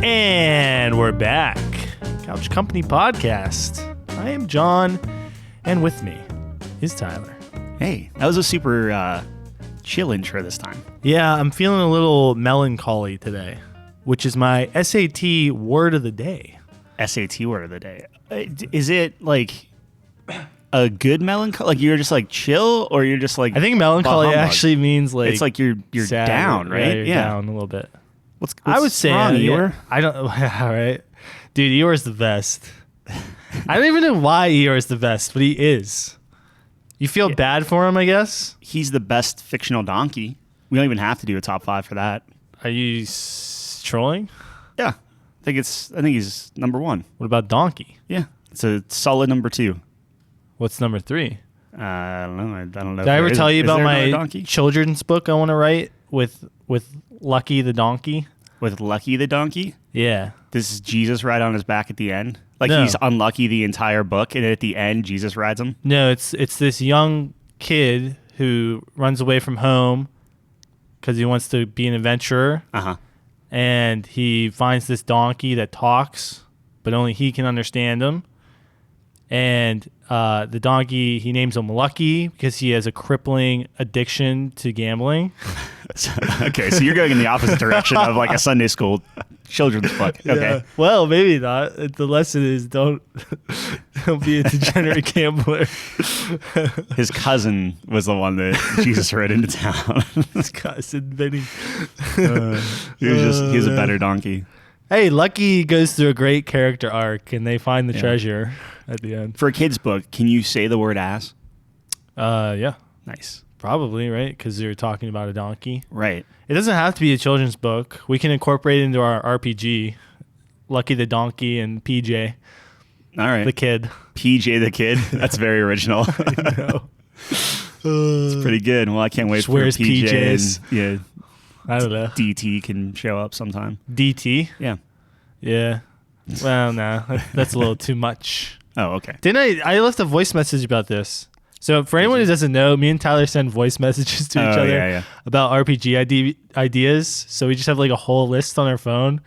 And we're back. Couch Company Podcast. I am John, and with me is Tyler. Hey, that was a super chill intro this time. Yeah, I'm feeling a little melancholy today, which is my SAT word of the day. SAT word of the day. Is it like a good melancholy? Like you're just like chill, or you're just like? I think melancholy actually means like it's like you're sad, down, right? Yeah, you're down a little bit. What's I would say wrong, Eeyore? I don't. All right, dude, Eeyore's the best. I don't even know why Eeyore's the best, but he is. You feel bad for him, I guess. He's the best fictional donkey. We don't even have to do a top 5 for that. Are you trolling? Yeah, I think he's number 1. What about donkey? Yeah, it's a solid number 2. What's number 3? I don't know. I don't know. Did I ever tell you about my children's book I want to write with Lucky the donkey? With Lucky the donkey? Yeah. This is Jesus ride on his back at the end? Like No. He's unlucky the entire book, and at the end, Jesus rides him? No, it's this young kid who runs away from home because he wants to be an adventurer. Uh-huh. And he finds this donkey that talks, but only he can understand him. And the donkey, he names him Lucky because he has a crippling addiction to gambling. Okay, so you're going in the opposite direction of like a Sunday school children's book. Okay. Yeah. Well, maybe not. The lesson is don't be a degenerate gambler. His cousin was the one that Jesus rode into town. His cousin, Benny. He was a better donkey. Hey, Lucky goes through a great character arc, and they find the treasure at the end. For a kid's book, can you say the word ass? Yeah. Nice. Probably, right? Because you're talking about a donkey. Right. It doesn't have to be a children's book. We can incorporate it into our RPG. Lucky the donkey and PJ. All right. The kid. PJ the kid. That's very original. I know. It's pretty good. Well, I can't wait for Wears PJ. PJs. And, I don't know. DT can show up sometime. DT? Yeah. Yeah. Well, no. That's a little too much. Oh, okay. Didn't I left a voice message about this. So for anyone who doesn't know, me and Tyler send voice messages to each other about RPG ideas. So we just have like a whole list on our phone,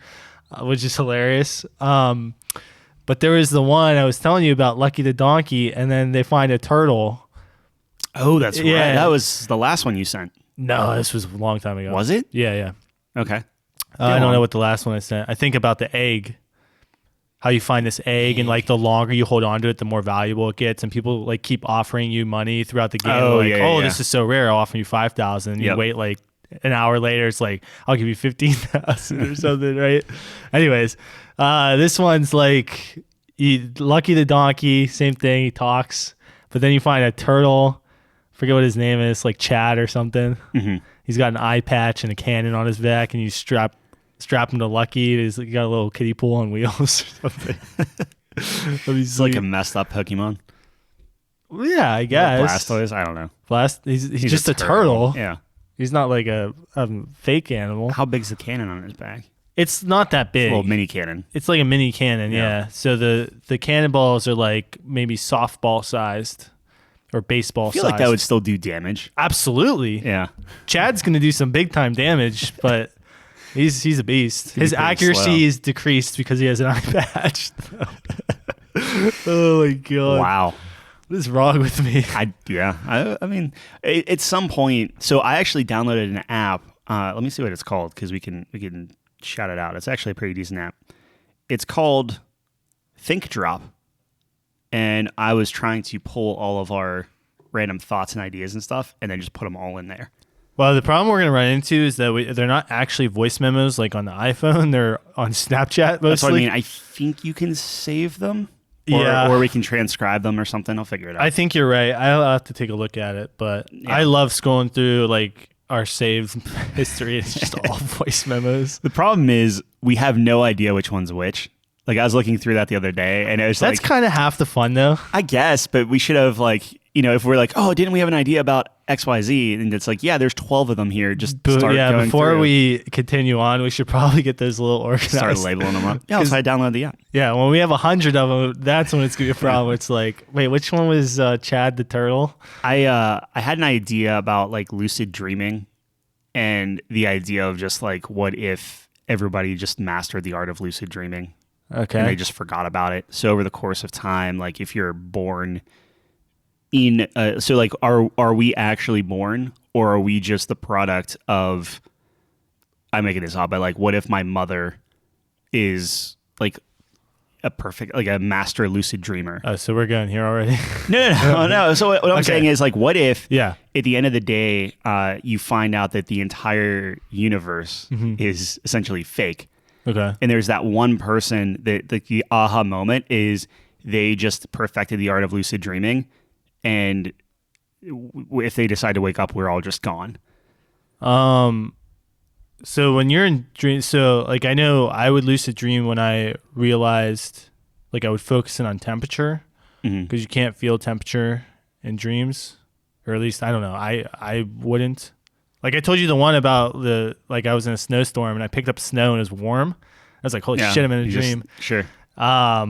which is hilarious. But there was the one I was telling you about, Lucky the donkey, and then they find a turtle. Oh, that's right. That was the last one you sent. No, this was a long time ago. Was it? Yeah. Okay. I don't know what the last one I sent. I think about the egg. How you find this egg, and like the longer you hold on to it, the more valuable it gets, and people like keep offering you money throughout the game. This is so rare, I'll offer you 5,000. And you wait like an hour later, it's like I'll give you 15,000 or something, right? Anyways, this one's like Lucky the donkey, same thing. He talks, but then you find a turtle. Forget what his name is, like Chad or something. Mm-hmm. He's got an eye patch and a cannon on his back, and you strap him to Lucky. He's got a little kiddie pool on wheels or something. He's like a messed up Pokemon. Yeah, I guess. Blastoise? I don't know. He's just a turtle. Yeah. He's not like a fake animal. How big's the cannon on his back? It's not that big. It's a little mini cannon. It's like a mini cannon, yeah. So the cannonballs are like maybe softball sized or baseball sized. I feel like that would still do damage. Absolutely. Yeah. Chad's going to do some big time damage, but He's a beast. His accuracy is decreased because he has an eye patch. Oh my god! Wow, what is wrong with me? I mean, at some point. So I actually downloaded an app. Let me see what it's called because we can shout it out. It's actually a pretty decent app. It's called Think Drop, and I was trying to pull all of our random thoughts and ideas and stuff, and then just put them all in there. Well, the problem we're going to run into is that they're not actually voice memos like on the iPhone. They're on Snapchat mostly. That's what I mean. I think you can save them. Or we can transcribe them or something. I'll figure it out. I think you're right. I'll have to take a look at it. But I love scrolling through like our saved history. It's just all voice memos. The problem is we have no idea which one's which. Like I was looking through that the other day, and it was that's kind of half the fun, though. I guess, but we should have if we're like, oh, didn't we have an idea about XYZ? And it's like, yeah, there's 12 of them here. Just start going before through. We continue on, we should probably get those little organized. Start labeling them up. Yeah, so I download the app. Yeah, when we have 100 of them, that's when it's gonna be a problem. It's like, wait, which one was Chad the turtle? I had an idea about like lucid dreaming, and the idea of just like, what if everybody just mastered the art of lucid dreaming. Okay. And they just forgot about it. So over the course of time, like if you're born in, so like, are we actually born, or are we just the product of, I'm making this up, but like, what if my mother is like a perfect, like a master lucid dreamer? Oh, so we're going here already. No. So what I'm saying is like, what if at the end of the day, you find out that the entire universe is essentially fake. Okay. And there's that one person that the aha moment is they just perfected the art of lucid dreaming. And if they decide to wake up, we're all just gone. So when you're in dream, so like I know I would lucid dream when I realized like I would focus in on temperature because you can't feel temperature in dreams, or at least I don't know. I wouldn't. Like I told you the one about like I was in a snowstorm and I picked up snow and it was warm. I was like, holy shit, I'm in a dream. Sure. I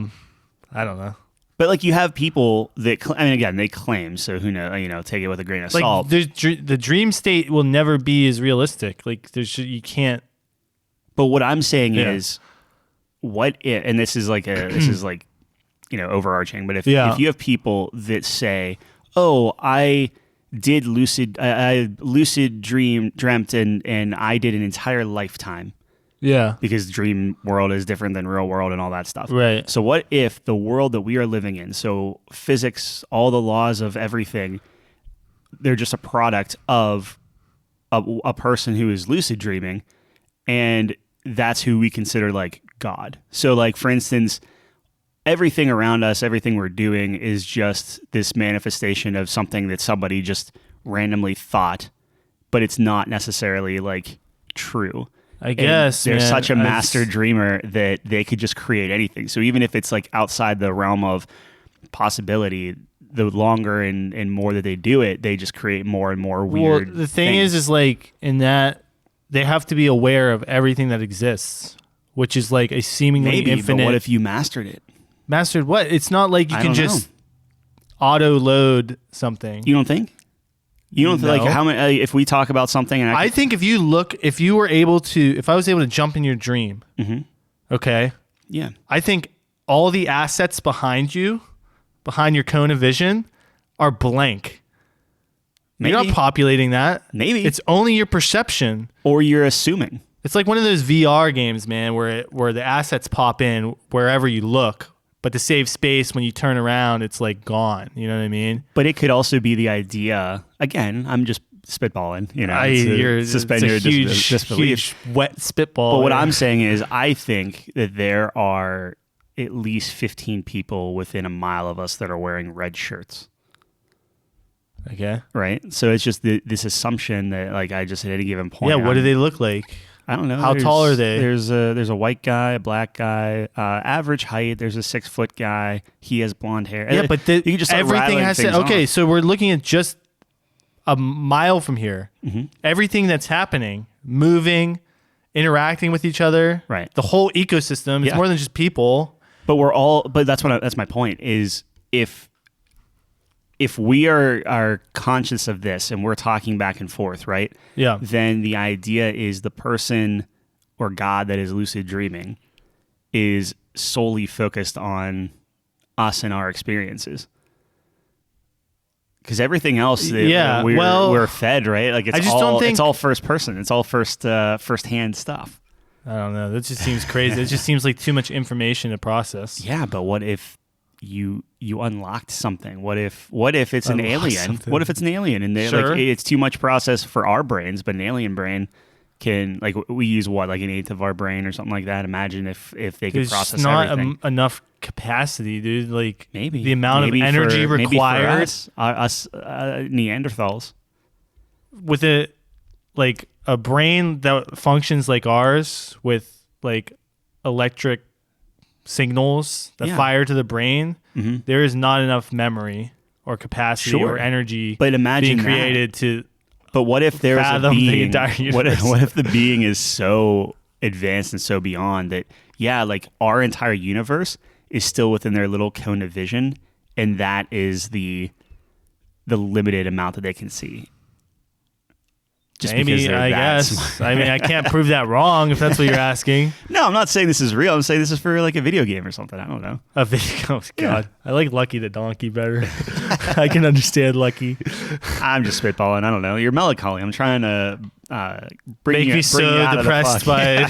don't know. But like you have people that, again, they claim, so who knows, take it with a grain of salt. The dream state will never be as realistic. Like you can't. But what I'm saying is, what if, and this is like overarching, but if you have people that say, oh, I did lucid dreamt and I did an entire lifetime. Yeah. Because dream world is different than real world and all that stuff. Right. So what if the world that we are living in, so physics, all the laws of everything, they're just a product of a person who is lucid dreaming, and that's who we consider like God. So like, for instance, everything around us, everything we're doing is just this manifestation of something that somebody just randomly thought, but it's not necessarily like true. I guess they're such a master dreamer that they could just create anything. So even if it's like outside the realm of possibility, the longer and more that they do it, they just create more and more weird. Well, the thing is like in that they have to be aware of everything that exists, which is like a seemingly infinite. But what if you mastered it? Mastered what? It's not like you can just auto load something. You don't think? You don't think like how many? If we talk about something, and I think if I was able to jump in your dream, okay, yeah, I think all the assets behind your cone of vision, are blank. Maybe. You're not populating that. Maybe it's only your perception, or you're assuming. It's like one of those VR games, man, where the assets pop in wherever you look. But to save space, when you turn around, it's like gone. You know what I mean? But it could also be the idea. Again, I'm just spitballing. Suspend your disbelief. Huge wet spitball. But what I'm saying is, I think that there are at least 15 people within a mile of us that are wearing red shirts. Okay. Right. So it's just this assumption that, like, I just at any given point. Yeah. What do they look like? I don't know. How tall are they? There's a white guy, a black guy, average height. There's a 6-foot guy. He has blonde hair. Yeah, but you can just everything has to. Okay, off. So we're looking at just a mile from here. Everything that's happening, moving, interacting with each other. Right. The whole ecosystem. It's more than just people. But we're all. But that's my point. Is if we are conscious of this and we're talking back and forth, right? Yeah. Then the idea is the person or God that is lucid dreaming is solely focused on us and our experiences. Because everything else that we're fed, right? Like it's all first person. It's all first-hand stuff. I don't know. That just seems crazy. It just seems like too much information to process. Yeah, but what if you unlocked something? What if it's an alien? Something. What if it's an alien and like it's too much process for our brains, but an alien brain can, like, we use like an eighth of our brain or something like that. Imagine if they could process everything. Not enough capacity, dude. Like maybe the amount of energy required. Maybe for us Neanderthals, with a brain that functions like ours, with like electric signals that fire to the brain, there is not enough memory or capacity or energy being created to. But what if there's a being? What if the being is so advanced and so beyond that? Yeah, like our entire universe is still within their little cone of vision, and that is the limited amount that they can see. Just Maybe, because they're I that guess. smart. I mean, I can't prove that wrong if that's what you're asking. No, I'm not saying this is real. I'm saying this is for like a video game or something. I don't know. A video. Oh, God. I like Lucky the Donkey better. I can understand Lucky. I'm just spitballing. I don't know. You're Melancholy. I'm trying to make me so depressed by Yeah.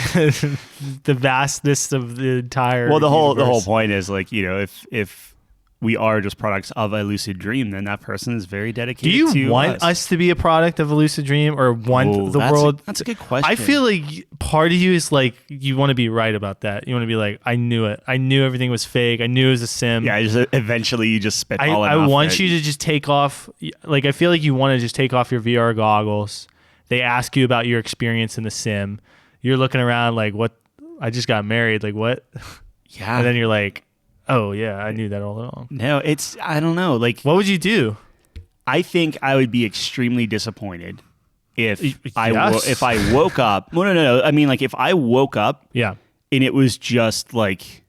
the vastness of the entire. Well, the whole universe. point is like, you know, if we are just products of a lucid dream, then that person is very dedicated. Do you to want us to be a product of a lucid dream, or want the world? That's a good question. I feel like part of you is like, you want to be right about that. You want to be like, I knew it. I knew everything was fake. I knew it was a sim. Yeah, eventually you just spit all I want you to just take off. Like, I feel like you want to just take off your VR goggles. They ask you about your experience in the sim. You're looking around like, what? I just got married. Like, what? Yeah. And then you're like, oh, yeah, I knew that all along. No, I don't know. Like, what would you do? I think I would be extremely disappointed if I woke up. No. I mean, like, if I woke up, Yeah. and it was just like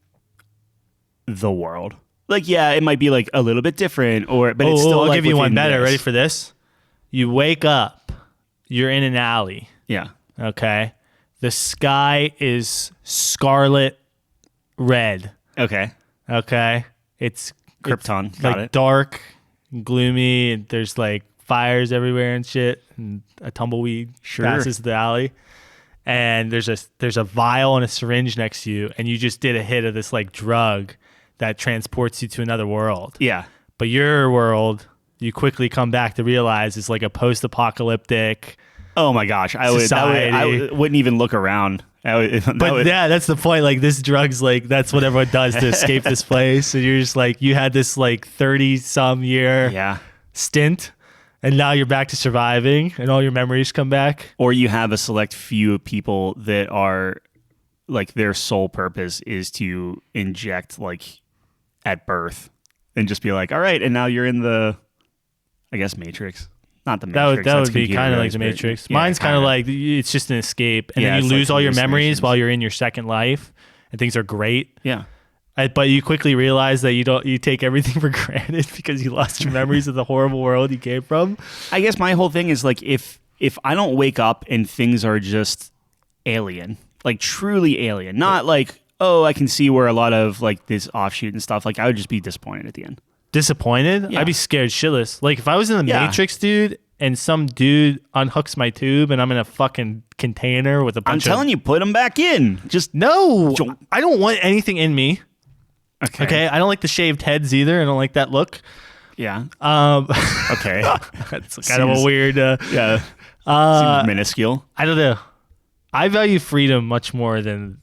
the world. Like, yeah, it might be like a little bit different, but it's still. I'll like give you one within better. this. Ready for this? You wake up. You're in an alley. Yeah. Okay. The sky is scarlet red. Okay. Okay. It's Krypton. It's Got like it. dark, and gloomy, and there's like fires everywhere and shit, and a tumbleweed passes the alley. And there's a vial and a syringe next to you, and you just did a hit of this like drug that transports you to another world. Yeah. But your world, you quickly come back to realize, is like a post-apocalyptic. Oh my gosh, I wouldn't even look around. Yeah, that's the point. Like, this drug's like, that's what everyone does to escape this place. And you're just like, you had this like 30-some year stint, and now you're back to surviving, and all your memories come back. Or you have a select few people that are like, their sole purpose is to inject like at birth, and just be like, all right, and now you're in the, I guess, Matrix. Not the Matrix. That would be kind of like the Matrix. Mine's kind of like, it's just an escape, and then you lose all your memories while you're in your second life, and things are great. Yeah. But you quickly realize that you take everything for granted because you lost your memories of the horrible world you came from. I guess my whole thing is like, if I don't wake up and things are just alien, like truly alien, not like, oh, I can see where a lot of like this offshoot and stuff, like I would just be disappointed at the end. Disappointed? Yeah. I'd be scared shitless. Like, if I was in the Matrix, dude, and some dude unhooks my tube and I'm in a fucking container with a bunch I'm telling you, put them back in. Just no. I don't want anything in me. Okay. I don't like the shaved heads either. I don't like that look. Yeah. Okay. That's kind of a weird. Seems minuscule. I don't know. I value freedom much more than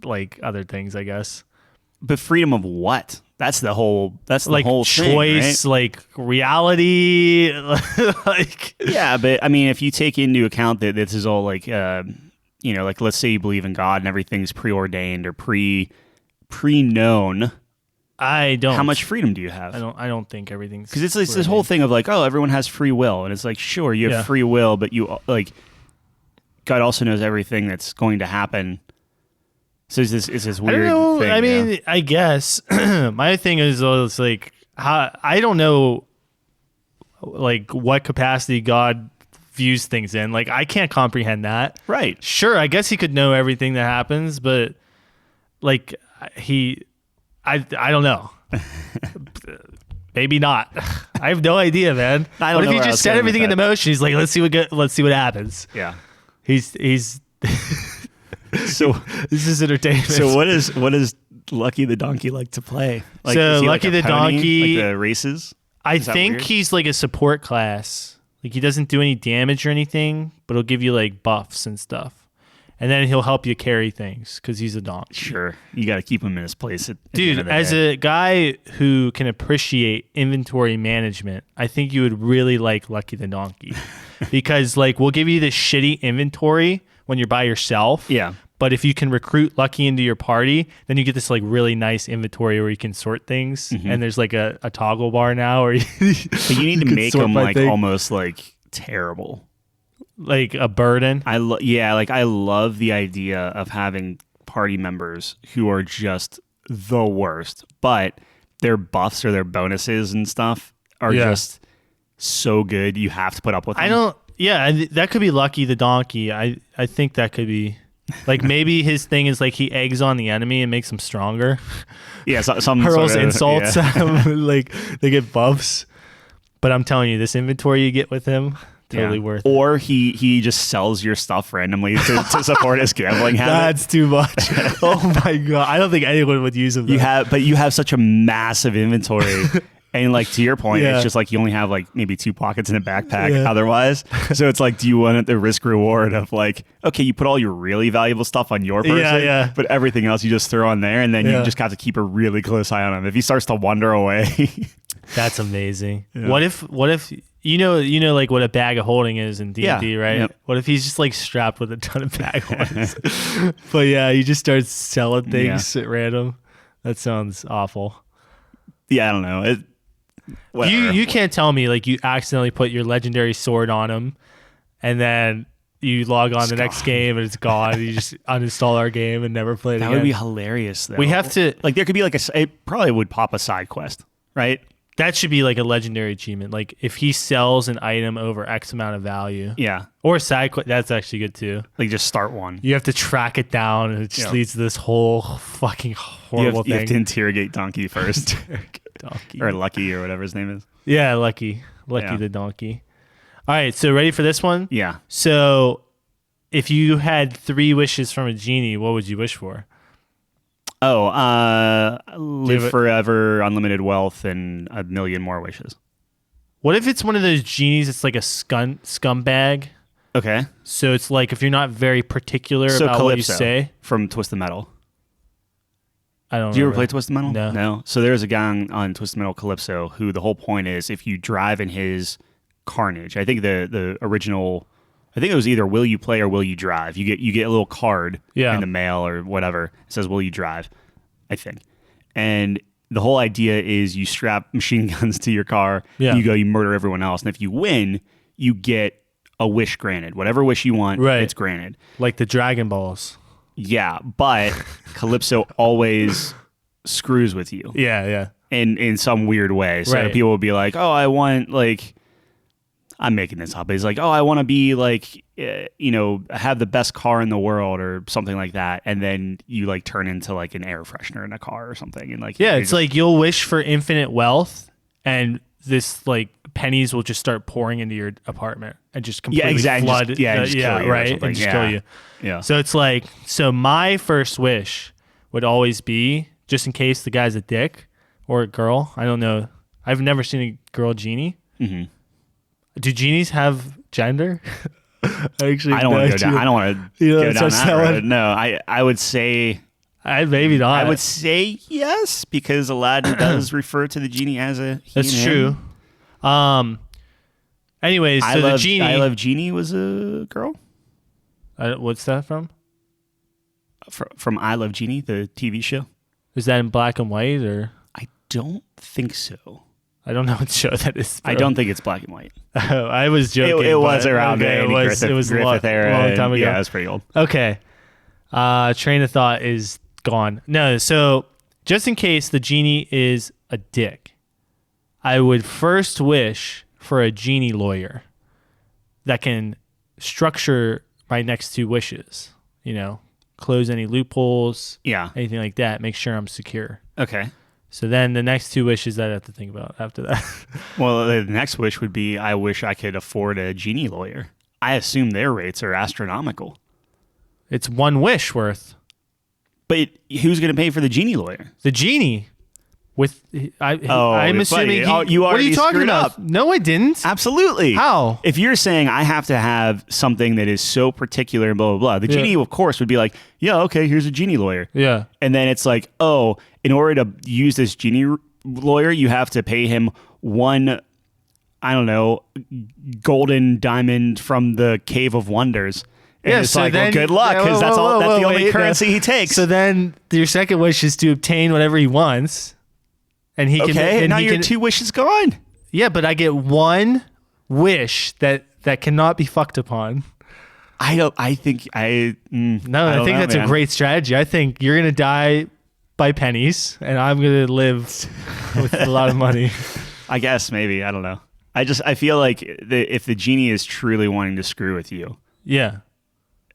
like other things, I guess. But freedom of what? That's the whole. That's the like whole choice, thing, right? like reality, like. Yeah, but I mean, if you take into account that this is all like, like let's say you believe in God and everything's preordained or pre-known. I don't. How much freedom do you have? I don't think everything's, because it's this whole thing of like, oh, everyone has free will, and it's like, sure, you have free will, but you like, God also knows everything that's going to happen. So it's this weird thing. I mean, I guess my thing is, it's like, I don't know, like what capacity God views things in. Like, I can't comprehend that. Right. Sure, I guess he could know everything that happens, but like I don't know. Maybe not. I have no idea, man. What if he just set everything into motion? He's like, let's see what happens. Yeah. He's. So this is entertainment. So what is Lucky the Donkey like to play? Like, so is he Lucky like a the pony, Donkey, like the races. I think he's like a support class. Like, he doesn't do any damage or anything, but he'll give you like buffs and stuff, and then he'll help you carry things because he's a donkey. Sure, you got to keep him in his place. Dude, as a guy who can appreciate inventory management, I think you would really like Lucky the Donkey because like we'll give you this shitty inventory when you're by yourself. Yeah. But if you can recruit Lucky into your party, then you get this like really nice inventory where you can sort things. Mm-hmm. And there's like a toggle bar now where but you need to make them like almost like terrible. Like a burden. I love the idea of having party members who are just the worst, but their buffs or their bonuses and stuff are just so good you have to put up with them. Yeah, that could be Lucky the donkey. I think that could be like maybe his thing is like he eggs on the enemy and makes them stronger. Yeah, some hurls sort of, insults at him, like they get buffs. But I'm telling you, this inventory you get with him, totally worth it. Or he just sells your stuff randomly to support his gambling habit. That's too much. Oh my god, I don't think anyone would use him. You have such a massive inventory. And like to your point, it's just like you only have like maybe 2 pockets in a backpack otherwise. So it's like, do you want the risk reward of like, okay, you put all your really valuable stuff on your person, but everything else you just throw on there, and then you just have to keep a really close eye on him. If he starts to wander away. That's amazing. Yeah. What if you know like what a bag of holding is in D&D, right? Yep. What if he's just like strapped with a ton of bag holdings? But yeah, he just starts selling things at random. That sounds awful. Yeah, I don't know. You can't tell me like you accidentally put your legendary sword on him and then you log on the next game and it's gone. You just uninstall our game and never play it again. That would be hilarious though. We have to like there could be like it probably would pop a side quest, right? That should be like a legendary achievement. Like if he sells an item over X amount of value. Yeah. Or side quest, that's actually good too. Like just start one. You have to track it down and it just leads to this whole fucking horrible thing. You have to interrogate Donkey first. Donkey. Or Lucky or whatever his name is. Yeah, Lucky the donkey. All right, so ready for this one? Yeah. So if you had 3 wishes from a genie, what would you wish for? Live forever, unlimited wealth, and a million more wishes. What if it's one of those genies? It's like a scumbag. Okay. So it's like if you're not very particular about Calypso what you say. From Twisted Metal. I don't know. Do you ever play Twisted Metal? No. So there's a guy on Twisted Metal, Calypso, who the whole point is if you drive in his carnage. I think the original. I think it was either will you play or will you drive. You get a little card in the mail or whatever. It says will you drive, I think. And the whole idea is you strap machine guns to your car. Yeah. You murder everyone else. And if you win, you get a wish granted. Whatever wish you want, it's granted. Like the Dragon Balls. Yeah, but Calypso always screws with you. Yeah. In some weird way. So people will be like, oh, I want like... I'm making this up. It's like, oh, I want to be like, have the best car in the world or something like that. And then you like turn into like an air freshener in a car or something. And like, it's like you'll wish for infinite wealth and this like pennies will just start pouring into your apartment and just completely flood. Just kill you right. And just kill you. Yeah. So it's like, my first wish would always be just in case the guy's a dick or a girl. I don't know. I've never seen a girl genie. Mm-hmm. Do genies have gender? I don't want to go down. I don't want to go down that road. No, I would say. Maybe not. I would say yes because Aladdin does refer to the genie as a. That's true. Anyways, the genie. I Love Genie was a girl. What's that from? From I Love Genie, the TV show. Is that in black and white or? I don't think so. I don't know what show that is. I don't think it's black and white. Oh, I was joking. It was around the Griffith era. Long time ago. Yeah, it was pretty old. Okay. Train of thought is gone. No, so just in case the genie is a dick, I would first wish for a genie lawyer that can structure my next 2 wishes. Close any loopholes. Yeah. Anything like that. Make sure I'm secure. Okay. So then the next 2 wishes I'd have to think about after that. Well, the next wish would be I wish I could afford a genie lawyer. I assume their rates are astronomical. It's 1 wish worth. But who's going to pay for the genie lawyer? The genie. I'm assuming you what are you talking about? Up. No, I didn't. Absolutely. How? If you're saying I have to have something that is so particular and blah, blah, blah, the genie, of course, would be like, yeah, okay, here's a genie lawyer. Yeah. And then it's like, oh, in order to use this genie lawyer, you have to pay him 1, I don't know, golden diamond from the Cave of Wonders. And it's like, well, good luck, because that's the only currency he takes. So then your second wish is to obtain whatever he wants. And he can. And now your 2 wishes gone. Yeah, but I get 1 wish that cannot be fucked upon. I think that's a great strategy. I think you're gonna die by pennies, and I'm gonna live with a lot of money. I guess maybe I don't know. I feel like if the genie is truly wanting to screw with you, yeah,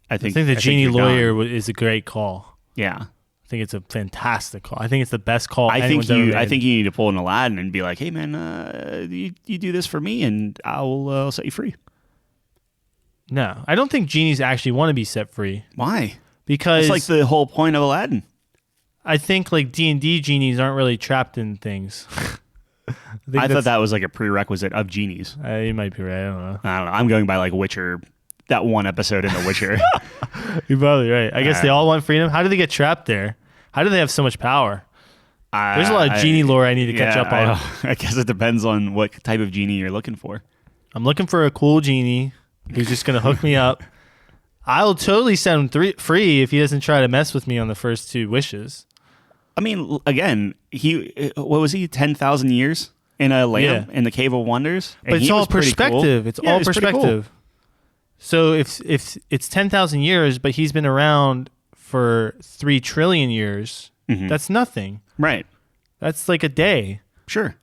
I think the genie you're lawyer done. is a great call. Yeah. I think it's a fantastic call. I think it's the best call. I think you need to pull an Aladdin and be like, hey man, you do this for me and I'll set you free. No, I don't think genies actually want to be set free. Why? Because it's like the whole point of Aladdin. I think like D&D genies aren't really trapped in things. I thought that was like a prerequisite of genies. You might be right. I don't know. I'm going by like Witcher, that one episode in The Witcher. You're probably right. I guess they all want freedom. How do they get trapped there? How do they have so much power? There's a lot of genie lore I need to catch up on. I guess it depends on what type of genie you're looking for. I'm looking for a cool genie who's just going to hook me up. I'll totally set him free if he doesn't try to mess with me on the first 2 wishes. I mean, again, what was he, 10,000 years in a lamp in the Cave of Wonders? But it's all perspective. Cool. It's all perspective. Cool. So if it's 10,000 years, but he's been around for 3 trillion years, that's nothing. Right. That's like a day. Sure.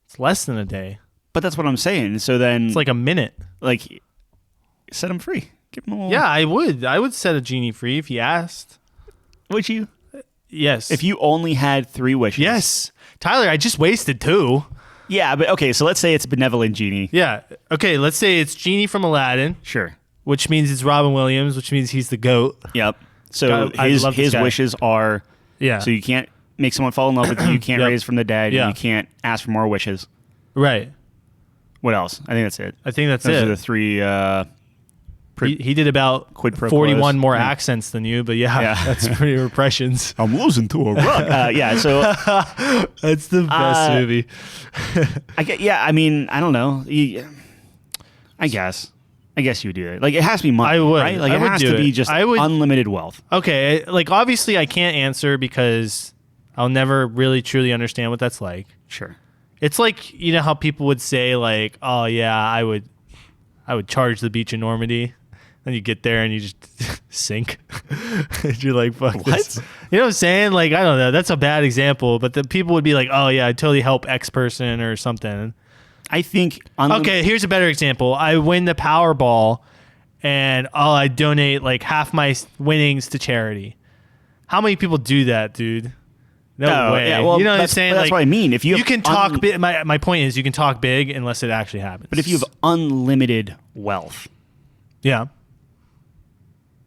It's less than a day. But that's what I'm saying. So then... It's like a minute. Like, set him free. Give him a little... Yeah, I would. I would set a genie free if he asked. Would you? Yes. If you only had 3 wishes. Yes. Tyler, I just wasted 2. Yeah, but okay, so let's say it's benevolent genie. Yeah. Okay, let's say it's Genie from Aladdin. Sure. Which means it's Robin Williams, which means he's the GOAT. Yep. So his wishes are... Yeah. So you can't make someone fall in love with you, you can't raise from the dead, and you can't ask for more wishes. Right. What else? I think that's it. I think that's Those it. are the 3... he did about 41 more accents than you, but that's pretty impressions. I'm losing to a rug. Yeah, so that's the best movie. I mean, I don't know. I guess you would do it. Like, it has to be money, I would. right? Like, it has to be just unlimited wealth. Okay, like, obviously I can't answer because I'll never really truly understand what that's like. Sure. It's like, you know how people would say, like, oh, yeah, I would charge the beach in Normandy. Then you get there and you just sink. And you're like, fuck this. You know what I'm saying? Like, I don't know. That's a bad example. But the people would be like, oh, yeah, I'd totally help X person or something. I think... Okay, here's a better example. I win the Powerball and I donate like half my winnings to charity. How many people do that, dude? No way. Yeah, well, you know what I'm saying? That's what I mean. If you can talk big. My point is you can talk big unless it actually happens. But if you have unlimited wealth... Yeah.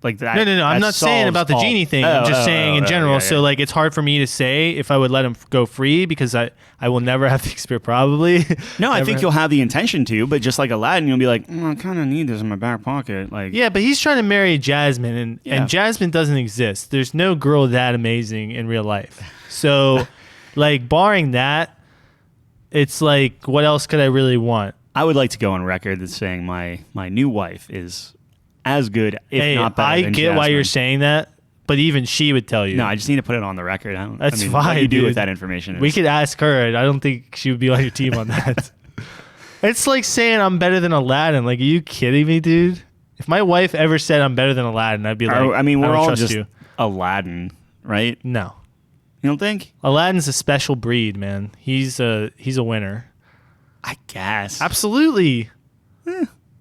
Like that. No. I'm not saying about the genie thing. I'm just saying in general. Yeah. So like, it's hard for me to say if I would let him go free because I will never have the experience. Probably. No, I think you'll have the intention to, but just like Aladdin, you'll be like, I kind of need this in my back pocket. Like, yeah, but he's trying to marry Jasmine, and Jasmine doesn't exist. There's no girl that amazing in real life. So, like, barring that, it's like, what else could I really want? I would like to go on record that's saying my new wife is as good, if not better than I get Jasmine. why you're saying that, but even she would tell you. No, I just need to put it on the record. That's fine. What you do dude. with that information is... We could ask her. I don't think she would be on your team on that. It's like saying I'm better than Aladdin. Like, are you kidding me, dude? If my wife ever said I'm better than Aladdin, I'd be like, I mean, we're all just you. Aladdin, right? No. You don't think? Aladdin's a special breed, man. He's a winner. I guess. Absolutely.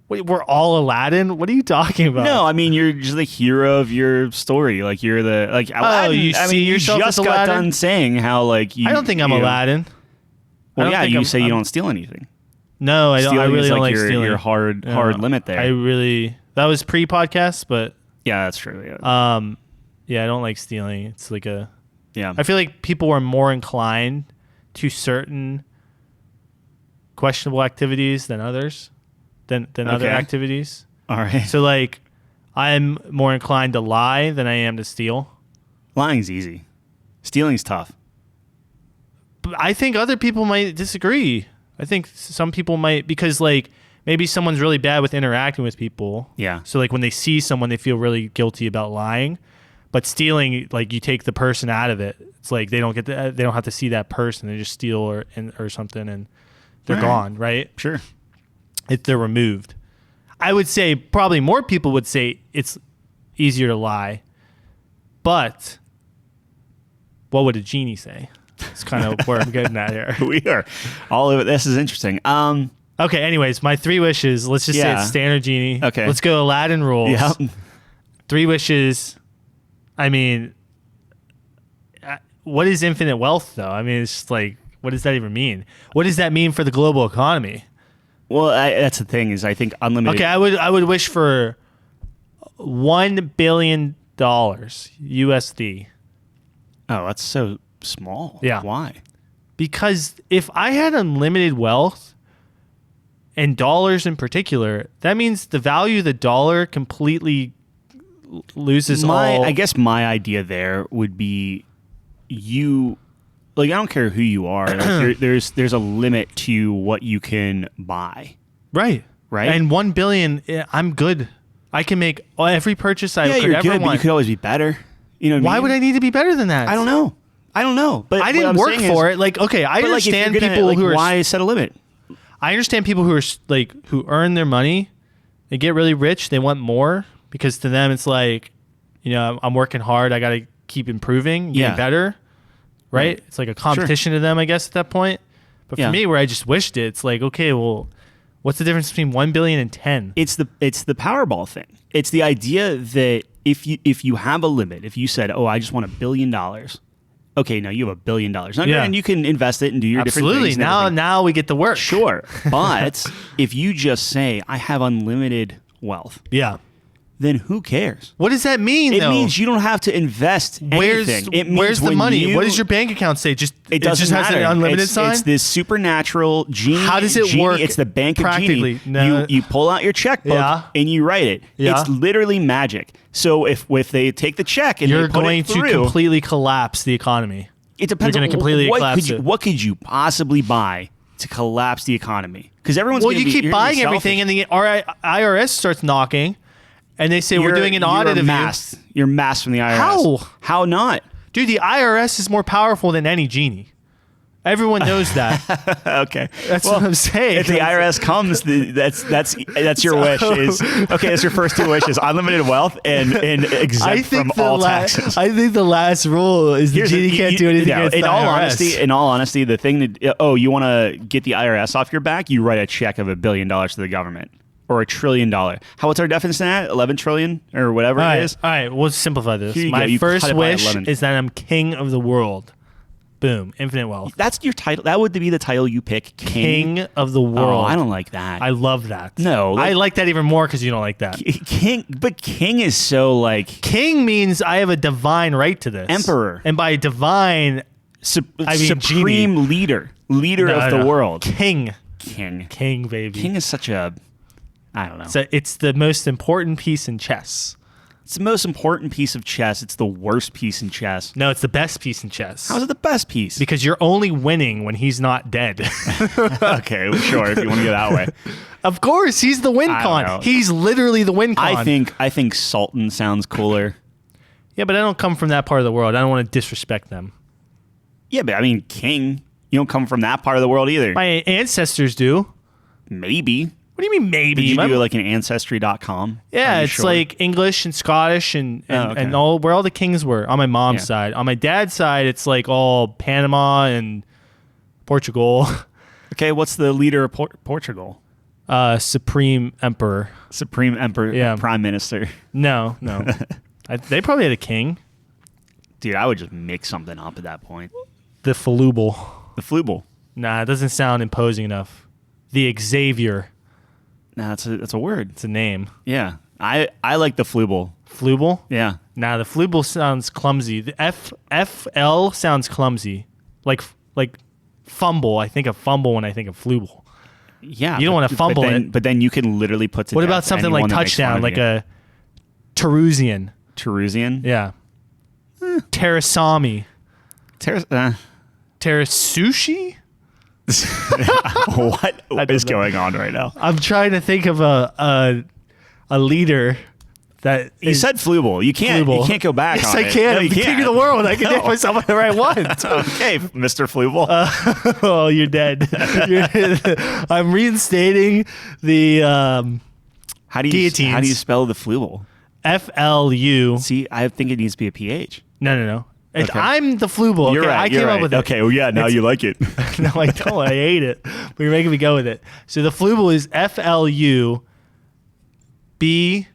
Wait, we're all Aladdin? What are you talking about? No, I mean, you're just the hero of your story. Like, you're the... Like, Aladdin, you see yourself just as got Aladdin? done saying how, like... I don't think I'm Aladdin. Well, yeah, you say you don't steal anything. No, I don't. I really don't like stealing. Your hard limit there. That was pre-podcast, but... Yeah, that's true, yeah. Yeah, I don't like stealing. It's like a... Yeah. I feel like people are more inclined to certain questionable activities than others. Than other activities. All right. So, like, I'm more inclined to lie than I am to steal. Lying's easy. Stealing's tough. But I think other people might disagree. I think some people might, because, like, maybe someone's really bad with interacting with people. Yeah. So, like, when they see someone, they feel really guilty about lying. But stealing, like, you take the person out of it. It's like they don't have to see that person. They just steal or something, and they're gone, right? Sure. If they're removed. I would say probably more people would say it's easier to lie. But what would a genie say? It's kind of where I'm getting at here. We are. All of it. This is interesting. Okay, anyways, my 3 wishes. Let's just say it's standard genie. Okay. Let's go Aladdin rules. Yep. 3 wishes. I mean, what is infinite wealth, though? I mean, it's just like, what does that even mean? What does that mean for the global economy? Well, that's the thing is I think unlimited. Okay, I would wish for $1 billion USD. Oh, that's so small. Yeah. Why? Because if I had unlimited wealth, and dollars in particular, that means the value of the dollar completely loses all. I guess my idea there would be you. Like, I don't care who you are. Like, there's a limit to what you can buy. Right. And 1 billion, I'm good. I can make every purchase I could ever good, want. But you could always be better. You know what I mean? Why would I need to be better than that? I don't know. But I didn't work for it. Like, okay, I understand people who are. Why set a limit? I understand people who are like who earn their money, they get really rich, they want more because to them it's like, you know, I'm working hard, I got to keep improving, getting better, right? It's like a competition to them, I guess, at that point. But for me, where I just wished it, it's like, okay, well, what's the difference between 1 billion and 10? It's the Powerball thing. It's the idea that if you have a limit, if you said, oh, I just want $1 billion. Okay, now you have $1 billion. Now, and you can invest it and do your different things. Now we get to work. Sure. But if you just say, I have unlimited wealth. Yeah. Then who cares? What does that mean, It means you don't have to invest anything. Where's the money? What does your bank account say? It doesn't has an unlimited sign? It's this supernatural genie. How does it work? It's the bank of genie. No. You pull out your checkbook and you write it. Yeah. It's literally magic. So if they take the check and you're they put going it through, to completely collapse the economy. It depends You're on going to completely collapse it. What could you possibly buy to collapse the economy? Because everyone's you keep buying everything, and the IRS starts knocking, and they say we're doing an audit of you. You're masked from the IRS. How not? Dude, the IRS is more powerful than any genie. Everyone knows that. Okay, that's what I'm saying. If the IRS comes, that's your wish. That's your first 2 wishes: unlimited wealth and exempt from all taxes. I think the last rule is the genie can't do anything against the IRS. In all honesty, the thing that you want to get the IRS off your back, you write a check of $1 billion to the government. Or $1 trillion. What's our definition at? 11 trillion or whatever it is? All right, we'll simplify this. My first wish is that I'm king of the world. Boom, infinite wealth. That's your title. That would be the title you pick. King of the world. Oh, I don't like that. I love that. No. I like that even more because you don't like that. King is so like... King means I have a divine right to this. Emperor. And by divine, I mean supreme genie. Leader of the world. King, baby. King is such a... I don't know. So it's the most important piece in chess. It's the most important piece of chess. It's the worst piece in chess. No, it's the best piece in chess. How is it the best piece? Because you're only winning when he's not dead. Okay, sure, if you want to go that way. Of course, he's the win con. He's literally the win con. I think Sultan sounds cooler. Yeah, but I don't come from that part of the world. I don't want to disrespect them. Yeah, but I mean, king. You don't come from that part of the world either. My ancestors do. Maybe. What do you mean maybe? Did you do like an ancestry.com? Yeah, it's like English and Scottish and all where all the kings were on my mom's side. On my dad's side, it's like all Panama and Portugal. Okay, what's the leader of Portugal? Supreme Emperor. Yeah. Prime Minister. No. They probably had a king. Dude, I would just make something up at that point. The Flubal. The Flubal. Nah, it doesn't sound imposing enough. The Xavier. Nah, that's a word. It's a name. Yeah. I like the Flubal. Flubal? Yeah. Nah, the Flubal sounds clumsy. The FL sounds clumsy. Like fumble. I think of fumble when I think of Flubal. Yeah. You don't want to fumble it. But then you can literally put to What about something like touchdown, like a Terusian? Terusian? Yeah. Terasami. Terasushi? What is going on right now? I'm trying to think of a leader that you said Flubal. You can't go back. Yes, on I it. can. No, I'm the king of the world. I can name myself on the right one. Okay, Mr. Flubal. Oh, you're dead. I'm reinstating the guillotines. How do you spell the Flubal? FLU. See, I think it needs to be a PH. No. And I'm the Flubal. You're okay? right. I came up with it. Okay. Well, yeah. Now you like it. No, I don't. I hate it. But you're making me go with it. So the Flubal is FLUB. It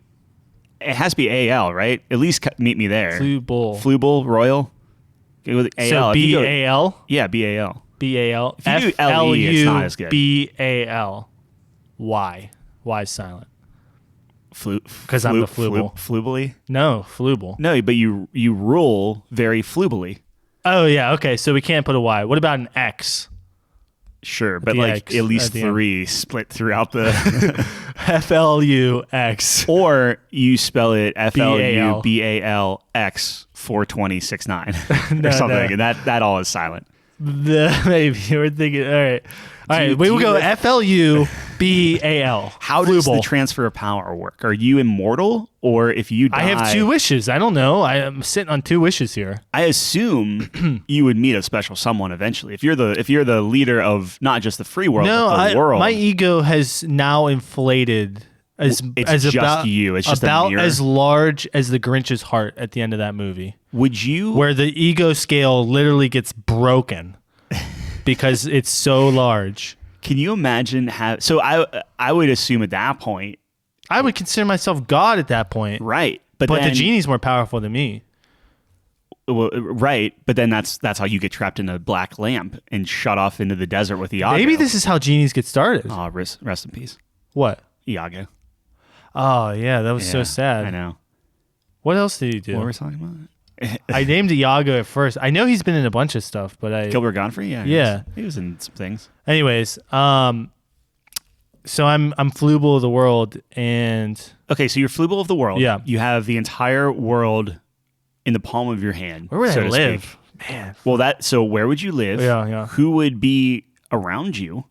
has to be AL, right? At least meet me there. Flubal Royal. Okay, with AL. So BAL. Yeah, BAL. BAL. If you do LE, it's not as good. BAL. Why? Why is silent? Because I'm the Flubal. Flubally? No, Flubal. No, but you rule very flubally. Oh yeah, okay. So we can't put a Y. What about an X? Sure, but like X, at least 3 split throughout the FLUX. Or you spell it FLUBALX 42069 or something, and that all is silent. Maybe we're thinking. All right. We will go FLUBAL. How does the transfer of power work? Are you immortal, or if you die? I have 2 wishes. I don't know. I am sitting on 2 wishes here. I assume you would meet a special someone eventually. If you're the leader of not just the free world, but the world. My ego has now inflated. It's just about you. It's just about a mirror. as large as the Grinch's heart at the end of that movie. Would you? Where the ego scale literally gets broken because it's so large. Can you imagine so I would assume at that point I would consider myself God at that point. Right. But the genie's more powerful than me. Well, right, but then that's how you get trapped in a black lamp and shut off into the desert with Iago. Maybe this is how genies get started. Oh, rest in peace. What? Iago. Oh, yeah, that was so sad. I know. What else did he do? What were we talking about? I named Iago at first. I know he's been in a bunch of stuff, but Gilbert Gottfried? Yeah. He was in some things. Anyways, so I'm Flubal of the world, and okay, so you're Flubal of the world. Yeah. You have the entire world in the palm of your hand. Where would I live? Speak. Man. Well, so where would you live? Yeah. Who would be around you?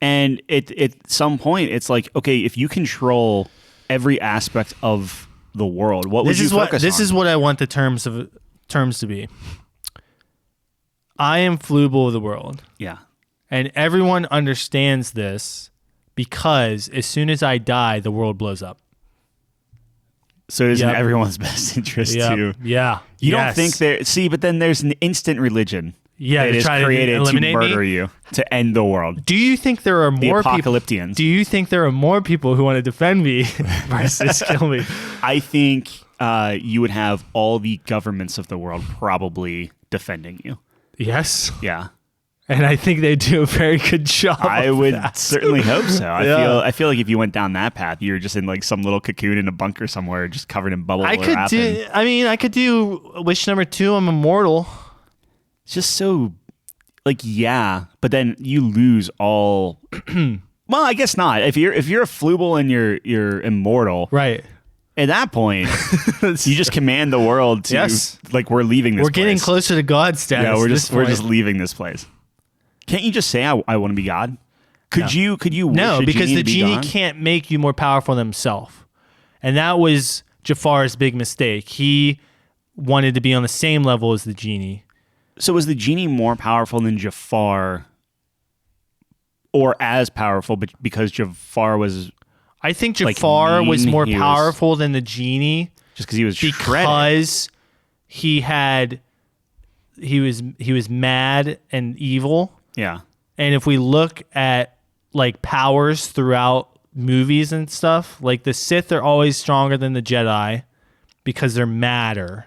And at some point, it's like, okay, if you control every aspect of the world, what would you focus on? This is what I want the terms to be. I am Flubal of the world. Yeah. And everyone understands this because as soon as I die, the world blows up. So it is in everyone's best interest too. Yeah. You don't think but then there's an instant religion. Yeah, that is created to murder you, to end the world. Do you think there are more Apocalyptians. Do you think there are more people who want to defend me versus kill me? I think you would have all the governments of the world probably defending you. Yes. Yeah. And I think they do a very good job. I would certainly hope so. I feel like if you went down that path, you're just in like some little cocoon in a bunker somewhere, just covered in bubble. I could do wish number 2. I'm immortal. It's just so, like, yeah, but then you lose all. Well, I guess not. If you're a Flubal and you're immortal, right? At that point, you just command the world to like we're leaving this. We're getting closer to God status. Yeah, we're just leaving this place. Can't you just say I want to be God? Could you? No, because the genie can't make you more powerful than himself, and that was Jafar's big mistake. He wanted to be on the same level as the genie. So was the genie more powerful than Jafar, or as powerful, but because Jafar was? I think Jafar was more powerful than the genie, just because he was because he was mad and evil. Yeah, and if we look at like powers throughout movies and stuff, like the Sith are always stronger than the Jedi because they're madder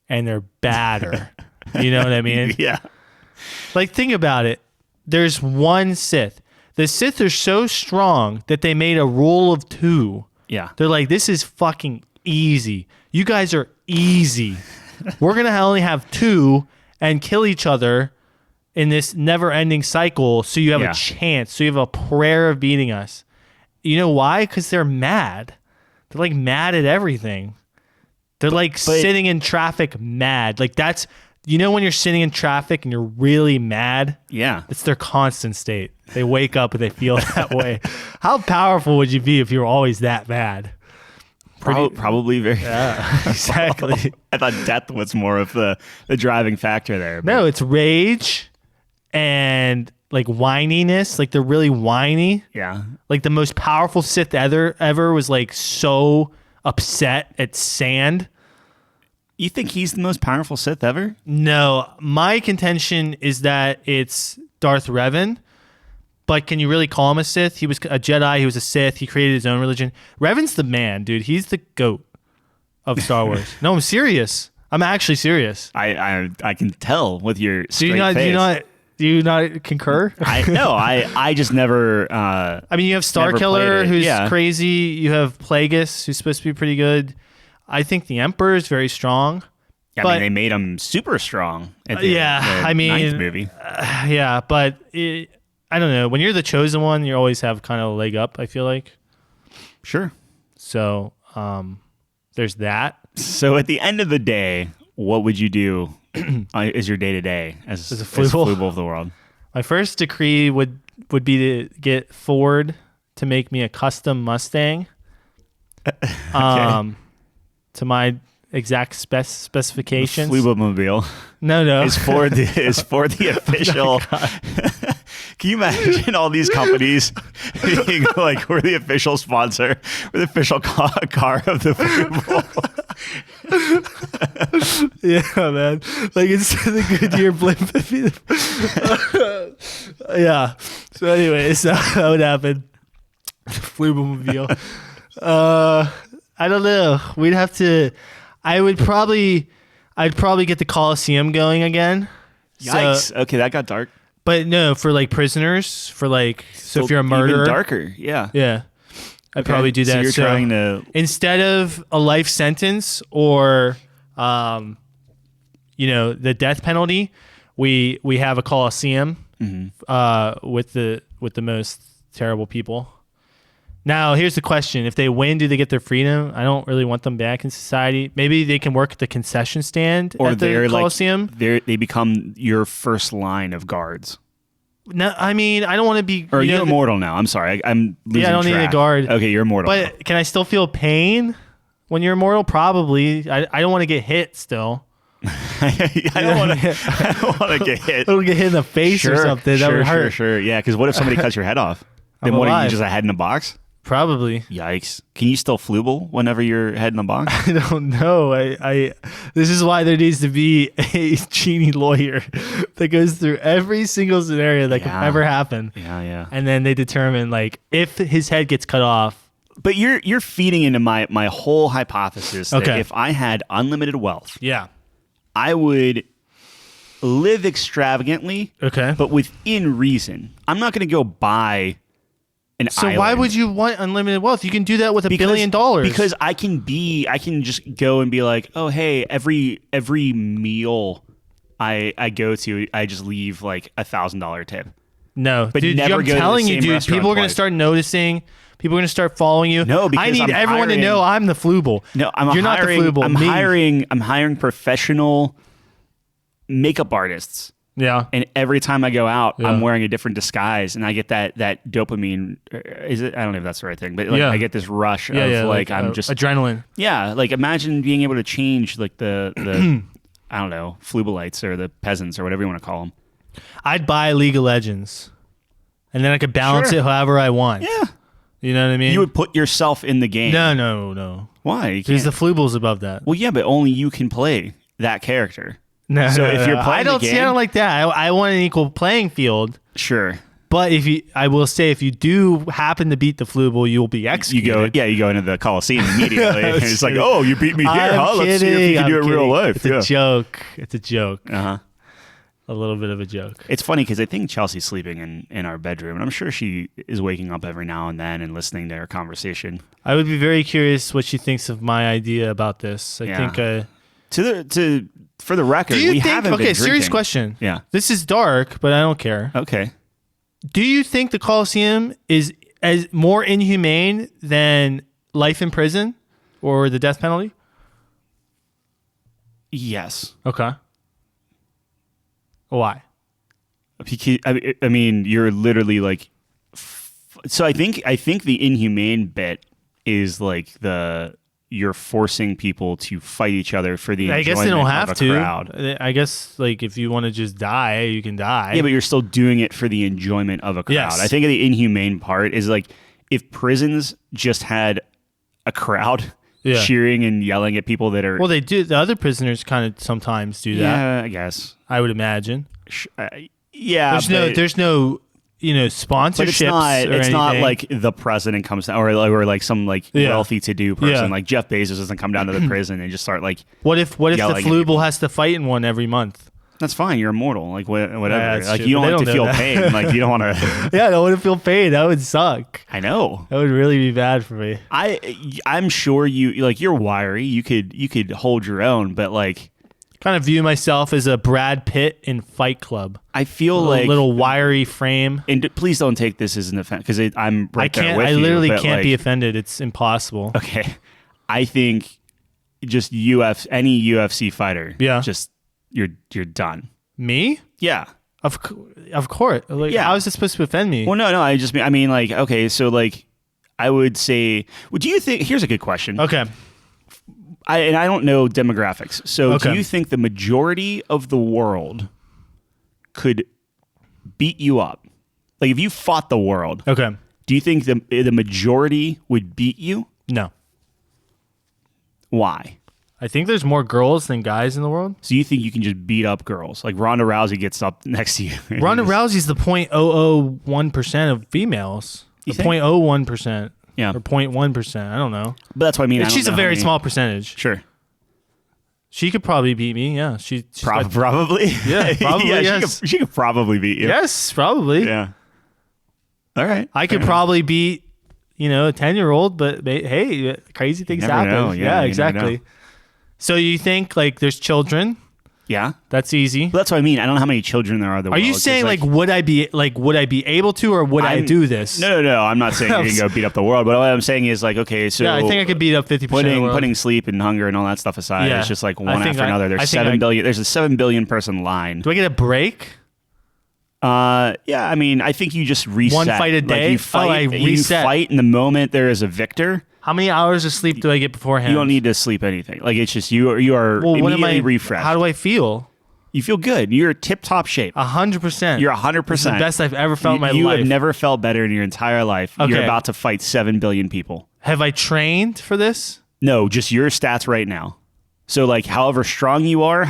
and they're badder. You know what I mean? Yeah. Like, think about it. There's one Sith. The Sith are so strong that they made a rule of 2. Yeah. They're like, this is fucking easy. You guys are easy. We're going to only have 2 and kill each other in this never-ending cycle so you have a chance. So you have a prayer of beating us. You know why? Because they're mad. They're, like, mad at everything. They're, like, sitting in traffic mad. Like, that's... You know when you're sitting in traffic and you're really mad? Yeah. It's their constant state. They wake up and they feel that way. How powerful would you be if you were always that mad? Probably very. Yeah, exactly. I thought death was more of the driving factor there. No, it's rage and like whininess. Like they're really whiny. Yeah. Like the most powerful Sith ever was like so upset at sand. You think he's the most powerful Sith ever? No, my contention is that it's Darth Revan. But can you really call him a Sith? He was a Jedi. He was a Sith. He created his own religion. Revan's the man, dude. He's the GOAT of Star Wars. No, I'm serious. I'm actually serious. I can tell with your straight face. Do you not concur? I just never. I mean, you have Starkiller, who's crazy. You have Plagueis, who's supposed to be pretty good. I think the Emperor is very strong. Yeah, I mean, they made him super strong at the ninth movie. But I don't know. When you're the chosen one, you always have kind of a leg up, I feel like. Sure. So there's that. So at the end of the day, what would you do as your day-to-day as a Flubal of the world? My first decree would be to get Ford to make me a custom Mustang. To my exact specifications. Flubal-mobile. No. Is Ford the official? Can you imagine all these companies being like, we're the official sponsor, we're the official car of the Flubal? Yeah, man. Like instead of the Goodyear blimp. Yeah. So anyways, that would happen. Flubal-mobile. I don't know. We'd have to. I'd probably get the Coliseum going again. Yikes. Okay, that got dark. But no, for like prisoners, for like so if you're a murderer, even darker. Yeah. Yeah. I'd probably do that. So you're trying to instead of a life sentence or the death penalty, we have a Coliseum with the most terrible people. Now, here's the question. If they win, do they get their freedom? I don't really want them back in society. Maybe they can work at the concession stand at the Coliseum. They become your first line of guards. No, I mean, I don't want to be... Or you're immortal now. I'm sorry. I'm losing I don't track. need a guard. Okay, you're immortal. But can I still feel pain when you're immortal? Probably. I don't want to get hit still. I don't want to get hit. I don't get hit in the face or something. That would hurt. Sure. Yeah, because what if somebody cuts your head off? Then what are you, just a head in a box? Probably. Yikes. Can you still Flubal whenever you're head in a box? I don't know. This is why there needs to be a genie lawyer that goes through every single scenario that could ever happen. Yeah. And then they determine like if his head gets cut off. But you're feeding into my whole hypothesis that if I had unlimited wealth, I would live extravagantly, but within reason. I'm not going to go buy an island. Why would you want unlimited wealth? You can do that with $1 billion. Because I can just go and be like, oh hey, every meal I go to, I just leave like $1,000 tip. No, but dude, I'm telling you, dude, people are going to start noticing. People are going to start following you. No, because I need everyone to know I'm the Flubal. No, you're not the Flubal. I'm hiring professional makeup artists. Yeah. And every time I go out, I'm wearing a different disguise, and I get that dopamine. Is it? I don't know if that's the right thing, but like I get this rush of like I'm just adrenaline. Yeah, like imagine being able to change like the I don't know, Flubalites or the peasants or whatever you want to call them. I'd buy League of Legends, and then I could balance it however I want. Yeah. You know what I mean? You would put yourself in the game. No. Why? Because the Flubal's above that. Well, yeah, but only you can play that character. No, so if you're playing the game, I don't like that. I want an equal playing field. Sure. But I will say, if you do happen to beat the Flubal, you will be executed. You go into the Coliseum immediately. And it's like, oh, you beat me here, huh? Let's see if you can do it in real life. It's a joke. It's a joke. Uh-huh. A little bit of a joke. It's funny because I think Chelsea's sleeping in our bedroom, and I'm sure she is waking up every now and then and listening to our conversation. I would be very curious what she thinks of my idea about this. I think for the record, we haven't been drinking. Serious question. Yeah. This is dark, but I don't care. Okay. Do you think the Coliseum is as more inhumane than life in prison or the death penalty? Yes. Okay. Why? Because, I mean, you're literally like... So I think the inhumane bit is like you're forcing people to fight each other for the enjoyment of a crowd. I guess they don't have to. I guess like if you want to just die, you can die. Yeah, but you're still doing it for the enjoyment of a crowd. Yes. I think the inhumane part is like if prisons just had a crowd cheering and yelling at people that are. Well, they do. The other prisoners kind of sometimes do that. Yeah, I guess. I would imagine. Yeah, there's no sponsorships. But it's not like the president comes down, or like some like wealthy to do person. Yeah. Like Jeff Bezos doesn't come down to the prison and just start like. What if the Flubal has to fight in one every month? That's fine. You're immortal. Like whatever. Yeah, like you don't have to feel pain. Like you don't want to. Yeah, I don't want to feel pain. That would suck. I know. That would really be bad for me. I'm sure you're wiry. You could hold your own, but like. Kind of view myself as a Brad Pitt in Fight Club. I feel like a little wiry frame. And please don't take this as an offense because I'm right there with you. I literally can't be offended. It's impossible. Okay, I think just any UFC fighter. Yeah, just you're done. Me? Yeah. Of course. Like, how is it supposed to offend me? Well, no. I mean, like, okay, so like, I would say, do you think? Here's a good question. Okay. I don't know demographics. So do you think the majority of the world could beat you up? Like if you fought the world, do you think the majority would beat you? No. Why? I think there's more girls than guys in the world. So you think you can just beat up girls? Like Ronda Rousey gets up next to you. Ronda Rousey's the 0.001% of females. The 0.01%. Yeah. Or 0.1%. I don't know. But that's what I mean. She's a very small percentage. Sure. She could probably beat me. Yeah. Probably. Yeah. Probably. Yeah, yes. She could probably beat you. Yes. Probably. Yeah. All right. I could probably beat, a 10-year-old, but hey, crazy things happen. Know. Yeah, exactly. So you think like there's children? Yeah, that's easy. Well, that's what I mean. I don't know how many children there are. Are you saying like would I be able to, or would I do this? No. I'm not saying you can go beat up the world. But what I'm saying is like, okay, so I think I could beat up 50% of the world. Putting sleep and hunger and all that stuff aside, it's just like one after another. There's 7 billion. There's a 7 billion person line. Do I get a break? Yeah, I mean, I think you just reset. One fight a day. Like you fight. You fight in the moment. There is a victor. How many hours of sleep do I get beforehand? You don't need to sleep anything. Like it's just you are immediately refreshed. How do I feel? You feel good. You're tip-top shape. 100%. You're 100%. It's the best I've ever felt in my life. You have never felt better in your entire life. Okay. You're about to fight 7 billion people. Have I trained for this? No, just your stats right now. So, like, however strong you are,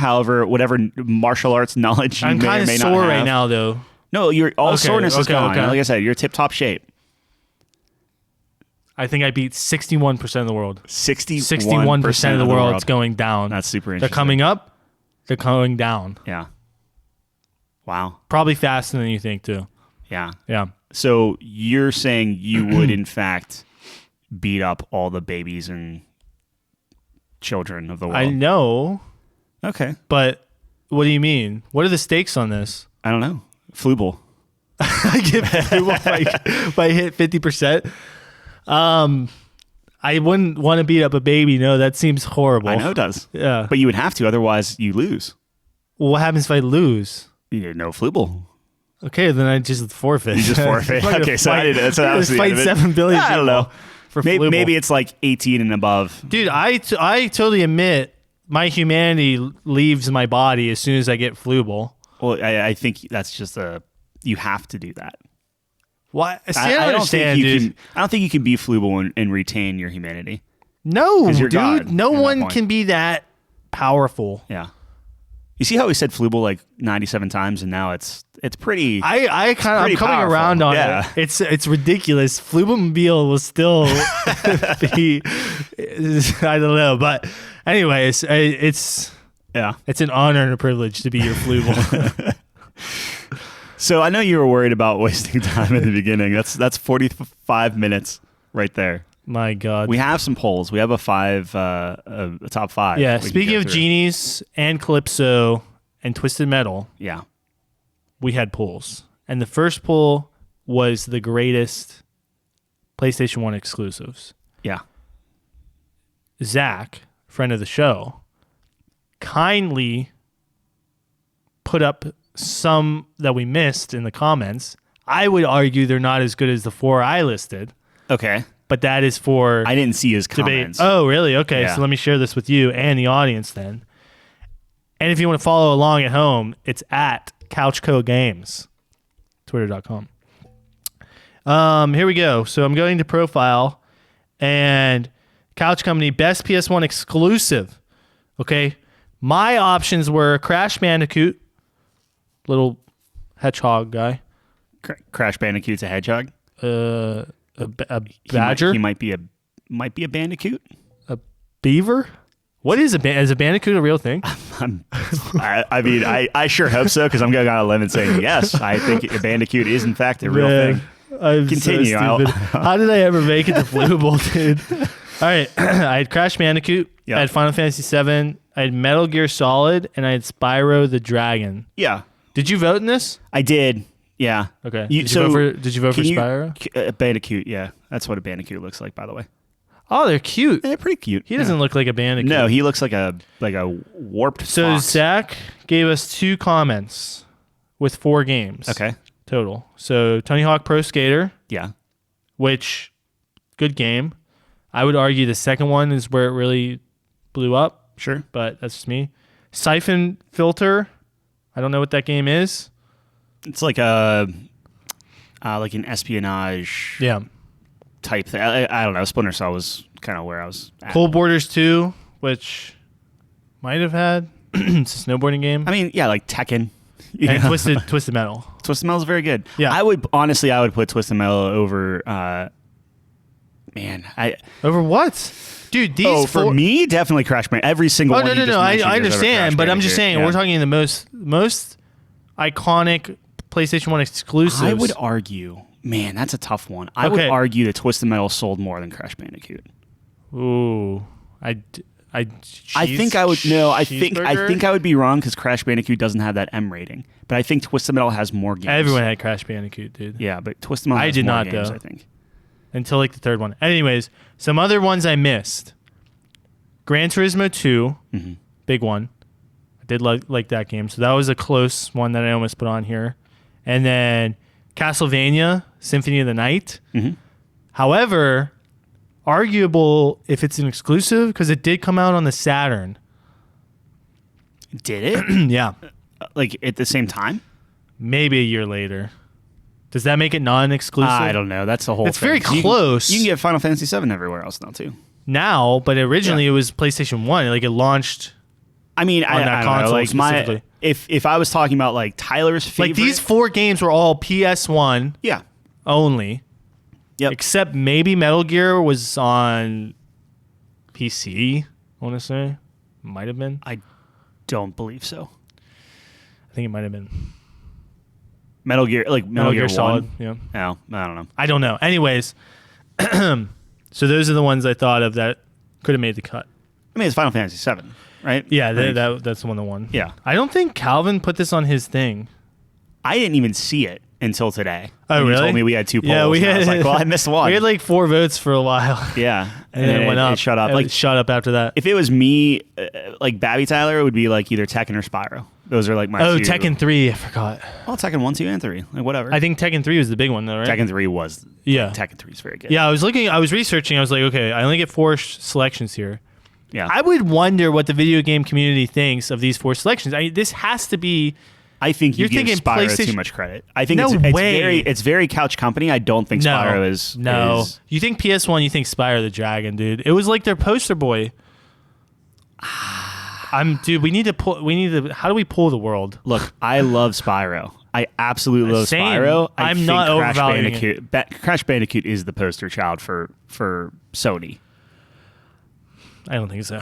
whatever martial arts knowledge you may or may not have. I'm kind of sore right now, though. No, soreness is gone. Okay. Like I said, you're tip-top shape. I think I beat 61% of the world. 61% of the world's going down. That's super interesting. They're coming up. They're going down. Yeah. Wow. Probably faster than you think, too. Yeah. Yeah. So you're saying you would, in fact, beat up all the babies and children of the world? I know. Okay. But what do you mean? What are the stakes on this? I don't know. Flubal. I get Flubal if I hit 50%. I wouldn't want to beat up a baby. No, that seems horrible. I know it does. Yeah. But you would have to, otherwise you lose. Well, what happens if I lose? You no Flubal. Okay, then I just forfeit. You just forfeit. Okay, so that's what I was fight 7 billion. I don't know. Maybe it's like 18 and above. Dude, I totally admit my humanity leaves my body as soon as I get Flubal. Well, I think that's just you have to do that. What? I don't think you can be Flubal and retain your humanity. No, dude. God no one can be that powerful. Yeah. You see how we said Flubal like 97 times, and now it's pretty. I'm coming powerful. Around on it. It's ridiculous. Flubamobile will still be. I don't know, but anyways, it's an honor and a privilege to be your Flubal. So I know you were worried about wasting time at the beginning. That's 45 minutes right there. My God. We have some polls. We have a top 5. Yeah. Speaking of Genies and Calypso and Twisted Metal. Yeah. We had polls. And the first poll was the greatest PlayStation 1 exclusives. Yeah. Zach, friend of the show, kindly put up some that we missed in the comments. I would argue they're not as good as the 4 I listed. Okay. But that is for I didn't see his comments. Oh, really? Okay. Yeah. So let me share this with you and the audience then. And if you want to follow along at home, it's at CouchCo Games, twitter.com. Here we go. So I'm going to profile, and Couch Company, best PS1 exclusive. Okay. My options were Crash Bandicoot, little hedgehog guy. Crash Bandicoot's a hedgehog. A badger. He might be a bandicoot. A beaver. What is is a bandicoot a real thing? I mean, I sure hope so, because I'm going on a limb and saying yes. I think a bandicoot is in fact a real thing. Continue. So how did I ever make it to Flubal, dude? All right, I had Crash Bandicoot. Yep. I had Final Fantasy VII. I had Metal Gear Solid, and I had Spyro the Dragon. Yeah. Did you vote in this? I did. Yeah. Okay. Did you vote for Spyro? Bandicoot. Yeah, that's what a bandicoot looks like, by the way. Oh, they're cute. They're pretty cute. He doesn't look like a bandicoot. No, he looks like a warped fox. Zach gave us 2 comments with 4 games. Okay. Total. So Tony Hawk Pro Skater. Yeah. Which, good game. I would argue the second one is where it really blew up. Sure. But that's just me. Siphon Filter. I don't know what that game is. It's like an espionage type thing. I don't know. Splinter Cell was kind of where I was at. Cold Borders 2, which might have had. It's a snowboarding game. I mean, yeah, like Tekken. And Twisted Metal. Twisted Metal is very good. Yeah. I would put Twisted Metal over over what? Dude, these for me, definitely Crash Bandicoot. Every single one. No. I understand, but I'm just saying we're talking the most iconic PlayStation 1 exclusives. I would argue, man, that's a tough one. I would argue that Twisted Metal sold more than Crash Bandicoot. Ooh, I think I would I think I would be wrong, because Crash Bandicoot doesn't have that M rating. But I think Twisted Metal has more games. Everyone had Crash Bandicoot, dude. Yeah, but Twisted Metal has more games, I think. Until like the third one. Anyways, some other ones I missed. Gran Turismo 2, big one. I did like that game. So that was a close one that I almost put on here. And then Castlevania, Symphony of the Night. However, arguable if it's an exclusive, because it did come out on the Saturn. Did it? Yeah. Like at the same time? Maybe a year later. Does that make it non-exclusive? I don't know. That's the whole thing. It's very close. You can get Final Fantasy VII everywhere else now, too. Now, but originally it was PlayStation 1. Like, it launched on that console specifically. If I was talking about, like, Tyler's favorite... Like, these 4 games were all PS1 only. Yep. Except maybe Metal Gear was on PC, I want to say. Might have been. I don't believe so. I think it might have been. Metal Gear Solid, 1? yeah. Oh, I don't know. I don't know. Anyways, so those are the ones I thought of that could have made the cut. I mean, it's Final Fantasy VII, right? Yeah, that's the one that won. Yeah. I don't think Calvin put this on his thing. I didn't even see it until today. Oh, really? You told me we had 2 polls. Yeah, I was like, well, I missed one. We had like 4 votes for a while. Yeah. And then it went up. It shut up. It shut up after that. If it was me, like Babby Tyler, it would be like either Tekken or Spyro. Those are like my 2. Tekken 3, I forgot. Well, Tekken 1, 2, and 3. Like, whatever. I think Tekken 3 was the big one, though, right? Tekken 3 was. Yeah. Tekken 3 is very good. Yeah, I was researching. I was like, okay, I only get 4 selections here. Yeah. I would wonder what the video game community thinks of these 4 selections. this has to be... I think you're thinking Spyro PlayStation... too much credit. I think No way. it's very Couch Company. I don't think Spyro is. No. You think PS1, you think Spyro the Dragon, dude. It was like their poster boy. Dude, we need to, how do we pull the world? Look, I love Spyro. I absolutely love Spyro. I'm not overvaluing it. Crash Bandicoot is the poster child for Sony. I don't think so.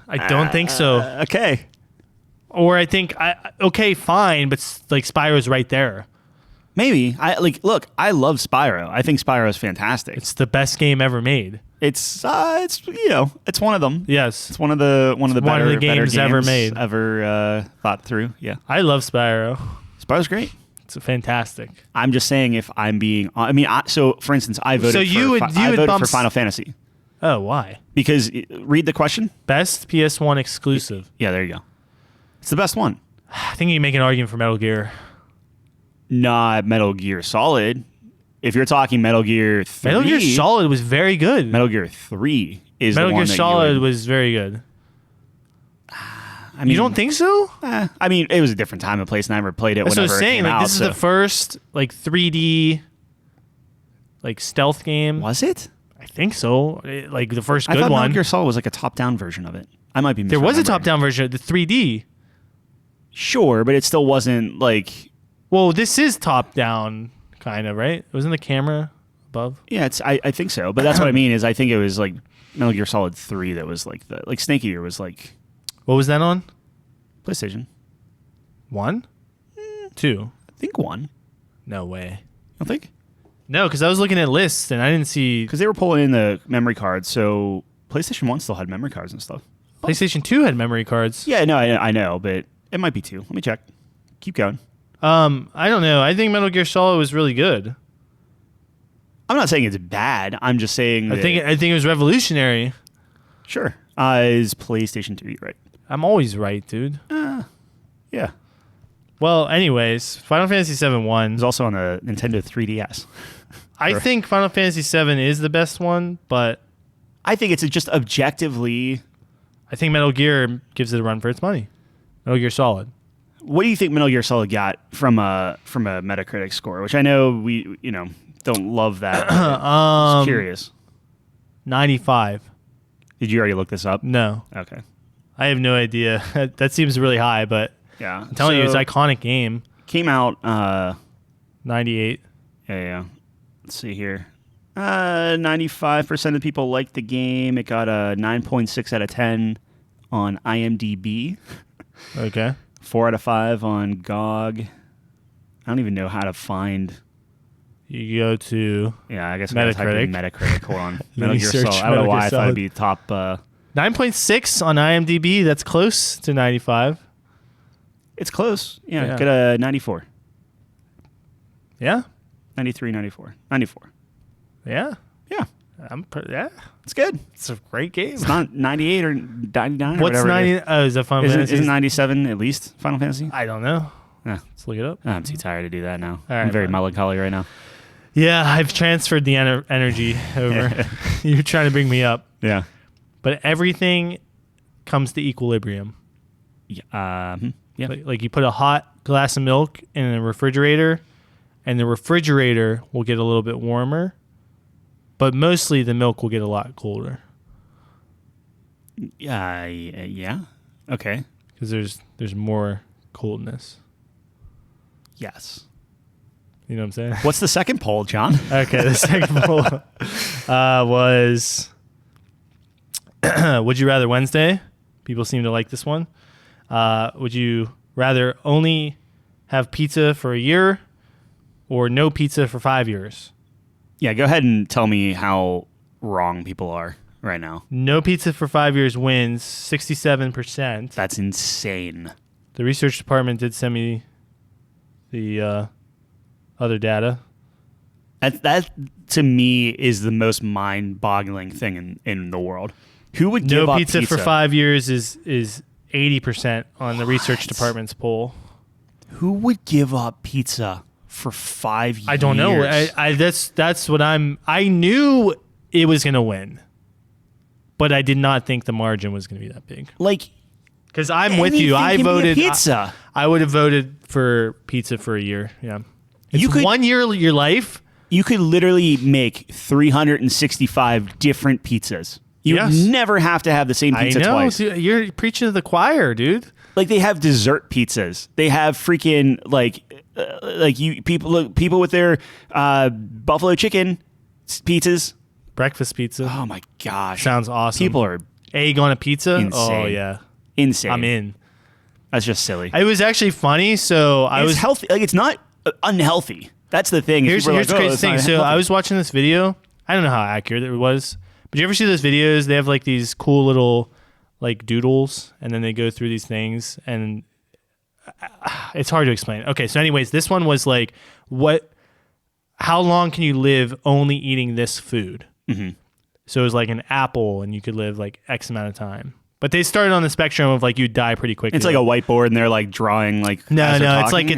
I don't think so. Okay. Or I think, okay, fine, but like Spyro's right there. Maybe. Look, I love Spyro. I think Spyro is fantastic. It's the best game ever made. It's it's one of them. Yes. It's one of the better games ever made. Ever thought through. Yeah. I love Spyro. Spyro's great. It's fantastic. I'm just saying, if I'm being, so for instance, I voted for Final Fantasy. Oh, why? Because read the question. Best PS1 exclusive. Yeah, there you go. It's the best one. I think you can make an argument for Metal Gear. Not Metal Gear Solid. If you're talking Metal Gear 3... Metal Gear Solid was very good. Metal Gear 3 is Metal the one Gear Solid was very good. You don't think so? I mean, it was a different time and place, and I never played it whenever it came out. This is the first 3D stealth game. Was it? I think so. Like the first I good thought one. Metal Gear Solid was like a top-down version of it. I might be. There was a misremembering. top-down version of the 3D. Sure, but it still wasn't like. Well, this is top-down, kind of, right? Wasn't the camera above? Yeah, I think so, but that's what I mean is I think it was like Metal Gear Solid 3 that was like the Snake Eater was like What was that on? PlayStation. 1? 2? I think 1. No way. I think No, because I was looking at lists and I didn't see. because they were pulling in the memory cards, so PlayStation 1 still had memory cards and stuff. PlayStation 2 had memory cards. Yeah, no, I know, but it might be 2. Let me check. Keep going. I don't know. I think Metal Gear Solid was really good. I'm not saying it's bad. I'm just saying that, I think it was revolutionary. sure. Is PlayStation 2 right? I'm always right, dude. Yeah. Well, anyways, Final Fantasy VII It won. was also on the Nintendo 3DS. I think Final Fantasy VII is the best one, but I think it's just objectively. I think Metal Gear gives it a run for its money. Metal Gear Solid. What do you think Metal Gear Solid got from a Metacritic score? Which I know we don't love that. Just curious. 95. Did you already look this up? No, Okay. I have no idea. That seems really high, but Yeah. I'm telling you, it's an iconic game. Came out. 98. Yeah. Let's see here. 95% of people liked the game. It got a 9.6 out of 10 on IMDb. Okay. 4 out of 5 on GOG. I don't even know how to find. You go to Yeah, I guess I gotta type in Metacritic. Hold on. Metal Gear search Solid. I don't know Metal why Gear I thought it'd Solid. be top. 9.6 on IMDb. That's close to 95. It's close. Yeah, Yeah. get a 94. Yeah. 93, 94. 94. Yeah. Yeah, Yeah. it's good. It's a great game. It's not 98 or 99 or What's whatever. 90? Oh, is that Final Fantasy? Isn't 97 at least Final Fantasy? I don't know. Yeah. Let's look it up. I'm too tired to do that now. All right, I'm very fine. melancholy right now. Yeah, I've transferred the energy over. You're trying to bring me up. Yeah. But everything comes to equilibrium. Yeah. Yeah. Like you put a hot glass of milk in a refrigerator, and the refrigerator will get a little bit warmer, but mostly the milk will get a lot colder Yeah. Okay. because there's more coldness. Yes. You know what I'm saying? What's the second poll, John? Okay, the second poll was Would you rather Wednesday? People seem to like this one. Would you rather only have pizza for a year or no pizza for 5 years? Yeah, go ahead and tell me how wrong people are right now. No pizza for 5 years wins 67%. That's insane. The research department did send me the other data. That to me is the most mind-boggling thing in the world. Who would give No up pizza for 5 years is 80% on the research department's poll. Who would give up pizza for 5 years? I don't know. That's what I knew it was going to win, but I did not think the margin was going to be that big. Like, because I'm with you. I anything can be a voted pizza. I would have voted for pizza for a year. Yeah, it's You could- 1 year of your life. You could literally make 365 different pizzas. You Yes. never have to have the same pizza I know. twice. So you're preaching to the choir, dude. Like they have dessert pizzas. They have freaking people with their buffalo chicken pizzas. Breakfast pizza Oh my gosh, sounds awesome. people are Egg on a pizza. Oh Insane. yeah, insane. I'm in. That's just silly. It was actually funny. So I It's was healthy. Like it's not unhealthy. That's the thing. Here's People are the like, "Oh, crazy it's thing. not So healthy." I was watching this video. I don't know how accurate it was, but you ever see those videos? They have like these cool little like doodles, and then they go through these things, and it's hard to explain. Okay, so anyways, this one was like, how long can you live only eating this food? Mhm. So it was like an apple, and you could live like X amount of time. But they started on the spectrum of like you die pretty quickly. It's like a whiteboard, and they're like drawing like. no, as they're it's talking,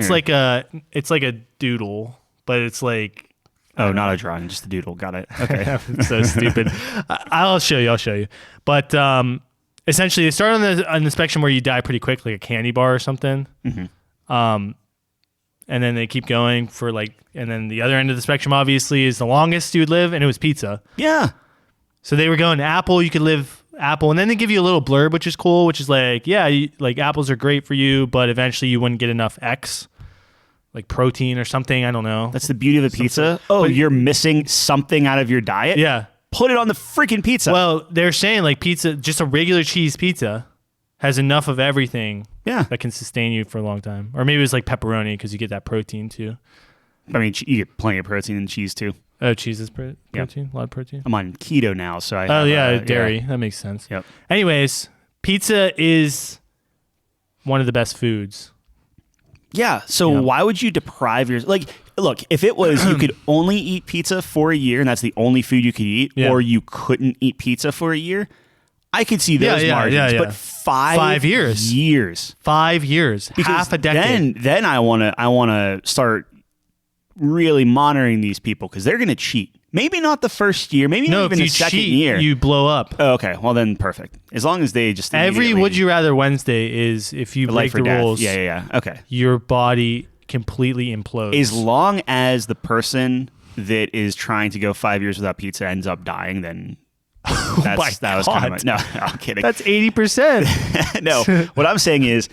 it's like a doodle, but it's like. Oh, not a drawing, just a doodle. Got it. Okay. So stupid. I'll show you. But essentially, they start on the spectrum where you die pretty quick, like a candy bar or something. Mm-hmm. And then they keep going for like, and then the other end of the spectrum obviously is the longest you'd live, and it was pizza. Yeah. So they were going apple. You could live apple, and then they give you a little blurb, which is cool, which is like, yeah, like apples are great for you, but eventually you wouldn't get enough X, like protein or something. I don't know. That's the beauty of a pizza. Oh, you're missing something out of your diet? Yeah. Put it on the freaking pizza. Well, they're saying like pizza, just a regular cheese pizza has enough of everything that can sustain you for a long time. Or maybe it was like pepperoni because you get that protein too. I mean, you get plenty of protein in cheese too. Oh, cheese is protein? A lot of protein? I'm on keto now, so I dairy. That makes sense. Yep. Anyways, pizza is one of the best foods. Yeah, so why would you deprive your... Like, look, if it was you could only eat pizza for a year and that's the only food you could eat, or you couldn't eat pizza for a year, I could see those margins. But 5 years. 5 years. Because half a decade. Then I want to start really monitoring these people because they're going to cheat. Maybe not the first year, maybe not even the second year. You blow up. Oh, okay, well then perfect. As long as they just every Would You Rather Wednesday is if you break the rules. Yeah. Okay. Your body completely implodes. As long as the person that is trying to go 5 years without pizza ends up dying, then that was kind of no. I'm kidding. That's 80%. No, what I'm saying is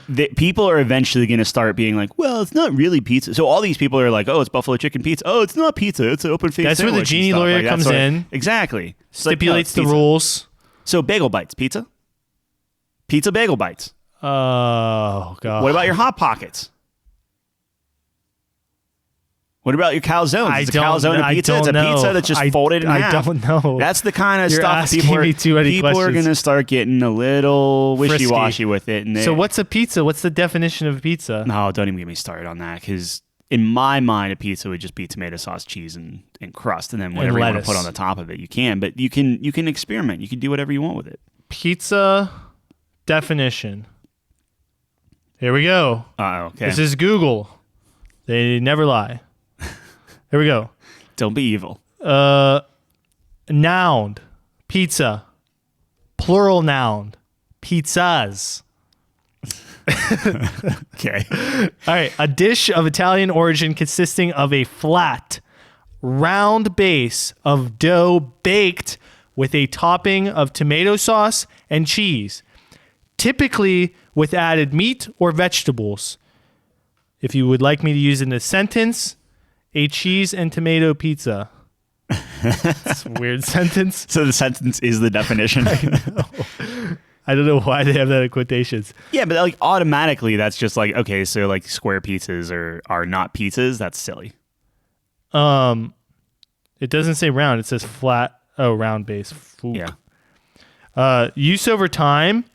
that people are eventually going to start being like, well, it's not really pizza. So all these people are like, oh, it's buffalo chicken pizza. Oh, it's not pizza. It's an open face. That's where the genie lawyer comes in. Exactly. Stipulates the rules. So bagel bites, pizza? Pizza bagel bites. Oh, God. What about your Hot Pockets? What about your calzones? It's a calzone pizza. It's a pizza that's just folded in half. I don't know. That's the kind of You're stuff people are going to start getting a little wishy-washy with it. And so what's a pizza? What's the definition of a pizza? No, don't even get me started on that because in my mind, a pizza would just be tomato sauce, cheese, and crust, and then whatever you want to put on the top of it, you can. But you can experiment. You can do whatever you want with it. Pizza definition. Here we go. Okay. This is Google. They never lie. Here we go. Don't be evil. Noun, pizza. Plural noun, pizzas. Okay. All right. A dish of Italian origin consisting of a flat, round base of dough baked with a topping of tomato sauce and cheese, typically with added meat or vegetables. If you would like me to use it in a sentence, a cheese and tomato pizza. That's a weird sentence. So the sentence is the definition. I know. I don't know why they have that in quotations. Yeah, but like automatically that's just like, okay, so like square pizzas are not pizzas. That's silly. It doesn't say round. It says flat. Oh, round base. Fook. Yeah. Use over time.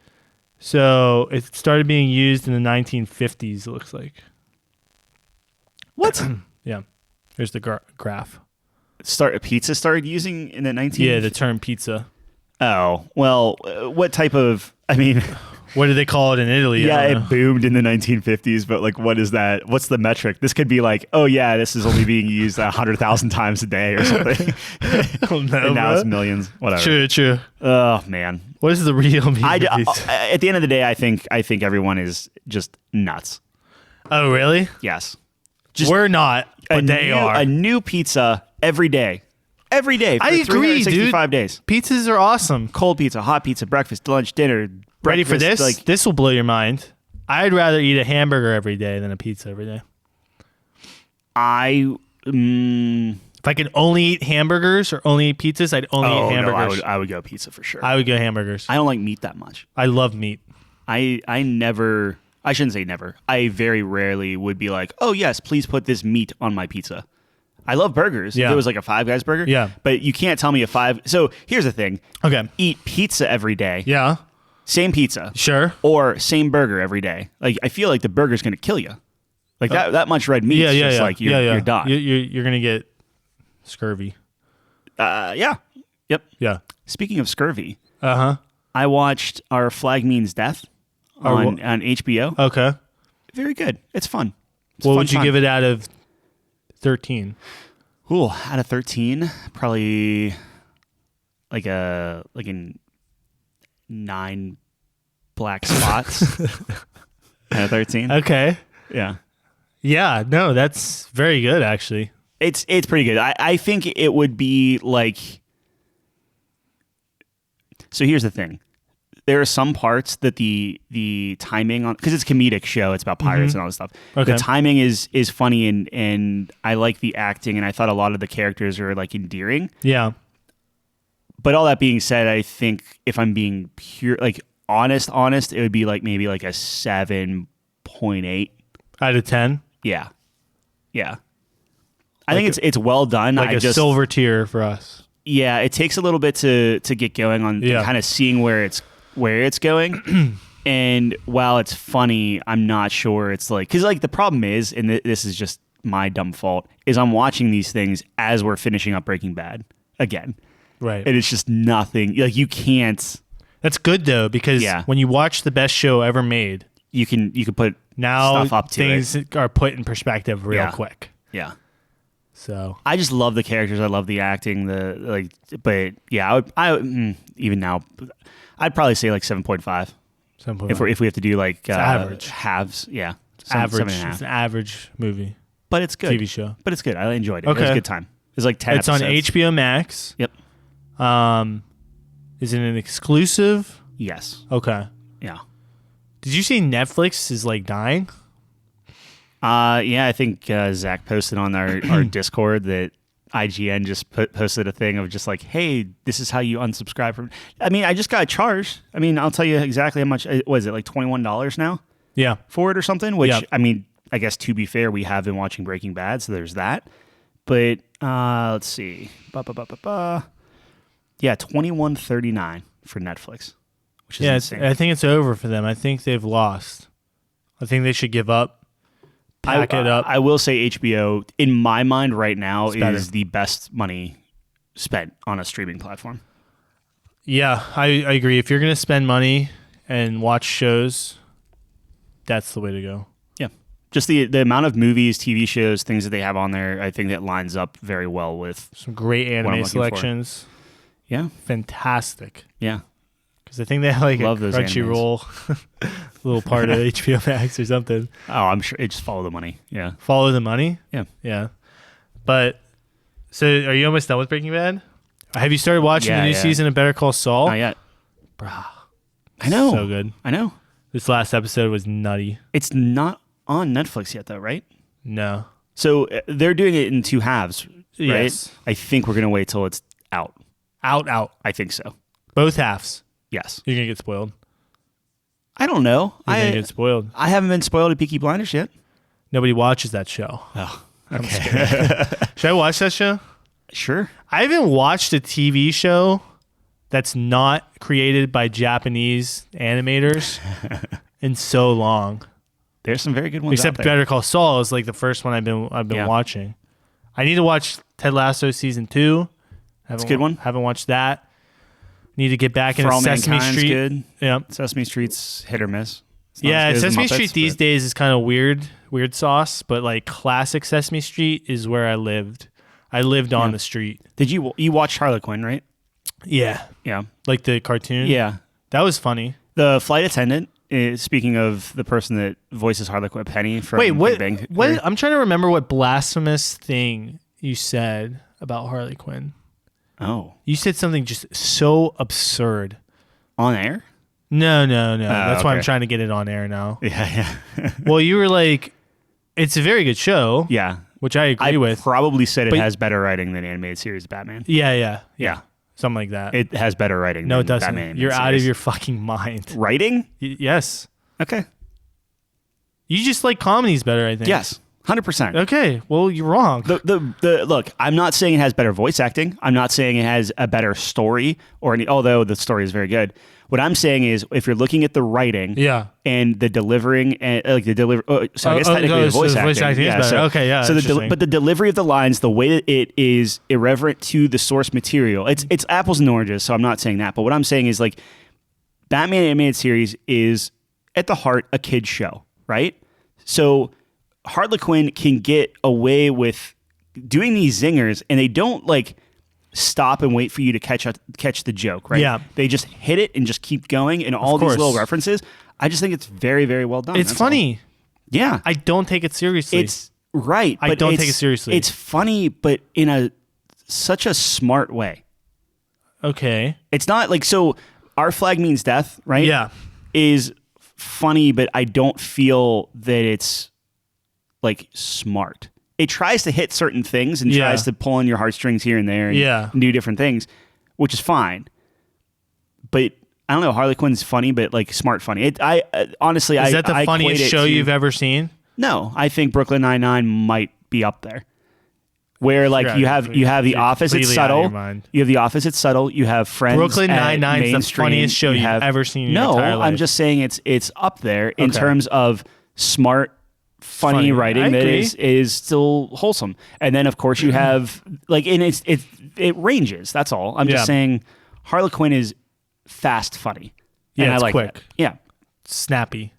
So it started being used in the 1950s, it looks like. What? Yeah. Here's the graph. Pizza started using in the 1950s? Yeah, the term pizza. Oh, well, what type of, I mean... What do they call it in Italy? Yeah, it boomed in the 1950s, but like, what is that? What's the metric? This could be like, oh yeah, this is only being used 100,000 times a day or something. And now it's millions. Whatever. True. Oh man, what is the real meaning? At the end of the day, I think everyone is just nuts. Oh really? Yes. We're not, but they are. A new pizza every day. Every day for I agree, 365 days. Pizzas are awesome. Cold pizza, hot pizza, breakfast, lunch, dinner. Ready for this? Like, this will blow your mind. I'd rather eat a hamburger every day than a pizza every day. If I could only eat hamburgers or only eat pizzas, I'd only eat hamburgers. No, I would go pizza for sure. I would go hamburgers. I don't like meat that much. I love meat. I shouldn't say never. I very rarely would be like, oh yes, please put this meat on my pizza. I love burgers. Yeah. If it was like a Five Guys burger. Yeah. But you can't tell me So here's the thing. Okay. Eat pizza every day. Yeah. Same pizza. Sure. Or same burger every day. Like I feel like the burger's going to kill you. Like that much red meat is just like you're done. You're going to get scurvy. Yeah. Yep. Yeah. Speaking of scurvy. Uh-huh. I watched Our Flag Means Death on HBO. Okay. Very good. It's fun. What would you give it out of 13? Ooh, out of 13, probably like a 9 black spots. Out of 13. Okay. Yeah. Yeah, no, that's very good actually. It's pretty good. I think it would be like So here's the thing. There are some parts that the timing on, because it's a comedic show, it's about pirates and all this stuff. Okay. The timing is funny and I like the acting, and I thought a lot of the characters are like endearing. Yeah. But all that being said, I think if I'm being pure, like honest, it would be like maybe like a 7.8 out of 10. Yeah. I think it's well done. Like a silver tier for us. Yeah, it takes a little bit to get going on kind of seeing where it's going. And while it's funny, I'm not sure it's like, because like the problem is, and this is just my dumb fault, is I'm watching these things as we're finishing up Breaking Bad again. Right. And it's just nothing. Like you can't. That's good though, because when you watch the best show ever made, you can put now stuff up to things it. are put in perspective real quick. Yeah. So I just love the characters. I love the acting. But yeah, even now, I'd probably say like 7.5. If we have to do like average halves, yeah, average. It's an average movie, but it's good. TV show, but it's good. I enjoyed it. Okay. It was a good time. It's like 10 It's episodes. on HBO Max. Yep. Is it an exclusive? Yes. Okay. Yeah. Did you see Netflix is like dying? Yeah, I think Zach posted on our Discord that IGN just posted a thing of just like, hey, this is how you unsubscribe from. I mean, I just got charged. I mean, I'll tell you exactly how much. Was it like $21 now? Yeah. For it or something? Which, I mean, I guess to be fair, we have been watching Breaking Bad, so there's that. But let's see. Yeah, $21.39 for Netflix, which is insane. I think it's over for them. I think they've lost. I think they should give up. Pack it up. I will say HBO, in my mind right now, is the best money spent on a streaming platform. Yeah, I agree. If you're going to spend money and watch shows, that's the way to go. Yeah. Just the amount of movies, TV shows, things that they have on there, I think that lines up very well with some great anime selections. Yeah. Fantastic. Yeah. Because I think they have like Love a Crunchyroll little part of HBO Max or something. Oh, I'm sure. It just follow the money. Yeah. Follow the money? Yeah. Yeah. But, so are you almost done with Breaking Bad? Have you started watching the new season of Better Call Saul? Not yet. Bruh. I know. So good. I know. This last episode was nutty. It's not on Netflix yet, though, right? No. So they're doing it in two halves, right? Yes. I think we're going to wait till it's out. Out. I think so. Both halves. Yes. You're going to get spoiled. I don't know. You're going to get spoiled. I haven't been spoiled at Peaky Blinders yet. Nobody watches that show. Oh, okay. Should I watch that show? Sure. I haven't watched a TV show that's not created by Japanese animators in so long. There's some very good ones Except out there. Better Call Saul is like the first one I've been watching. I need to watch Ted Lasso season 2. That's a good one. Haven't watched that. Need to get back into Sesame Street. Good. Yeah. Sesame Street's hit or miss. Yeah, Sesame Street these days is kind of weird sauce, but like classic Sesame Street is where I lived. I lived on the street. Did you watch Harlequin, right? Yeah. Yeah. Like the cartoon? Yeah. That was funny. The flight attendant, speaking of the person that voices Harlequin, Penny from Big Bang. What? I'm trying to remember what blasphemous thing you said about Harley Quinn. Oh. You said something just so absurd. On air? No. That's why I'm trying to get it on air now. Yeah. Well, you were like, it's a very good show. Yeah. Which I agree with. I probably said it has better writing than animated series Batman. Yeah. Something like that. It has better writing no, than it doesn't. Batman. You're out of your fucking mind. Writing? Yes. Okay. You just like comedies better, I think. Yes. 100%. Okay. Well, you're wrong. The look, I'm not saying it has better voice acting. I'm not saying it has a better story although the story is very good. What I'm saying is if you're looking at the writing and the delivering and I guess technically the voice acting is better. Okay, yeah. So but the delivery of the lines, the way that it is irreverent to the source material, it's apples and oranges, so I'm not saying that. But what I'm saying is like Batman animated series is at the heart a kid's show, right? So Harley Quinn can get away with doing these zingers, and they don't like stop and wait for you to catch the joke, right? Yeah. They just hit it and just keep going, and all these little references. I just think it's very, very well done. It's funny. Yeah. I don't take it seriously. It's right. I don't take it seriously. It's funny, but in such a smart way. Okay. It's not like so. Our Flag Means Death, right? Yeah. Is funny, but I don't feel that it's like smart. It tries to hit certain things and tries to pull on your heartstrings here and there and do different things, which is fine. But I don't know, Harley Quinn's funny, but like smart funny. Honestly, is that the funniest show you've ever seen? No, I think Brooklyn Nine-Nine might be up there. Where like you have The Office, it's subtle. You have The Office, it's subtle. You have Friends. Brooklyn Nine-Nine is the funniest show you've ever seen in your entire life. I'm just saying it's up there in terms of smart, funny writing that is still wholesome. And then of course you have like, and it ranges. That's all. I'm just saying Harley Quinn is fast, funny. Yeah, and it's I like quick. That. Yeah, snappy.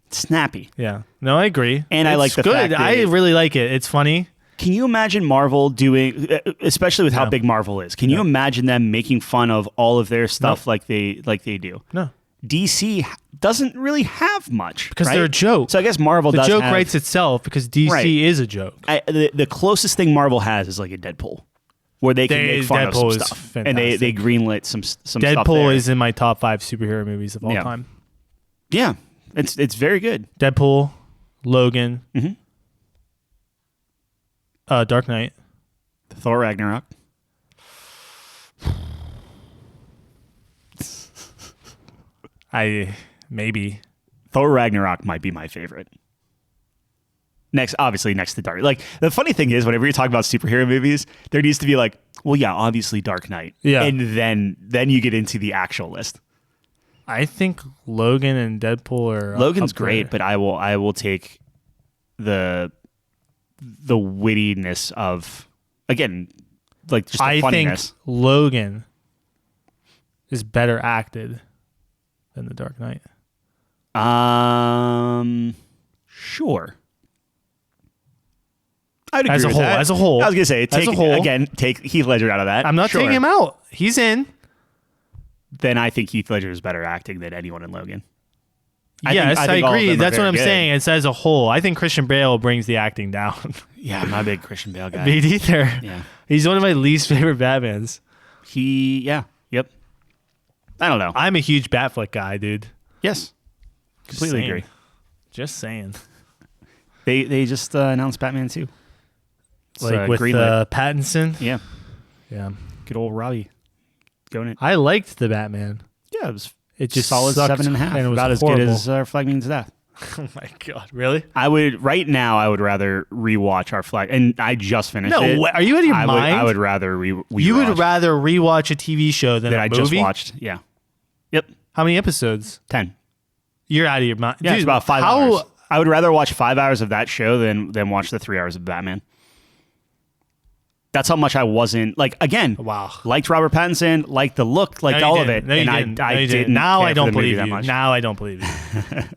Yeah. No, I agree. And I like the good. fact that I really like it. It's funny. Can you imagine Marvel doing, especially with how big Marvel is? Can you imagine them making fun of all of their stuff like they do? No. DC doesn't really have much because they're a joke. So I guess Marvel the does. The joke writes itself because DC is a joke. The closest thing Marvel has is like a Deadpool, where they can make fun Deadpool of some stuff, fantastic. And they greenlit some stuff. Deadpool is in my top 5 superhero movies of all time. Yeah, it's very good. Deadpool, Logan, Dark Knight, Thor Ragnarok. Maybe Thor Ragnarok might be my favorite. Obviously next to Dark. Like the funny thing is, whenever you talk about superhero movies, there needs to be like, well, yeah, obviously Dark Knight. Yeah, and then you get into the actual list. I think Logan and Deadpool are Logan's great, but I will take the wittiness of, again, like just the funniness. Think Logan is better acted than the Dark Knight. Sure. I'd agree as a with whole. that. As a whole, I was gonna say, take Heath Ledger out of that. I'm not taking him out. He's in. Then I think Heath Ledger is better acting than anyone in Logan. Yes, I agree. That's what I'm saying. It's as a whole. I think Christian Bale brings the acting down. Yeah, I'm not a big Christian Bale guy. Me neither. Yeah, he's one of my least favorite Batmans. Yep. I don't know. I'm a huge Batfleck guy, dude. Yes, completely agree. Just saying. They just announced Batman 2. Like with Pattinson? Yeah. Good old Robbie. Going it. I liked the Batman. Yeah, it just solid 7.5. And it was about horrible. as good as Flag Means Death. Oh my God, really? I would rather rewatch Our Flag, and I just finished it. No, are you out of your mind? I would rather You would rather rewatch a TV show than a movie? I just watched. Yeah. Yep. How many episodes? 10. You're out of your mind. Yeah, Dude, it's about 5 hours. I would rather watch 5 hours of that show than watch the 3 hours of Batman. That's how much I wasn't like. Again, liked Robert Pattinson, liked the look, liked all of it, and I didn't. Now I don't believe that you. much. Now I don't believe you.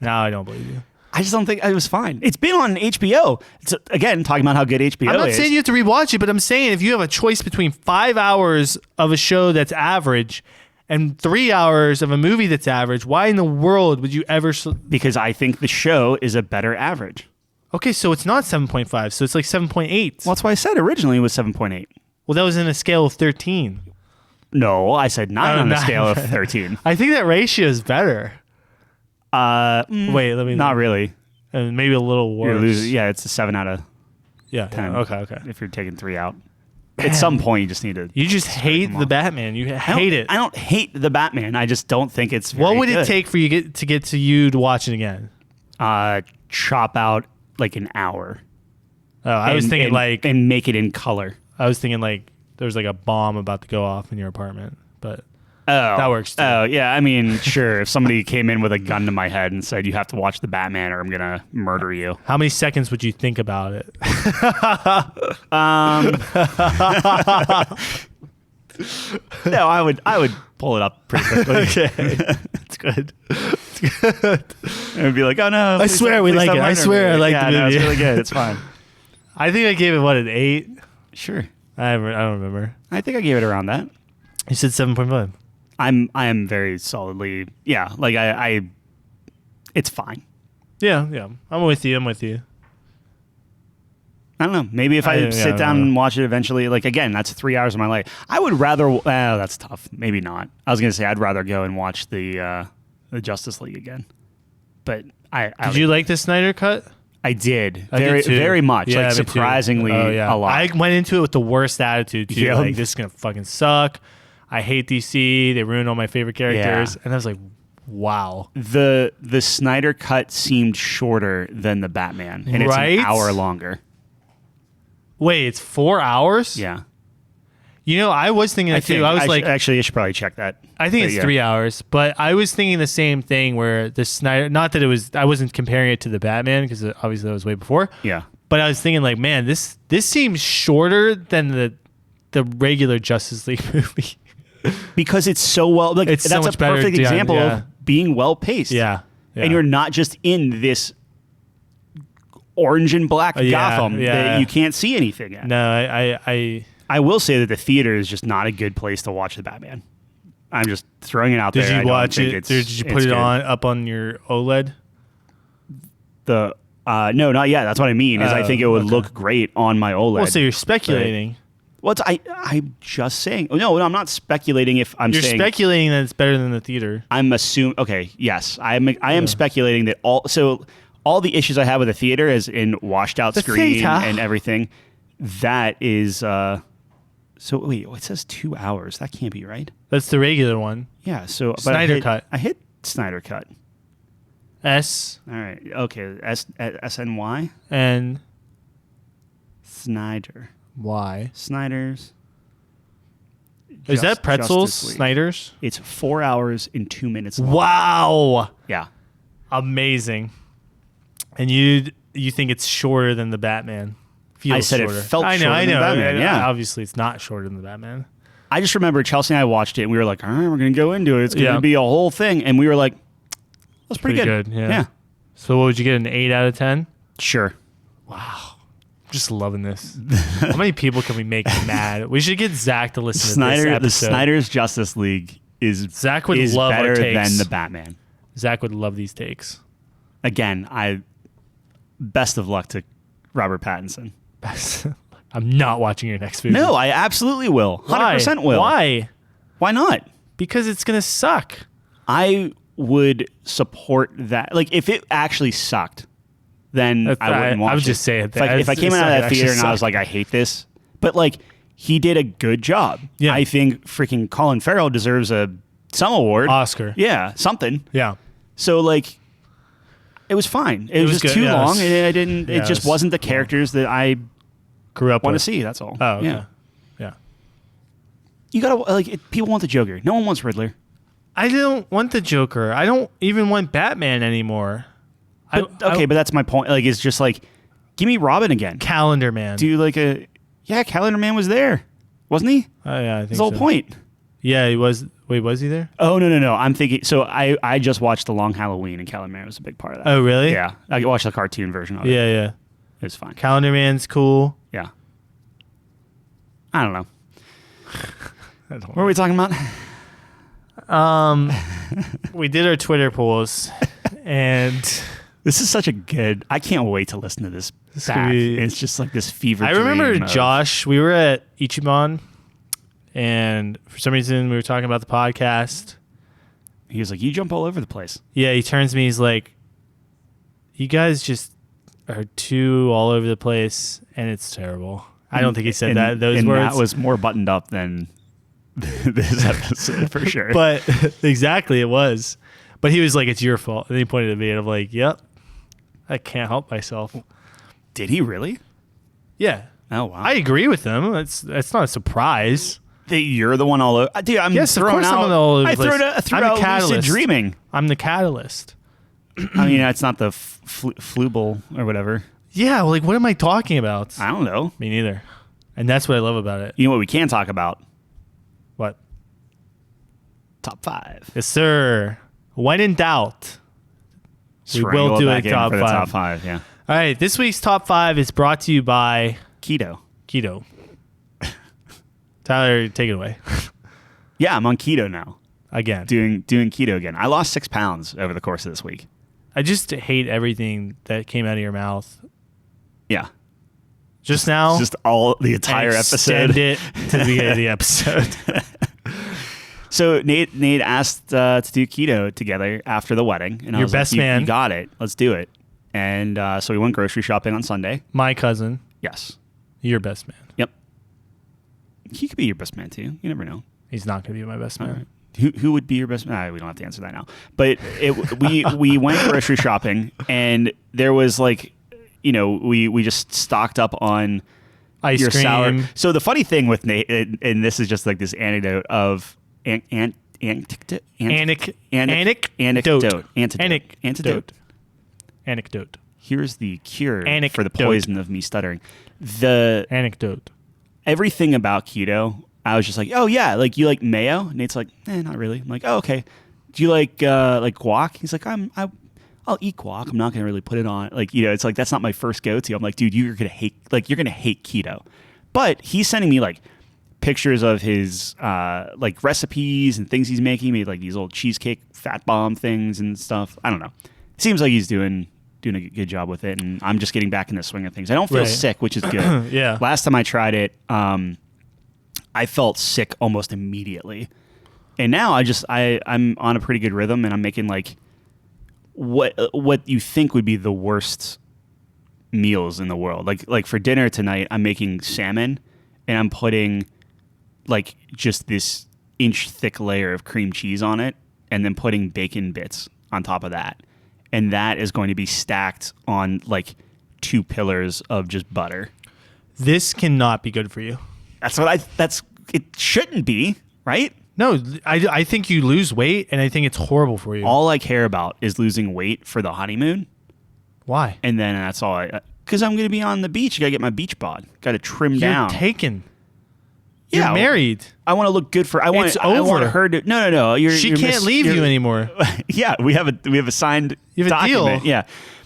Now I don't believe you. I just don't think it was fine. It's been on HBO. It's, again, talking about how good HBO is. I'm not saying you have to rewatch it, but I'm saying if you have a choice between 5 hours of a show that's average and 3 hours of a movie that's average, why in the world would you ever? Because I think the show is a better average. Okay, so it's not 7.5, so it's like 7.8. Well, that's why I said originally it was 7.8. Well, that was in a scale of 13. No, I said 9 on a scale of 13. I think that ratio is better. Wait, let me. Not really. Maybe a little worse. Yeah, it's a 7 out of 10. Yeah, okay. If you're taking 3 out. At some point, you just need to. You just hate the Batman. You hate it. I don't hate the Batman. I just don't think it's very What would good. it take for you to get you to watch it again? Chop out like an hour. Oh, I was thinking and make it in color. I was thinking like there's like a bomb about to go off in your apartment, but that works too. Oh, yeah. I mean, sure. If somebody came in with a gun to my head and said, you have to watch the Batman or I'm going to murder you. How many seconds would you think about it? No, I would pull it up pretty quickly. Okay. It's good. It's good. And be like, oh no. I swear we like it. I swear I like the movie. No, it's really good. It's fine. I think I gave it, an 8? Sure. I don't remember. I think I gave it around that. You said 7.5. I am very solidly, yeah, like I it's fine. Yeah. I'm with you. I don't know. Maybe if I sit down and watch it eventually, like, again, that's 3 hours of my life. I would rather, that's tough. Maybe not. I was going to say I'd rather go and watch the Justice League again. But Did you like the Snyder Cut? I did. Very much. Yeah, like, surprisingly a lot. I went into it with the worst attitude, too. Yeah. Like, this is going to fucking suck. I hate DC. They ruined all my favorite characters. Yeah. And I was like, wow. The Snyder Cut seemed shorter than the Batman. And it's an hour longer. Wait, it's 4 hours? Yeah. You know, I was thinking that too. I was actually, I should probably check that. I think it's 3 hours, but I was thinking the same thing where the Snyder, not that I wasn't comparing it to the Batman because obviously that was way before. Yeah. But I was thinking like, man, this seems shorter than the regular Justice League movie. Because it's so well, like, it's that's so much a perfect example of being well paced. Yeah. And you're not just in this orange and black Gotham that you can't see anything at. No, I will say that the theater is just not a good place to watch the Batman. I'm just throwing it out there. Did you watch it? Did you put it up on your OLED? No, not yet. That's what I mean. I think it would look great on my OLED. Well, so you're speculating. I'm just saying. No, I'm not speculating. You're speculating that it's better than the theater. I'm assuming. Okay, yes, I am speculating that all the issues I have with the theater is in washed out screen and everything. That is. So wait, it says 2 hours. That can't be right. That's the regular one. Yeah. So Snyder Cut. I hit Snyder Cut. S. All right. Okay. SNY. And Snyder. Y. Snyder's. Is that Pretzels? Snyder's? It's 4 hours and 2 minutes long. Wow. Yeah. Amazing. And you think it's shorter than the Batman? I said shorter. It felt shorter than the Batman. Yeah. Obviously, it's not shorter than the Batman. I just remember Chelsea and I watched it, and we were like, all right, we're going to go into it. It's going to be a whole thing. And we were like, that's pretty good. Yeah. So what would you get, an 8 out of 10? Sure. Wow. I'm just loving this. How many people can we make mad? We should get Zach to listen to this episode. The Snyder's Justice League is love better our takes. than the Batman. Zach would love these takes. Again, best of luck to Robert Pattinson. I'm not watching your next movie. No, I absolutely will. 100% will. Why? Why not? Because it's going to suck. I would support that. Like, if it actually sucked, then I wouldn't watch it. I would just say it. If I came out of that theater and I was like, I hate this. But, like, he did a good job. Yeah. I think freaking Colin Farrell deserves some award. Oscar. Yeah, something. Yeah. So, like, it was fine. It was just too long. It just wasn't the characters that I grew up want to see. That's all. Oh, okay. Yeah. You gotta people want the Joker. No one wants Riddler. I don't want the Joker. I don't even want Batman anymore. But that's my point. Like, it's just like, give me Robin again. Calendar Man. Calendar Man was there, wasn't he? Oh yeah, I think that's the whole point. Yeah, he was. Wait, was he there? Oh no. I'm thinking. So I just watched The Long Halloween, and Calendar Man was a big part of that. Oh really? Yeah, I watched the cartoon version of it. Yeah. It was fine. Calendar Man's cool. Yeah. I don't know. What are we talking about? We did our Twitter polls, and this is such a good. I can't wait to listen to this back. It's just like this fever. I remember Josh. We were at Ichiban, and for some reason we were talking about the podcast. He was like, "You jump all over the place." Yeah, he turns to me. He's like, "You guys just are too all over the place, and it's terrible." I don't think he said those words. That was more buttoned up than this episode for sure. But exactly, it was. But he was like, "It's your fault," and he pointed at me, and I'm like, "Yep, I can't help myself." Did he really? Yeah. Oh wow. I agree with him. That's not a surprise. That you're the one all over. Dude, I'm throwing out. I'm all over I the place. threw out lucid dreaming. I'm the catalyst. I mean, it's not the Flubal or whatever. Yeah, well, like, what am I talking about? I don't know. Me neither. And that's what I love about it. You know what we can talk about? What? Top 5. Yes, sir. When in doubt, we will do a top 5. Top 5, yeah. All right, this week's top 5 is brought to you by Keto. Tyler, take it away. Yeah, I'm on keto now. Again. Doing keto again. I lost 6 pounds over the course of this week. I just hate everything that came out of your mouth. Yeah. just now. Just all the entire episode. Extend it to the beginning of the episode. So Nate asked to do keto together after the wedding, and I was best like, man. You got it. Let's do it. And so we went grocery shopping on Sunday. My cousin. Yes. Your best man. Yep. He could be your best man too. You never know. He's not going to be my best man. Right. Who would be your best man? We don't have to answer that now. But we went grocery shopping, and there was like, we just stocked up on ice your cream. sour. So the funny thing with Nate, and this is just like this anecdote of anecdote. Here's the cure for the poison of me stuttering. The anecdote. Everything about keto, I was just like, oh yeah, like you like mayo? Nate's like, not really. I'm like, oh okay. Do you like guac? He's like, I'll eat guac. I'm not gonna really put it on. Like, it's like that's not my first go-to. I'm like, dude, you're gonna hate keto. But he's sending me like pictures of his like recipes and things he's making. He made like these old cheesecake fat bomb things and stuff. I don't know. Seems like he's doing a good job with it, and I'm just getting back in the swing of things. I don't feel sick, which is good. Yeah. Last time I tried it, I felt sick almost immediately, and now I'm on a pretty good rhythm, and I'm making like what you think would be the worst meals in the world. Like for dinner tonight, I'm making salmon, and I'm putting like just this inch thick layer of cream cheese on it, and then putting bacon bits on top of that. And that is going to be stacked on like 2 pillars of just butter. This cannot be good for you. It shouldn't be, right? No, I think you lose weight, and I think it's horrible for you. All I care about is losing weight for the honeymoon. Why? And then that's all because I'm going to be on the beach. I got to get my beach bod. Got to trim down. You're taken. You're married. I want to look good for. It's over. I want her to. No. She can't leave you anymore. Yeah, we have a signed. You have document. a deal. Yeah.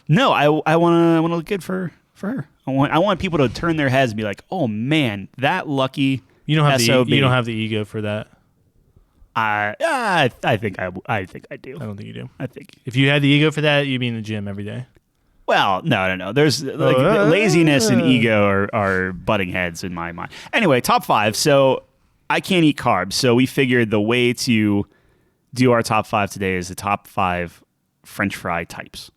No, I want to look good for her. I want people to turn their heads and be like, oh man, that lucky. You don't have the ego for that. I think I do. I don't think you do. I think if you had the ego for that, you'd be in the gym every day. Well, no. There's like laziness and ego are butting heads in my mind. Anyway, top 5. So I can't eat carbs. So we figured the way to do our top 5 today is the top 5 French fry types.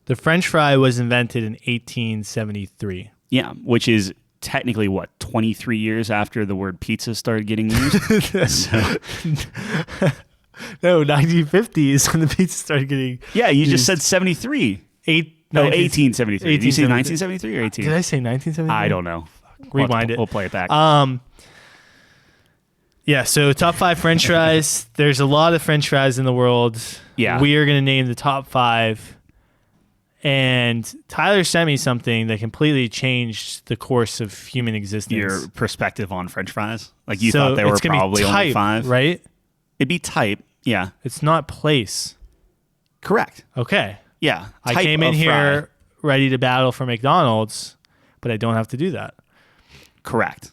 The French fry was invented in 1873. Yeah, which is technically 23 years after the word pizza started getting used. No, 1950s when the pizza started getting. Yeah, you just said 73. 1873. Did you say 1973 or 18? Did I say 1973? I don't know. Rewind it. We'll play it back. Yeah, so top 5 French fries. There's a lot of French fries in the world. Yeah. We are going to name the top 5. And Tyler sent me something that completely changed the course of human existence. Your perspective on French fries? Like you thought they were probably type, only 5? Right? It'd be type, yeah. It's not place. Correct. Okay. Yeah. I came in here ready to battle for McDonald's, but I don't have to do that. Correct.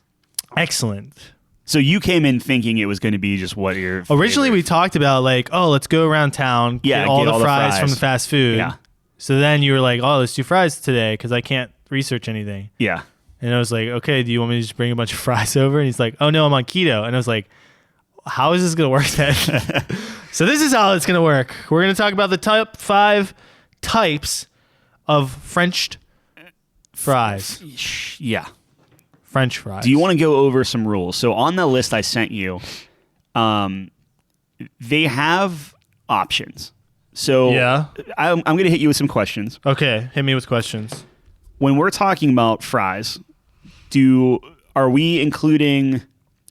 Excellent. So you came in thinking it was going to be just what your originally we talked about like, oh, let's go around town, get all the fries from the fast food. Yeah. So then you were like, oh, let's do fries today because I can't research anything. Yeah. And I was like, okay, do you want me to just bring a bunch of fries over? And he's like, oh, no, I'm on keto. And I was like, how is this going to work then? So this is how it's going to work. We're going to talk about the top 5 types of French fries. Yeah. French fries. Do you want to go over some rules? So on the list I sent you, they have options. So yeah. I'm going to hit you with some questions. Okay, hit me with questions. When we're talking about fries, are we including...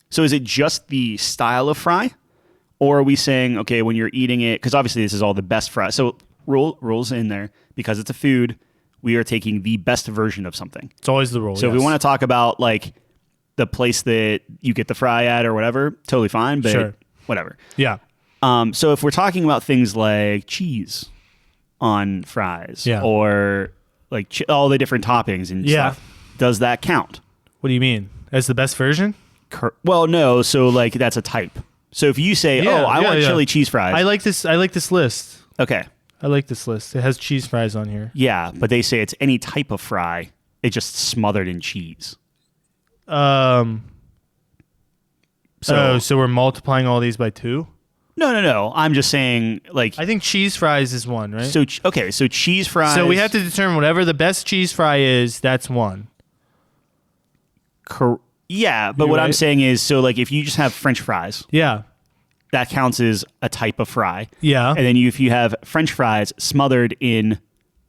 So is it just the style of fry? Or are we saying, okay, when you're eating it... Because obviously this is all the best fries. So rules in there. Because it's a food, we are taking the best version of something. It's always the rule, So if we want to talk about like the place that you get the fry at or whatever, totally fine. But whatever. Yeah. So if we're talking about things like cheese on fries or like all the different toppings and stuff, does that count? What do you mean? As the best version? Well, no. So like that's a type. So if you say, I want chili cheese fries. I like this list. Okay. I like this list. It has cheese fries on here. Yeah, but they say it's any type of fry It's just smothered in cheese. So we're multiplying all these by 2? No. I'm just saying, like, I think cheese fries is 1, right? so cheese fries. So we have to determine whatever the best cheese fry is, that's 1. Yeah, but You what right? I'm saying is, so like if you just have French fries, Yeah. that counts as a type of fry. Yeah. And then if you have French fries smothered in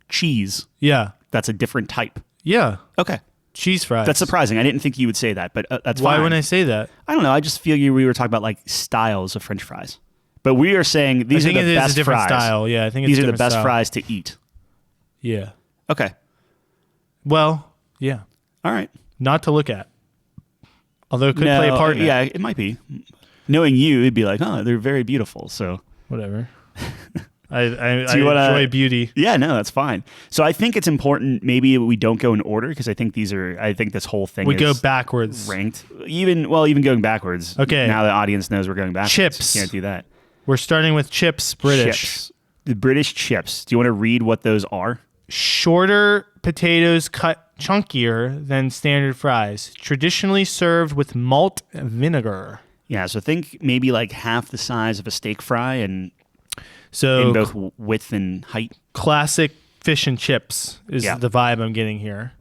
cheese, Yeah. that's a different type. Yeah. Okay. Cheese fries. That's surprising. I didn't think you would say that, but that's Why fine. wouldn't I say that? I don't know. I just feel we were talking about like styles of French fries. But we are saying these I are think the it is best a different fries. style. Yeah, I think These it's are the different best style. fries to eat. Yeah. Okay. Well, yeah. All right. Not to look at. Although it could play a part in Yeah, it. it might be. Knowing you, it'd be like, oh, they're very beautiful. So Whatever. I you wanna- enjoy beauty. yeah, no, that's fine. So I think it's important maybe we don't go in order because I think this whole thing We is go backwards. ranked. Even going backwards. Okay. Now the audience knows we're going backwards. Chips. Can't do that. We're starting with chips, British. Chips. The British chips. Do you want to read what those are? Shorter potatoes cut chunkier than standard fries. Traditionally served with malt vinegar. Yeah, so think maybe like half the size of a steak fry and So in both width and height. classic fish and chips is Yeah. the vibe I'm getting here.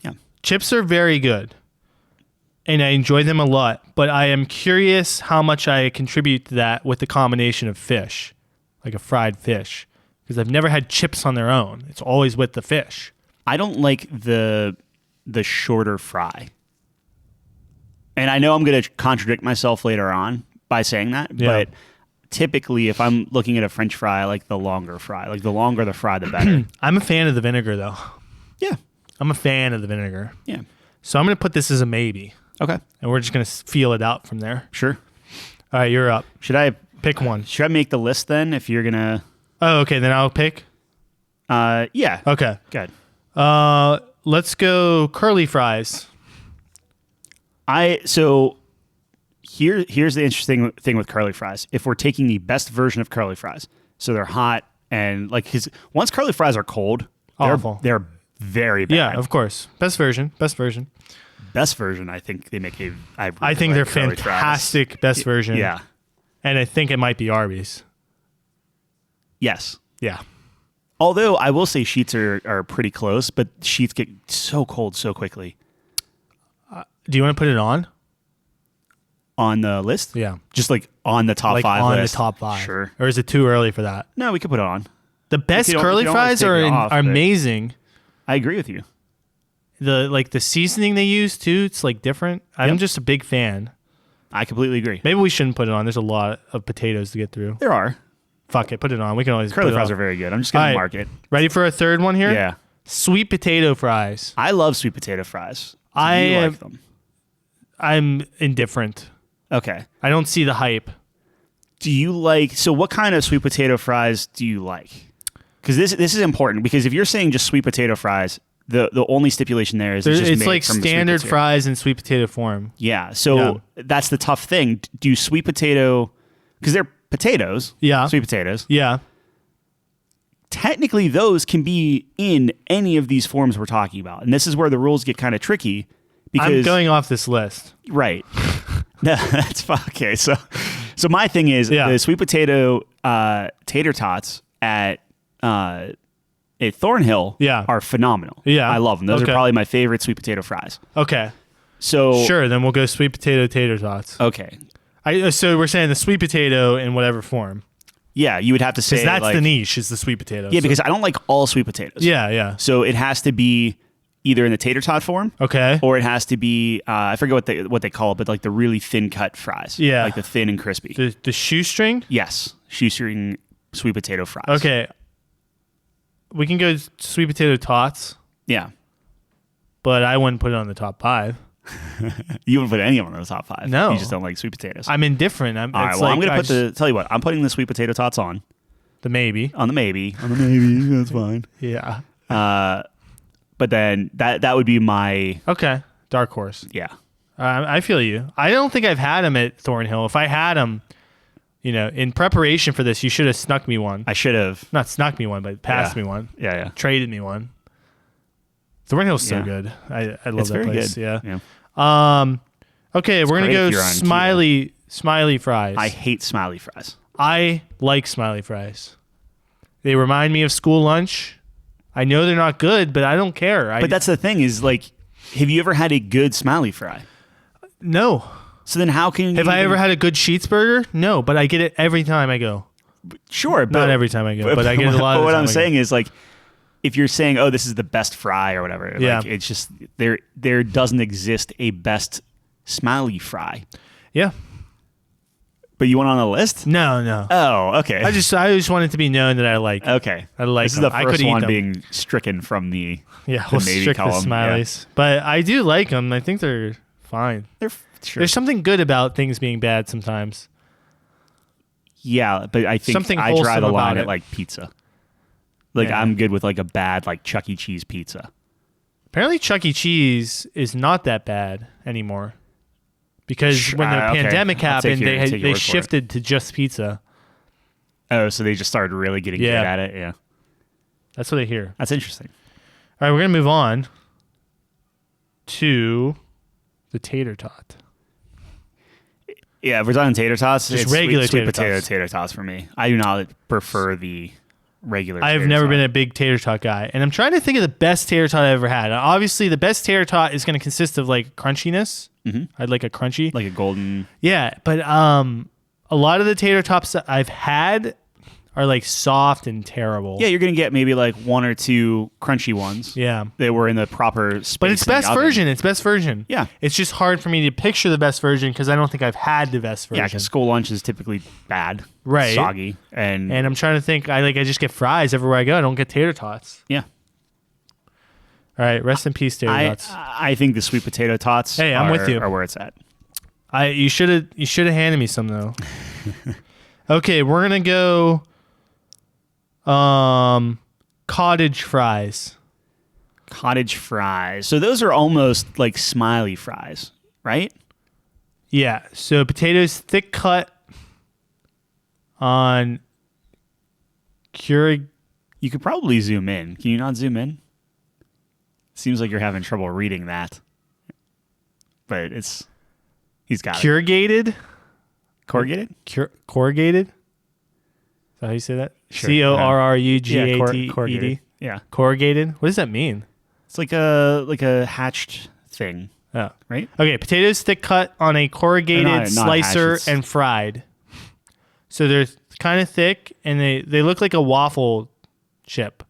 Yeah. Chips are very good, and I enjoy them a lot, but I am curious how much I contribute to that with the combination of fish, like a fried fish, because I've never had chips on their own. It's always with the fish. I don't like the shorter fry. And I know I'm going to contradict myself later on by saying that, Yeah. but typically if I'm looking at a French fry, I like the longer fry. Like the longer the fry, the better. I'm a fan of the vinegar, though. Yeah. I'm a fan of the vinegar. Yeah. So I'm going to put this as a maybe, Okay. and we're just going to feel it out from there. Sure. All right, you're up. Should I Pick one. make the list then if you're going to Oh, okay, then I'll pick. yeah. Okay. Good. Let's go curly fries. So here's the interesting thing with curly fries. If we're taking the best version of curly fries, so they're hot and like once curly fries are cold, Awful. they're very bad. Yeah, of course. Best version. Best version, I think they make I think they're curly fantastic. fries. Best version. Yeah. And I think it might be Arby's. Yes. Yeah. Although I will say sheets are pretty close, but sheets get so cold so quickly. Do you want to put it on? On the list? Yeah. Just like on the top Like 5 on list. the top 5. Sure. Or is it too early for that? No, we could put it on. The best you don't- curly if you don't want fries to take are it off, are but- amazing. I agree with you. The seasoning they use too, it's like different. I'm Yep. just a big fan. I completely agree. Maybe we shouldn't put it on. There's a lot of potatoes to get through. There are. Fuck it, put it on. We can always Curly put it fries on. are very good. I'm just going All to right. mark it. Ready for a third one here? Yeah. Sweet potato fries. I love sweet potato fries. Do I you am- like them? I'm indifferent. Okay. I don't see the hype. Do you like, so what kind of sweet potato fries do you like? Because this is important, because if you're saying just sweet potato fries, the only stipulation there is it's just It's made like from sweet standard potato. fries in sweet potato form. Yeah. So that's the tough thing. Do sweet potato, because they're potatoes, Yeah. sweet potatoes, Yeah. technically those can be in any of these forms we're talking about. And this is where the rules get kind of tricky. Because I'm going off this list. Right. No, that's fine. Okay, so my thing is Yeah. the sweet potato tater tots at Thornhill Yeah. are phenomenal. Yeah. I love them. Those Okay. are probably my favorite sweet potato fries. Okay. So Sure, then we'll go sweet potato tater tots. Okay. So we're saying the sweet potato in whatever form. Yeah, you would have to say Because that's like, the niche, is the sweet potato. Yeah, So- because I don't like all sweet potatoes. Yeah, yeah. So it has to be either in the tater tot form, Okay. or it has to be I forget what they call it, but like the really thin cut fries. Yeah. Like the thin and crispy. The shoestring? Yes, shoestring sweet potato fries. Okay. We can go sweet potato tots, Yeah. but I wouldn't put it on the top 5. You wouldn't put any of them in the top 5. No. You just don't like sweet potatoes. I'm indifferent. All right, well, I'm going to tell you what, I'm putting the sweet potato tots on. the maybe. On the maybe. That's fine. Yeah. But then that would be my, Okay. Dark horse. yeah. I feel you. I don't think I've had them at Thornhill. If I had them, in preparation for this, you should have snuck me one. I should have. Not snuck me one, but passed Yeah. me one. Yeah, yeah. Traded me one. Thornhill's so good. I love It's that very place. good. Yeah. Okay, we're gonna go if you're on smiley fries. I hate smiley fries. I like smiley fries. They remind me of school lunch. I know they're not good, but I don't care. But that's the thing is, like, have you ever had a good smiley fry? No. So then how can you... Have I ever had a good Sheets burger? No, but I get it every time I go. Sure, but... Not every time I go, but I get it a lot of the time. But what I'm saying is, like, if you're saying, oh, this is the best fry or whatever, yeah. like, it's just, there doesn't exist a best smiley fry. Yeah. But you went on a list? No. Oh, okay. I just want it to be known that I like. Okay. I like. This is the first one being stricken from the we'll maybe strict column. the smileys, but I do like them. I think they're fine. There's something good about things being bad sometimes. Yeah, but I think something I draw the line it. at like pizza. Like I'm good with like a bad like Chuck E. Cheese pizza. Apparently, Chuck E. Cheese is not that bad anymore. Because when the pandemic happened, they shifted to just pizza. Oh, so they just started really getting good at it? Yeah. That's what I hear. That's interesting. All right, we're going to move on to the tater tot. Yeah, if we're talking tater tots, just it's regular sweet potato tater tots for me. I do not prefer the regular I've never been a big tater tot guy. And I'm trying to think of the best tater tot I've ever had. Obviously, the best tater tot is going to consist of like crunchiness. Mm-hmm. I'd like a crunchy. Like a golden. Yeah, but a lot of the tater tots that I've had are like soft and terrible. Yeah, you're going to get maybe like one or two crunchy ones. Yeah. That were in the proper space. But it's best version. It's best version. Yeah. It's just hard for me to picture the best version because I don't think I've had the best version. Yeah, because school lunch is typically bad. Right. Soggy. And I'm trying to think. I just get fries everywhere I go. I don't get tater tots. Yeah. All right. Rest in peace, tater tots. I think the sweet potato tots I'm with you. Are where it's at. You should have handed me some though. Okay, we're gonna go cottage fries. Cottage fries. So those are almost like smiley fries, right? Yeah. So potatoes thick cut on Keurig. You could probably zoom in. Can you not zoom in? Seems like you're having trouble reading that. But he's got Corrugated? Corrugated? Corrugated? Is that how you say that? Sure. Corrugated. Yeah. Corrugated? What does that mean? It's like a hatched thing. Oh. Right? Okay, potatoes thick cut on a corrugated slicer hatched, and fried. So they're kind of thick and they look like a waffle chip.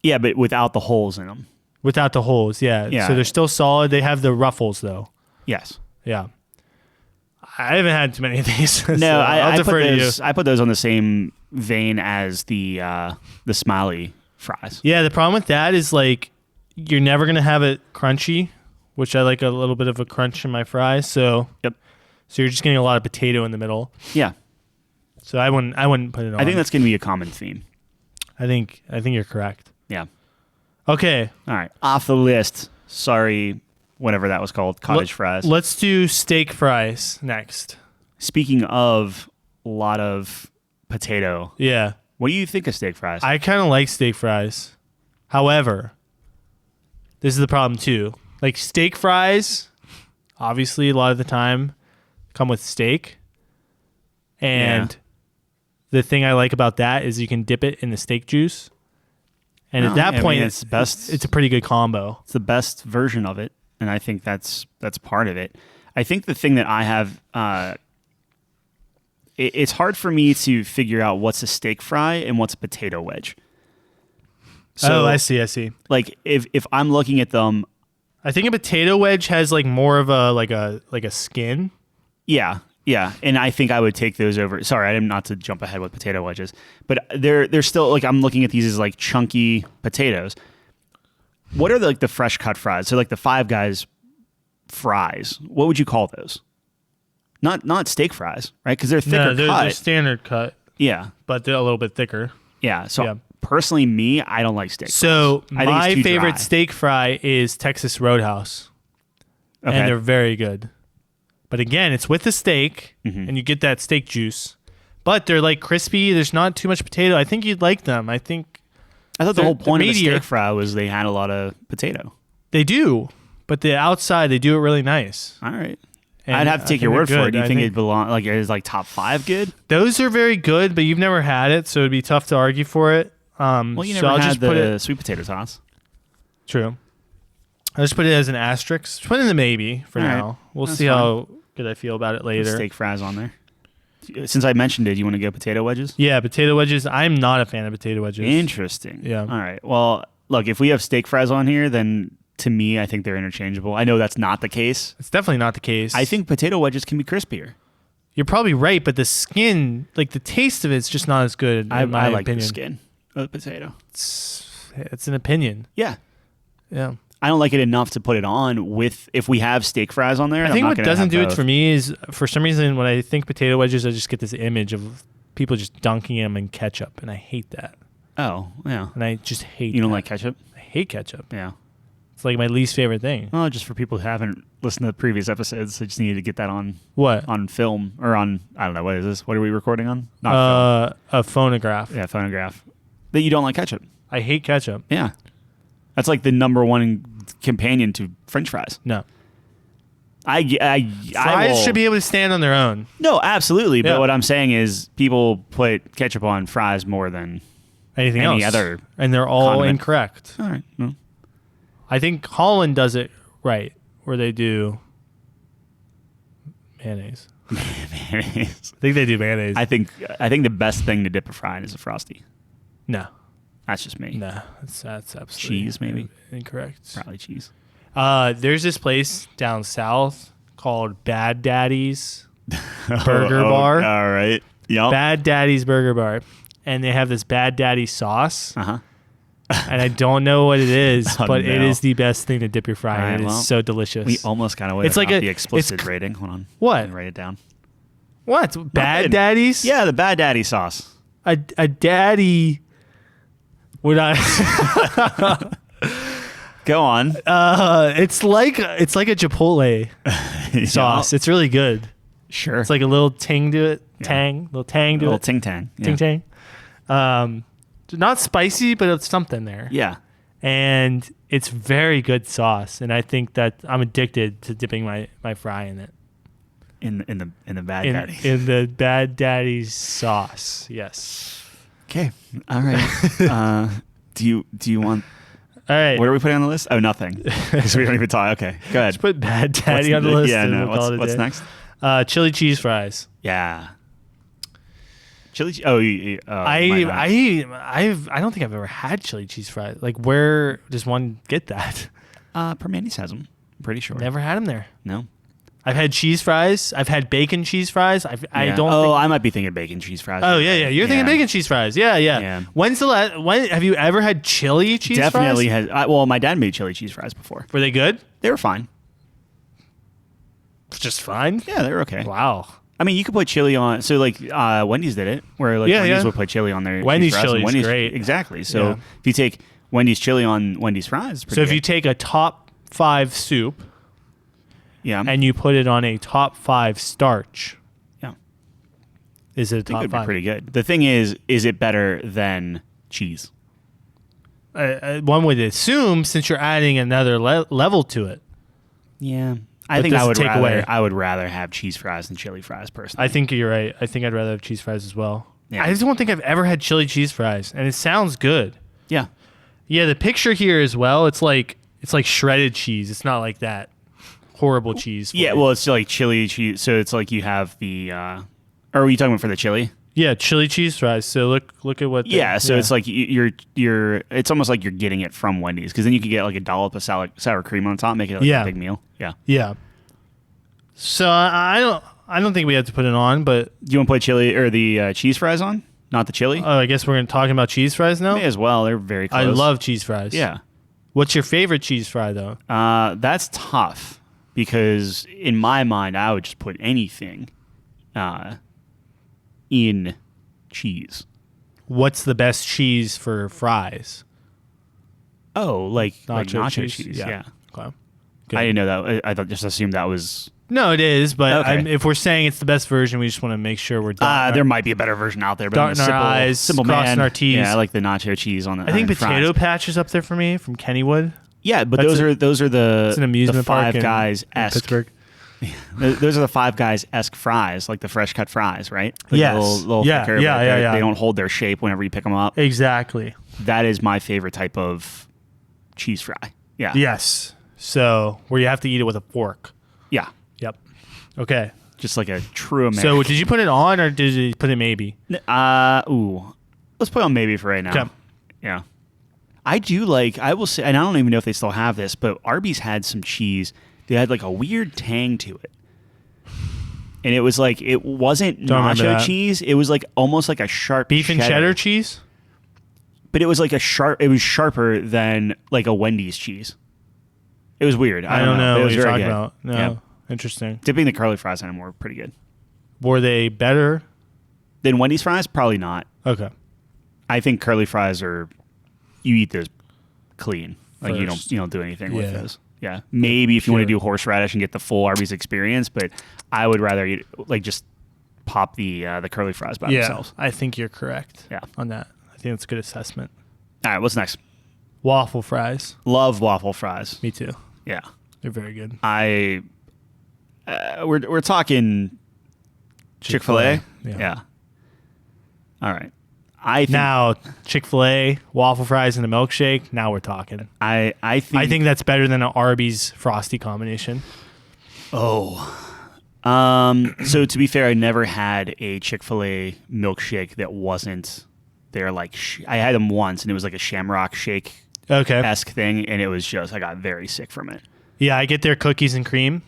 Yeah, but without the holes in them. Without the holes, yeah. So they're still solid. They have the ruffles though. Yes. Yeah. I haven't had too many of these. So no, I'll defer to you. I put those on the same vein as the smiley fries. Yeah, the problem with that is like you're never gonna have it crunchy, which I like a little bit of a crunch in my fries. So yep. So you're just getting a lot of potato in the middle. Yeah. So I wouldn't put it on. I think that's gonna be a common theme. I think you're correct. Yeah. Okay. All right. Off the list. Sorry, whatever that was called, cottage fries. Let's do steak fries next. Speaking of a lot of potato. Yeah. What do you think of steak fries? I kind of like steak fries. However, this is the problem too. Like steak fries, obviously a lot of the time come with steak. And the thing I like about that is you can dip it in the steak juice. And at that point, it's best. It's a pretty good combo. It's the best version of it, and I think that's part of it. I think the thing that I have, it's hard for me to figure out what's a steak fry and what's a potato wedge. So, I see. Like if I'm looking at them, I think a potato wedge has like more of a skin. Yeah, and I think I would take those over. Sorry, I didn't not to jump ahead with potato wedges, but they're still like I'm looking at these as like chunky potatoes. What are the fresh cut fries? So like the Five Guys fries. What would you call those? Not steak fries, right? Because they're thicker cut. They're standard cut. Yeah, but they're a little bit thicker. Yeah. So personally, me, I don't like steak. So fries. my favorite steak fry is Texas Roadhouse, and they're very good. But again, it's with the steak, and you get that steak juice. But they're like crispy. There's not too much potato. I think you'd like them. I think I thought the whole point of a steak fry was they had a lot of potato. They do, but the outside they do it really nice. All right. And I'd have to take your word for it. Do you think it belong like is like top 5 good? Those are very good, but you've never had it, so it'd be tough to argue for it. Well, you never had the sweet potato sauce. True. I just put it as an asterisk. Just put it in the maybe for now. Right. We'll see how good I feel about it later. Steak fries on there. Since I mentioned it, you want to go potato wedges? Yeah, potato wedges. I'm not a fan of potato wedges. Interesting. Yeah. All right. Well, look, if we have steak fries on here, then to me, I think they're interchangeable. I know that's not the case. It's definitely not the case. I think potato wedges can be crispier. You're probably right, but the skin, like the taste of it's just not as good. I like opinion. The skin of the potato. It's an opinion. Yeah. Yeah. I don't like it enough to put it on with if we have steak fries on there. I think what doesn't do it for me is for some reason when I think potato wedges, I just get this image of people just dunking them in ketchup, and I hate that. Oh, yeah. And I just hate. You don't like ketchup? I hate ketchup. Yeah. It's like my least favorite thing. Well, just for people who haven't listened to the previous episodes, I just needed to get that on on film or on I don't know what is this? What are we recording on? Not film. A phonograph. Yeah, phonograph. That you don't like ketchup. I hate ketchup. Yeah. That's like the number one companion to French fries. No. Fries should be able to stand on their own. No, absolutely. Yeah. But what I'm saying is people put ketchup on fries more than anything any else. Other and they're all condiment. Incorrect. All right. Well. I think Holland does it right, where they do mayonnaise. Mayonnaise. I think they do mayonnaise. I think the best thing to dip a fry in is a Frosty. No. That's just me. No, that's absolutely cheese, maybe incorrect. Probably cheese. There's this place down south called Bad Daddy's Burger Bar. All right. Yep. Bad Daddy's Burger Bar, and they have this Bad Daddy sauce. Uh-huh. And I don't know what it is, but it is the best thing to dip your fry in. It is so delicious. We almost got away with the explicit rating. Hold on. What? Write it down. What? Bad Daddy's? Yeah, the Bad Daddy sauce. A daddy. Would I? Go on. It's like a Chipotle sauce. It's really good. Sure. It's like a little ting to it. Yeah. Little tang to it. Little ting tang. Yeah. Ting tang. Not spicy, but it's something there. Yeah. And it's very good sauce, and I think that I'm addicted to dipping my fry in it. In the Bad Daddy. In the Bad Daddy's sauce. Yes. Okay. All right. Do you want? All right. What are we putting on the list? Oh, nothing. Because we don't even talk. Okay. Go ahead. Just put Bad Daddy on the list. Yeah. No. What's next? Chili cheese fries. Yeah. Chili. I don't think I've ever had chili cheese fries. Like, where does one get that? Permanis has them. I'm pretty sure. Never had them there. No. I've had cheese fries. I've had bacon cheese fries. I don't. I might be thinking bacon cheese fries. Oh yeah. You're thinking bacon cheese fries. Yeah. When's the last? When have you ever had chili cheese fries? Definitely has. Well, my dad made chili cheese fries before. Were they good? They were fine. Just fine. Yeah, they were okay. Wow. I mean, you could put chili on. So, like, Wendy's did it, where Wendy's would put chili on their Wendy's chili is great. Exactly. So, if you take Wendy's chili on Wendy's fries, it's pretty good. If you take a top 5 soup, and you put it on a top 5 starch, is it a top 5? Be pretty good. The thing is it better than cheese? One would assume, since you're adding another level to it. Yeah. I think I would rather have cheese fries than chili fries personally. I think you're right. I think I'd rather have cheese fries as well. Yeah. I just don't think I've ever had chili cheese fries, and it sounds good. Yeah. Yeah, the picture here as well, it's like shredded cheese. It's not like that horrible cheese. Yeah, well, it's like chili cheese. So it's like you have the or are you talking about for the chili? Yeah, chili cheese fries. So look at what. It's like you're. It's almost like you're getting it from Wendy's, because then you could get like a dollop of sour cream on top, make it like a big meal. Yeah. Yeah. So I don't think we have to put it on, but do you want to put chili or the cheese fries on? Not the chili. Oh, I guess we're going to talk about cheese fries now. May as well. They're very close. I love cheese fries. Yeah. What's your favorite cheese fry though? That's tough, because in my mind I would just put anything in cheese. What's the best cheese for fries? Oh, like nacho cheese. Yeah. Okay. Good. I didn't know that. I just assumed that was No, it is, but Okay. if we're saying it's the best version, we just want to make sure we're done. There might be a better version out there, but Darting our eyes, simple crossing man. our T's. Yeah, I like the nacho cheese on the. I think on Potato fries. Patch is up there for me from Kennywood. Yeah, but That's those are the It's an amusement the Five park Guys in esque. Pittsburgh. Those are the Five Guys esque fries, like the fresh cut fries, right? Like Yes. little Yeah, thicker, yeah, but yeah. They don't hold their shape whenever you pick them up. Exactly. That is my favorite type of cheese fry. Yeah. Yes. So where you have to eat it with a fork. Yeah. Yep. Okay. Just like a true American. So did you put it on or did you put it maybe? Let's put on maybe for right now. Okay. Yeah. I will say, and I don't even know if they still have this, but Arby's had some cheese. They had like a weird tang to it. And it was like, it wasn't Don't remember nacho that. cheese. It was like almost like a sharp Beef and cheddar cheese? But it was like it was sharper than like a Wendy's cheese. It was weird. I don't know It what was you're very talking good. about. No. Yeah. Interesting. Dipping the curly fries in them were pretty good. Were they better? Then Wendy's fries? Probably not. Okay. I think curly fries you eat those clean. Like First. you don't do anything with Yeah. those. Yeah. Maybe if you want to Sure. do horseradish and get the full Arby's experience, but I would rather eat like just pop the curly fries by Yeah. themselves. I think you're correct Yeah. on that. I think that's a good assessment. All right, what's next? Waffle fries. Love waffle fries. Me too. Yeah. They're very good. We're talking Chick-fil-A? Yeah. All right. I think Now, Chick-fil-A, waffle fries, and a milkshake. Now we're talking. I I think that's better than an Arby's Frosty combination. so to be fair, I never had a Chick-fil-A milkshake that wasn't their like I had them once and it was like a Shamrock Shake Okay. esque thing, and it was just I got very sick from it. Yeah, I get their cookies and cream.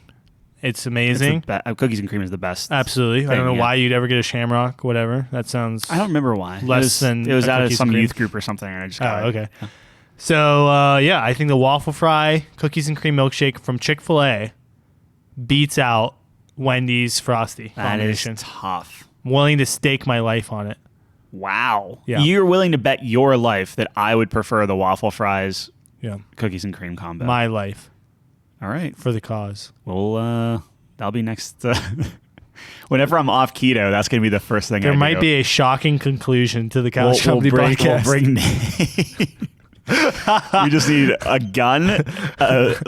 It's amazing. Cookies and cream is the best. Absolutely. I don't know yeah. why you'd ever get a Shamrock, whatever. That sounds... I don't remember why. Less than it was a out of cookies some and cream. youth group or something, and I just got Oh, it. okay. So, yeah, I think the waffle fry, cookies and cream milkshake from Chick-fil-A beats out Wendy's Frosty That is combination. tough. I'm willing to stake my life on it. Wow. Yeah. You're willing to bet your life that I would prefer the waffle fries Yeah. cookies and cream combo. My life All right. for the cause. Well, that'll be next. Whenever I'm off keto, that's going to be the first thing I There do. might be a shocking conclusion to the Couch Company We'll podcast. bring you just need a gun,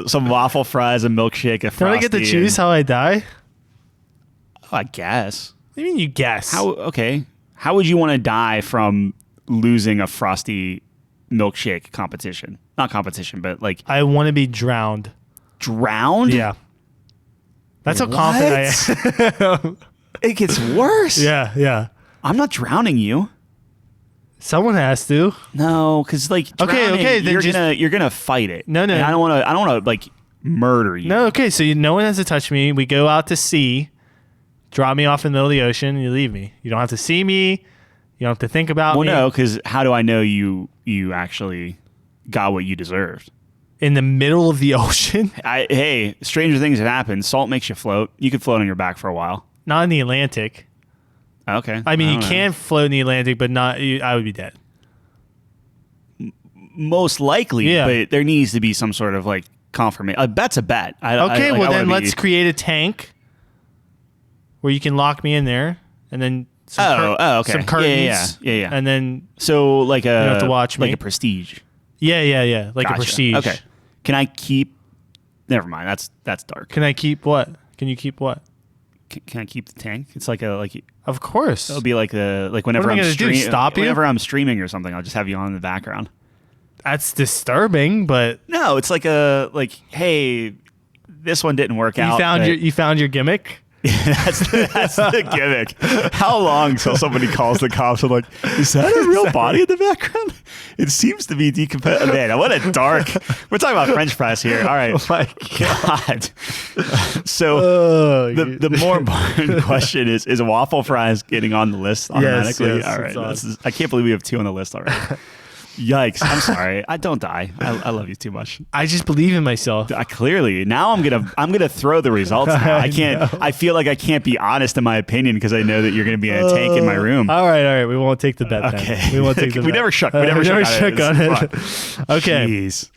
some waffle fries, a milkshake, a frosty. Don't I get to choose how I die? I guess. What do you mean you guess? Okay. How would you want to die from losing a frosty milkshake competition? Not competition, but like I want to be drowned. drowned? Yeah. That's how confident I am. It gets worse. Yeah, yeah. I'm not drowning you. Someone has to. No, because like drowning, okay, then you're gonna fight it. No. And I don't want to like murder you. No, okay, so no one has to touch me. We go out to sea, drop me off in the middle of the ocean, and you leave me. You don't have to see me. You don't have to think about Well, me. no, because how do I know you actually got what you deserved? In the middle of the ocean? Hey, stranger things have happened. Salt makes you float. You could float on your back for a while. Not in the Atlantic. Okay. I mean, you don't know. can float in the Atlantic, but not. I would be dead. Most likely, Yeah. but there needs to be some sort of like confirmation. A bet's a bet. Okay, well then wanna let's create a tank where you can lock me in there, and then okay. some curtains, Yeah. and then So like a have to watch like me. a prestige. yeah, like Gotcha. a prestige. Okay. Can I keep? Never mind. That's dark. Can I keep what? Can you keep what? Can I keep the tank? It's like a Of course. it'll be like whenever am I I'm gonna do, streaming. stop you? Whenever I'm streaming or something, I'll just have you on in the background. That's disturbing, but No, it's like hey, this one didn't work out. you found your gimmick. that's the gimmick. How long till somebody calls the cops and like, is that a real body in the background? It seems to be decomposed. Man, what a dark. We're talking about French fries here. All right. Oh my God. So Oh, the more important question is waffle fries getting on the list automatically? yes, All right. it's I can't believe we have 2 on the list already. Yikes. I'm sorry. I don't die. I love you too much. I just believe in myself. Clearly, now I'm gonna throw the results. Now. I can't. I feel like I can't be honest in my opinion because I know that you're gonna be in a tank in my room. All right. We won't take the bet. Okay. Then. We won't take the bet. We never shook. We We never never shook shook on it. Okay. Jeez.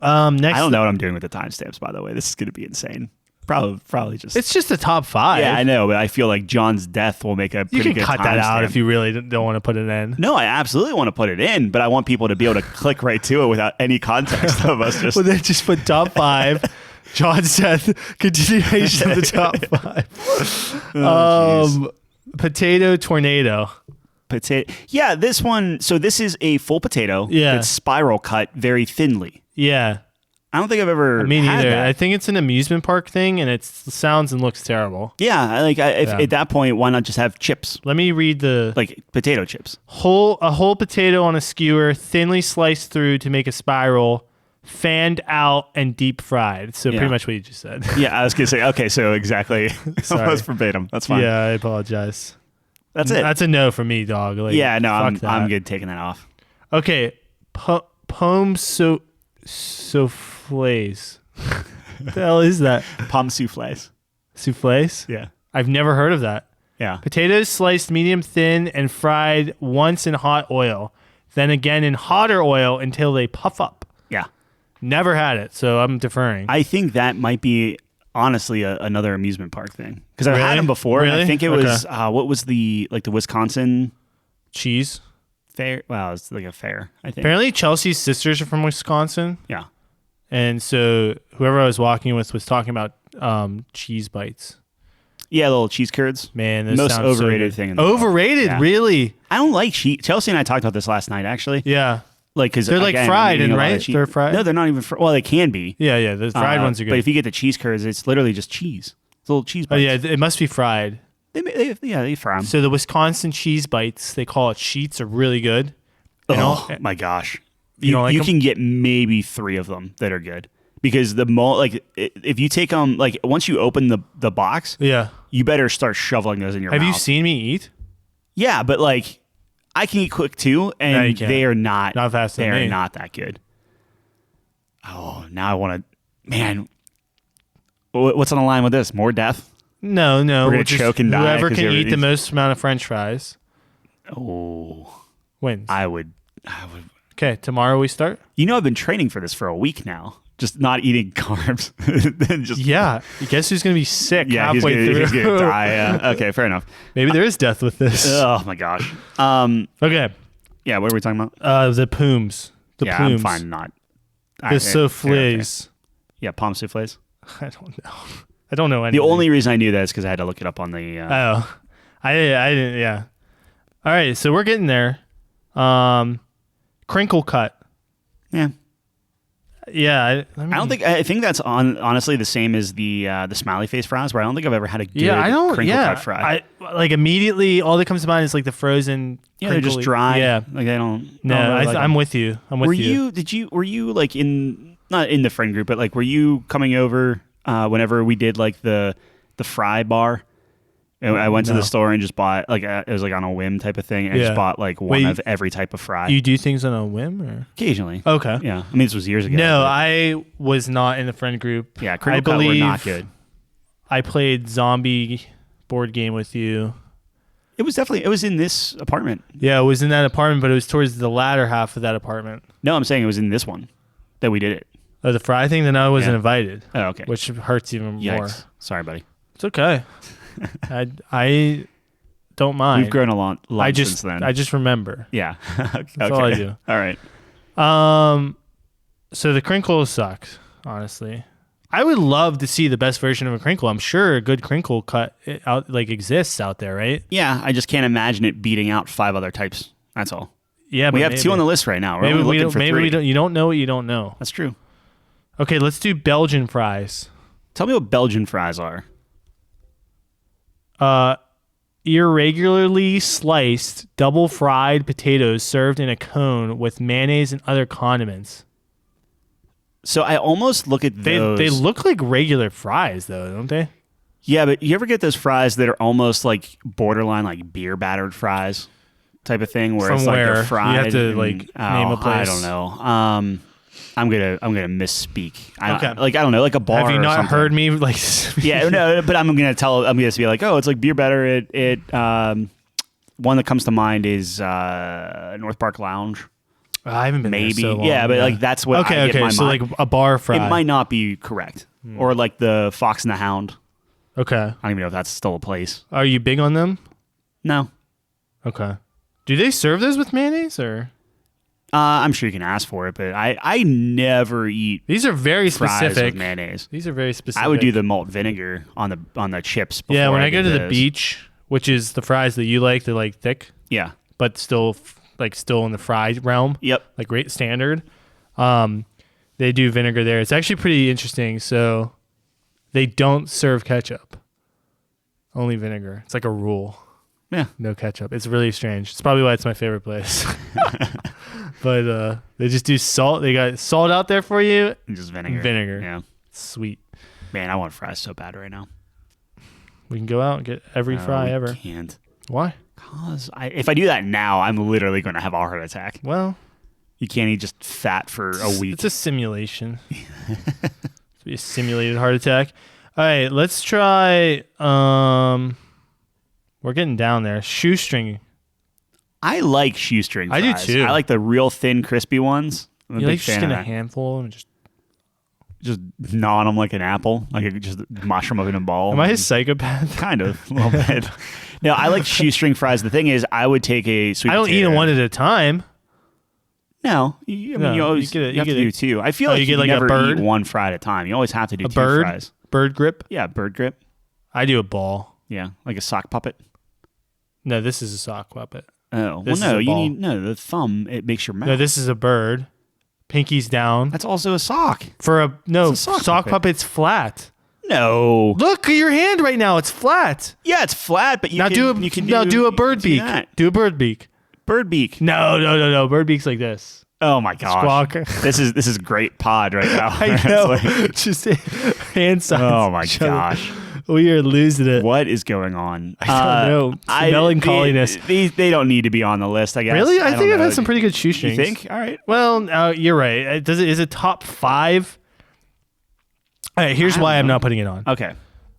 Next. I don't know what I'm doing with the timestamps. By the way, this is gonna be insane. Probably just. It's just a top 5. Yeah, I know, but I feel like John's death will make a pretty good You can cut that out timestamp. if you really don't want to put it in. No, I absolutely want to put it in, but I want people to be able to click right to it without any context of us just. Well, then just put top 5. John's death, continuation of the top 5. Potato tornado. Potato. Yeah, this one. So this is a full potato. Yeah. That's spiral cut very thinly. Yeah. I don't think I've ever. Me had neither. that. I think it's an amusement park thing, and it sounds and looks terrible. Yeah, at that point, why not just have chips, Let me read the like potato chips? a whole potato on a skewer, thinly sliced through to make a spiral, fanned out and deep fried. So pretty much what you just said. Yeah, I was gonna say. Okay, so exactly, Sorry. almost verbatim. That's fine. Yeah, I apologize. That's it. That's a no for me, dog. Like, Yeah, no, fuck I'm that. good taking that off. Okay, poem souffles. What the hell is that? Pomme souffles. Souffles? Yeah, I've never heard of that. yeah. Potatoes sliced medium thin and fried once in hot oil, then again in hotter oil until they puff up. Yeah. Never had it, so I'm deferring. I think that might be honestly another amusement park thing because I've had Really? them before. And I Really? think it Okay. was what was the Wisconsin Cheese. fair? Well, it's like a fair. I think. Apparently, Chelsea's sisters are from Wisconsin, Yeah. and so whoever I was walking with was talking about cheese bites. Yeah, little cheese curds. Man, those Most sound so overrated good. thing in the world. Overrated, Yeah. really? I don't like cheese. Chelsea and I talked about this last night, actually. Yeah, Like, because They're, like, fried and right? They're fried? No, they're not even. Well, they can be. yeah. The fried ones are good. But if you get the cheese curds, it's literally just cheese. It's little cheese Oh bites. yeah, it must be fried. They fry them. So the Wisconsin cheese bites, they call it sheets, are really good. You Oh know? my gosh! You don't like you 'em? can get maybe 3 of them that are good because if you take them like once you open the box, Yeah. you better start shoveling those in your Have mouth. you seen me eat? Yeah, but like I can eat quick too, No, and you can't. they are not faster They than are me. not that good. Oh, now I want to. Man, what's on the line with this? More death? No. We're gonna we'll just- choke and die Whoever 'cause can eat the everything's- most amount of French fries Oh, wins. I would. Okay, tomorrow we start. You know, I've been training for this for a week now. Just not eating carbs. Just Yeah. Guess who's gonna be sick yeah, he's halfway gonna through? die. Yeah. Okay, fair enough. Maybe there is death with this. Oh my gosh. Okay. Yeah, what are we talking about? The pooms. The Yeah, plumes. I'm fine. Not The souffles. Yeah, palm souffles. I don't know. I don't know anything. The only reason I knew that is because I had to look it up on the. I didn't. Yeah. All right, so we're getting there. Crinkle cut. Yeah, Yeah. I think that's honestly the same as the smiley face fries, where I don't think I've ever had a good crinkle cut fry. Like immediately, all that comes to mind is like the frozen. Yeah, they're just crinkly- dry. Yeah. like they don't. No, I don't really like I'm them. with you. I'm with you. Were you like not in the friend group, but like were you coming over whenever we did like the fry bar? And I went to No. the store and just bought like it was like on a whim type of thing. And I Yeah. just bought like one Wait, of every type of fry. You do things on a whim, or Occasionally. okay? Yeah, I mean this was years ago. No, but I was not in the friend group. yeah, I crinkle cut were believe not good. I played zombie board game with you. It was in this apartment. Yeah, it was in that apartment, but it was towards the latter half of that apartment. No, I'm saying it was in this one that we did it. Oh, the fry thing. Then I wasn't Yeah. invited, Oh, okay. which hurts even more. Yikes. Sorry, buddy. It's okay. I don't mind. We've grown a lot since then. I just remember. yeah. Okay. That's all I do. All right. So the crinkle sucks, honestly. I would love to see the best version of a crinkle. I'm sure a good crinkle cut exists out there, right? Yeah, I just can't imagine it beating out 5 other types. That's all. Yeah, We but have 2 on the list right now. We're only looking for 3. we don't. You don't know what you don't know. That's true. Okay, let's do Belgian fries. Tell me what Belgian fries are. Irregularly sliced, double fried potatoes served in a cone with mayonnaise and other condiments. So I almost look at those. They look like regular fries, though, don't they? Yeah, but you ever get those fries that are almost like borderline like beer battered fries type of thing, where From it's like where? they're You fried? have to, and- like, name a place. I don't know. I'm gonna misspeak. Okay. I don't know, like a bar. Have you or not something. heard me like? Yeah, no, but I'm gonna be like, oh, it's like beer batter. One that comes to mind is North Park Lounge. I haven't been there Maybe, so long. yeah, but like that's what I get in my so mind. like a bar fry. It might not be correct, or like the Fox and the Hound. Okay. I don't even know if that's still a place. Are you big on them? No. Okay. Do they serve those with mayonnaise or? I'm sure you can ask for it, but I never eat. These are very fries specific. with mayonnaise. These are very specific. I would do the malt vinegar on the chips. Yeah, when I go to the those. beach, which is the fries that you like, they're like thick, Yeah. but still in the fried realm. Yep. Like great standard. They do vinegar there. It's actually pretty interesting. So they don't serve ketchup, only vinegar. It's like a rule. Yeah. No ketchup. It's really strange. It's probably why it's my favorite place. But they just do salt. They got salt out there for you. And just vinegar. Vinegar. Yeah. Sweet. Man, I want fries so bad right now. We can go out and get every fry ever. Can't. Why? Because if I do that now, I'm literally going to have a heart attack. Well, You can't eat just fat for a week. it's a simulation. It's a simulated heart attack. All right, let's try. We're getting down there. Shoestring. I like shoestring I do fries. too. I like the real thin, crispy ones. I'm a You big like just fan get of a that. handful and Just gnaw on them like an apple, like just mushroom up in a ball. Am I a psychopath? Kind of, a little bit. No, I like shoestring fries. The thing is, I would take a sweet I don't eat potato. them one at a time. No, No, you always you get have to do two. I feel Oh, like you you get like a never bird? eat one fry at a time. You always have to do A two bird? fries. Bird grip. Yeah, bird grip. I do a ball. Yeah, like a sock puppet. No, this is a sock puppet. Oh, This well, no, is a you ball. need the thumb. It makes your mouth. No, this is a bird. Pinky's down. That's also a sock. For a It's a sock sock puppet. puppet's flat. No. Look at your hand right now. It's flat. Yeah, it's flat, but you Now can, do a you can do a bird do beak. that. Do a bird beak. Bird beak. No. Bird beak's like this. Oh my gosh. Squawk. This is great pod right now. I It's know. like- Just hand signs. oh my each other. gosh. We are losing it. What is going on? I don't know. It's melancholiness. They don't need to be on the list, I guess. Really? I don't think I've know. had some pretty good shoestrings. You think? All right. Well, you're right. Is it top 5? All right, here's I why don't I'm know. not putting it on. Okay.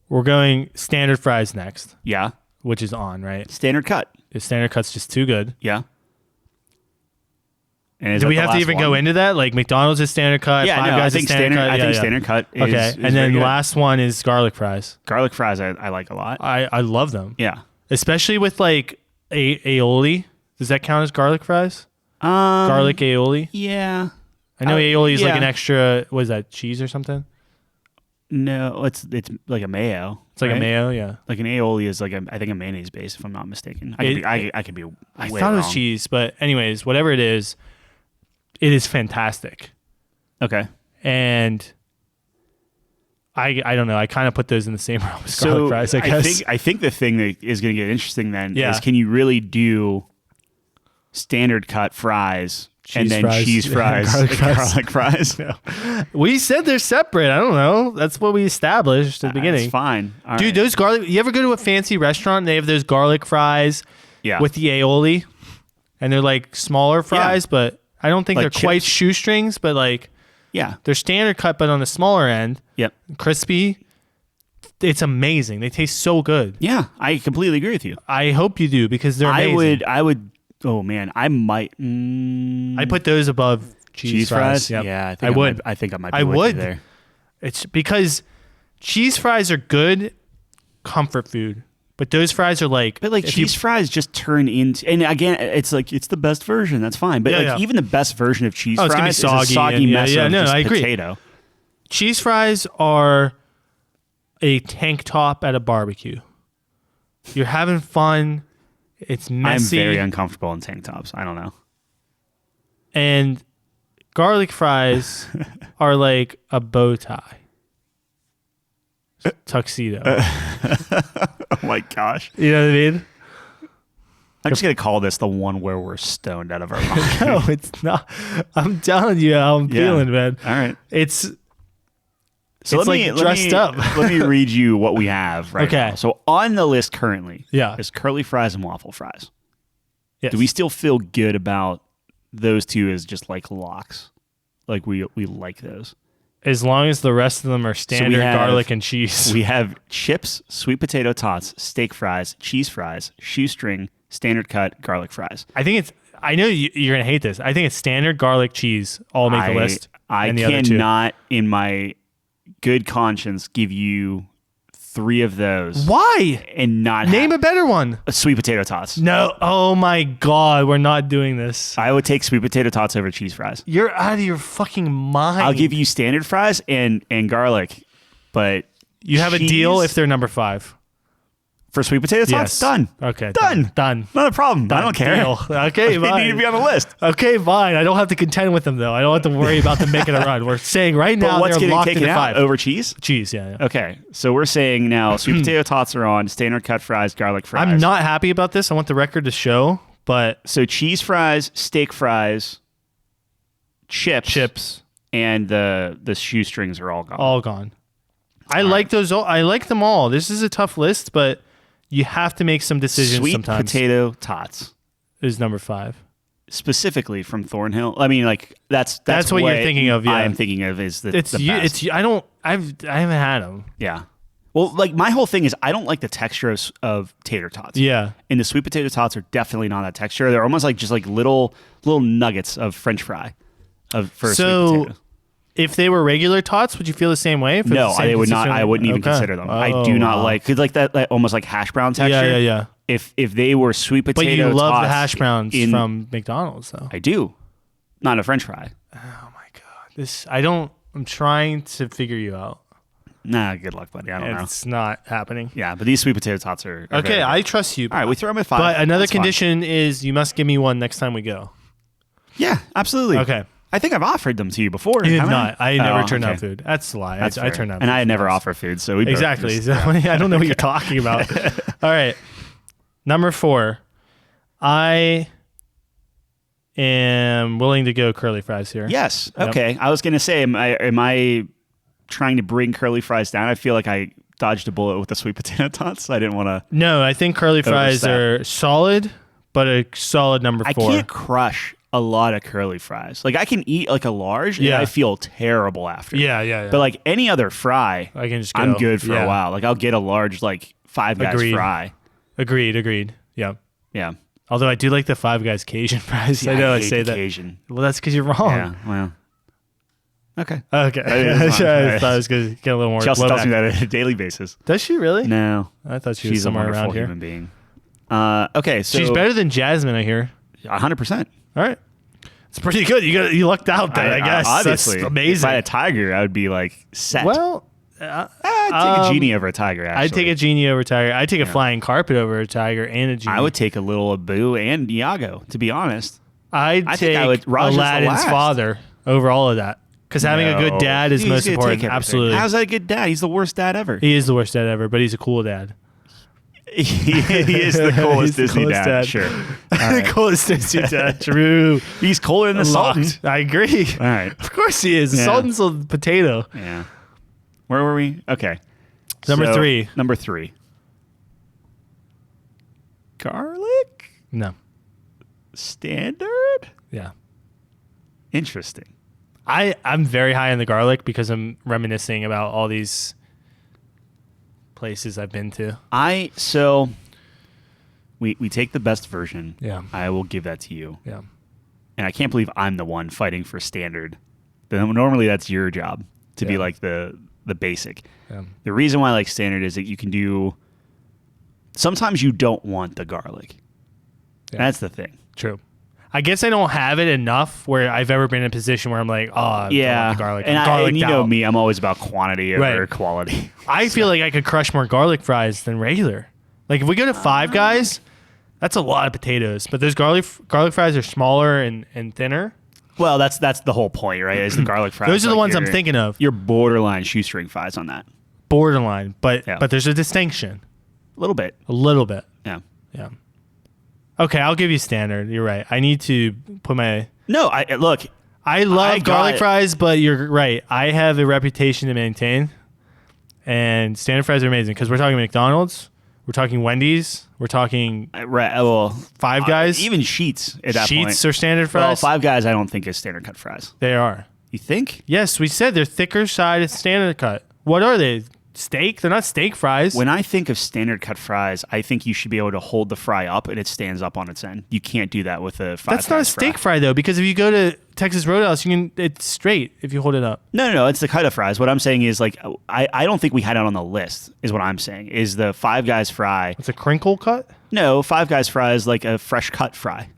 We're going standard fries next, Yeah. which is on, right? Standard cut. The standard cut's just too good. Yeah. And is Do that we the have to last even one? go into that? Like McDonald's is standard cut. Yeah, Five no, I Guys think is standard cut. I Yeah, think yeah. standard cut is Okay, is and very then good. last one is garlic fries. garlic fries I like a lot. I love them, Yeah. especially with like aioli. Does that count as garlic fries? Garlic aioli. Yeah. I know aioli is like yeah. an extra. What is that? Cheese or something? No, it's like a mayo. It's like right? a mayo. Yeah. Like an aioli is like I think a mayonnaise base, if I'm not mistaken. I could be. I way thought it was wrong. cheese, but anyways, whatever it is fantastic. Okay. And I don't know. I kind of put those in the same realm as garlic fries, I guess. I think the thing that is going to get interesting then Yeah. is can you really do standard cut fries and then cheese fries, garlic fries. garlic fries? No. We said they're separate. I don't know. That's what we established at the beginning. It's fine. All Dude, right. those garlic. You ever go to a fancy restaurant and they have those garlic fries Yeah. with the aioli, and they're like smaller fries, but I don't think Like they're quite chips? shoestrings, but like Yeah. they're standard cut, but on the smaller end, Yep. crispy. It's amazing. They taste so good. Yeah. I completely agree with you. I hope you do because they're amazing. I would. Oh man, I might. I put those above cheese fries. Yep. Yeah, I would. I think I might. Be I with you would. there. It's because cheese fries are good comfort food, but those fries are like. But like if cheese fries just turn into, and again, it's like it's the best version. That's fine. But Yeah, like yeah. even the best version of cheese Oh, it's gonna be fries is a soggy soggy and- mess yeah, of no, just I agree. potato. Cheese fries are a tank top at a barbecue. You're having fun. It's messy. I'm very uncomfortable in tank tops. I don't know. And garlic fries are like a bow tie. Tuxedo. Oh my gosh! You know what I mean? I'm just gonna call this the one where we're stoned out of our mind. No, it's not. I'm telling you how I'm Yeah. feeling, man. All right. It's So It's like dressed up. let me read you what we have right Okay. now. So on the list currently, Yeah. is curly fries and waffle fries. yes. Do we still feel good about those two as just like locks? Like we like those. as long as the rest of them are standard have- garlic and cheese. We have chips, sweet potato tots, steak fries, cheese fries, shoestring, standard cut, garlic fries. I think it's. I know you're gonna hate this. I think it's standard garlic cheese. All make the list. I and the other two. cannot in my good conscience give you 3 of those. Why? And not name a better one. Sweet potato tots. No. Oh my God, we're not doing this. I would take sweet potato tots over cheese fries. You're out of your fucking mind. I'll give you standard fries and garlic, but you have a deal if they're number 5. For sweet potato tots? Yes. Done. Okay. Done. Not a problem. I don't care. Deal. Okay, they fine. need to be on the list. Okay, fine. I don't have to contend with them, though. I don't have to worry about them making a run. We're saying right now what's they're getting locked taken into out 5. over cheese? Cheese, yeah. Okay, so we're saying now sweet potato tots are on, standard cut fries, garlic fries. I'm not happy about this. I want the record to show, but... So cheese fries, steak fries, chips, and the shoestrings are all gone. All gone. I like those. I like them all. This is a tough list, but you have to make some decisions Sweet sometimes. potato tots. Is number 5. Specifically from Thornhill. I mean, like that's what you're thinking of. Yeah, I am thinking of is the best. I haven't had them. Yeah. Well, like my whole thing is I don't like the texture of tater tots. Yeah. And the sweet potato tots are definitely not that texture. They're almost like just like little nuggets of French fry for a sweet potato. If they were regular tots, would you feel the same way? No, they would not. I wouldn't even consider them. I do not like cause like that almost like hash brown texture. Yeah. If they were sweet potato tots. But you love the hash browns from McDonald's, though. I do. Not a French fry. Oh my God. I'm trying to figure you out. Nah, good luck, buddy. I don't know. It's not happening. Yeah, but these sweet potato tots are okay, I trust you. All right, we throw them at 5. But another condition is you must give me one next time we go. Yeah, absolutely. Okay. I think I've offered them to you before. You did not. I never turned down food. That's a lie. I turned down food. And I never offer food, so we exactly. I don't know what you're talking about. All right. Number 4. I am willing to go curly fries here. Yes. Okay. Yep. I was going to say, am I trying to bring curly fries down? I feel like I dodged a bullet with the sweet potato tots. I didn't want to. No, I think curly fries are solid, but a solid number 4. I can't crush a lot of curly fries. Like I can eat like a large and I feel terrible after. Yeah. But like any other fry, I can just go. I'm good for a while. Like I'll get a large like Five Guys fry. Agreed. Yeah. Yeah. Although I do like the Five Guys Cajun fries. See, I know I hate say the that. Cajun. Well, that's because you're wrong. Yeah. Well. Okay. I thought I was going to get a little more. Chelsea tells me that on a daily basis. Does she really? No. I thought she was somewhere around here. She's a wonderful human being. Okay, so she's better than Jasmine, I hear. 100%. All right. It's pretty good. You lucked out there, I guess. Obviously. That's amazing. If I had a tiger, I would be like set. Well, I'd take a genie over a tiger, actually. I'd take a genie over a tiger. I'd take a flying carpet over a tiger and a genie. I would take a little Abu and Iago, to be honest. I'd take Aladdin's father over all of that. Because having a good dad is most important. Absolutely. How's that a good dad? He's the worst dad ever. He is the worst dad ever, but he's a cool dad. He is the coolest Disney dad. Sure. The coolest Disney dad. True. He's cooler than the Sultan. I agree. All right. Of course he is. The Sultan's a potato. Yeah. Where were we? Okay. Number 3. Number 3. Garlic? No. Standard? Yeah. Interesting. I'm very high on the garlic because I'm reminiscing about all these places I've been to. So we take the best version. Yeah. I will give that to you. Yeah. And I can't believe I'm the one fighting for standard. Normally that's your job to be like the basic. Yeah. The reason why I like standard is that you can do. Sometimes you don't want the garlic. Yeah. That's the thing. True. I guess I don't have it enough where I've ever been in a position where I'm like, oh, I don't want the garlic. And you know me, I'm always about quantity over quality. I feel like I could crush more garlic fries than regular. Like if we go to Five Guys, that's a lot of potatoes. But those garlic fries are smaller and thinner. Well, that's the whole point, right? Is the garlic fries. Those are the ones I'm thinking of. You're borderline shoestring fries on that. Borderline, but there's a distinction. A little bit. Yeah. Okay, I'll give you standard. You're right. I need to put my... No, look. I love garlic fries, but you're right. I have a reputation to maintain, and standard fries are amazing because we're talking McDonald's, we're talking Wendy's, we're talking Five Guys. Even Sheetz at that point. Sheetz are standard fries? Well, Five Guys I don't think is standard cut fries. They are. You think? Yes, we said they're thicker side of standard cut. What are they? Steak? They're not steak fries. When I think of standard cut fries, I think you should be able to hold the fry up and it stands up on its end. You can't do that with a Five Guys. That's not a steak fry though, because if you go Texas Roadhouse, it's straight if you hold it up. No, it's the cut of fries. What I'm saying is like I don't think we had it on the list. Is what I'm saying is the Five Guys fry. It's a crinkle cut. No, Five Guys fry is like a fresh cut fry.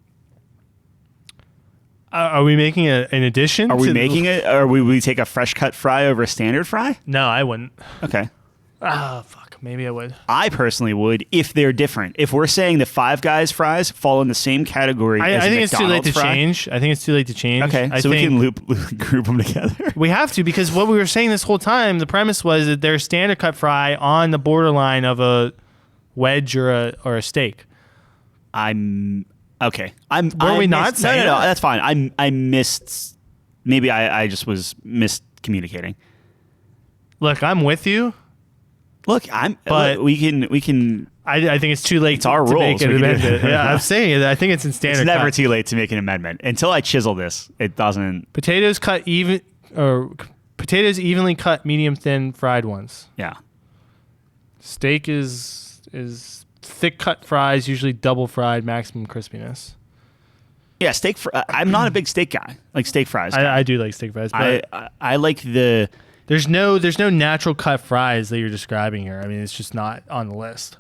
Are we making an addition? Are we making it? Or we take a fresh cut fry over a standard fry? No, I wouldn't. Okay. Fuck. Maybe I would. I personally would if they're different. If we're saying the Five Guys fries fall in the same category as I think McDonald's it's too late to fry, change. I think it's too late to change. Okay, so we can group them together. We have to, because what we were saying this whole time, the premise was that they're standard cut fry on the borderline of a wedge or a steak. Okay. Were we not saying No, that? that's fine. I missed. Maybe I just was miscommunicating. Look, I'm with you. Look, But we can. I think it's too late. It's our to rules. Make an We can do amendment. it. Yeah, I'm saying it. I think it's in standard. It's never cut. too late to make an amendment. Until I chisel this, it doesn't. Potatoes cut even, or potatoes evenly cut, medium thin, fried ones. Yeah. Steak is thick cut fries, usually double fried, maximum crispiness. Yeah, steak. I'm not a big steak guy. Like steak fries. I do like steak fries. But I like the. There's no natural cut fries that you're describing here. I mean, it's just not on the list.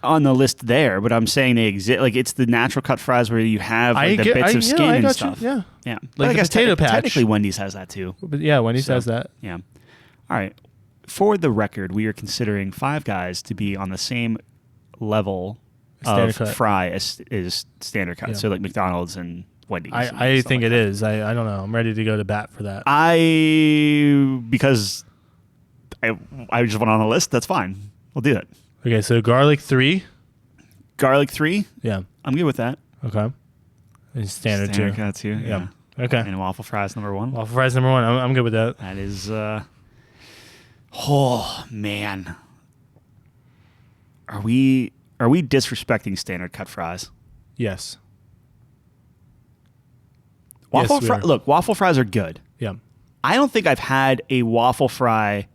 On the list there, but I'm saying they exist. Like it's the natural cut fries where you have the bits of skin and stuff. Yeah, yeah. Like I guess potato patch. Technically, Wendy's has that too. But yeah, Wendy's has that. Yeah. All right. For the record, we are considering Five Guys to be on the same level of fry as standard cut. Yeah. So like McDonald's and Wendy's. I think it is. I don't know. I'm ready to go to bat for that. Because I just went on a list. That's fine. We'll do it. Okay, so garlic 3. Garlic 3? Yeah. I'm good with that. Okay. And standard 2. Cut 2. Yeah. Okay. And waffle fries number 1. Waffle fries number 1. I'm good with that. That is oh man. Are we disrespecting standard cut fries? Yes. Look, waffle fries are good. Yeah. I don't think I've had a waffle fry.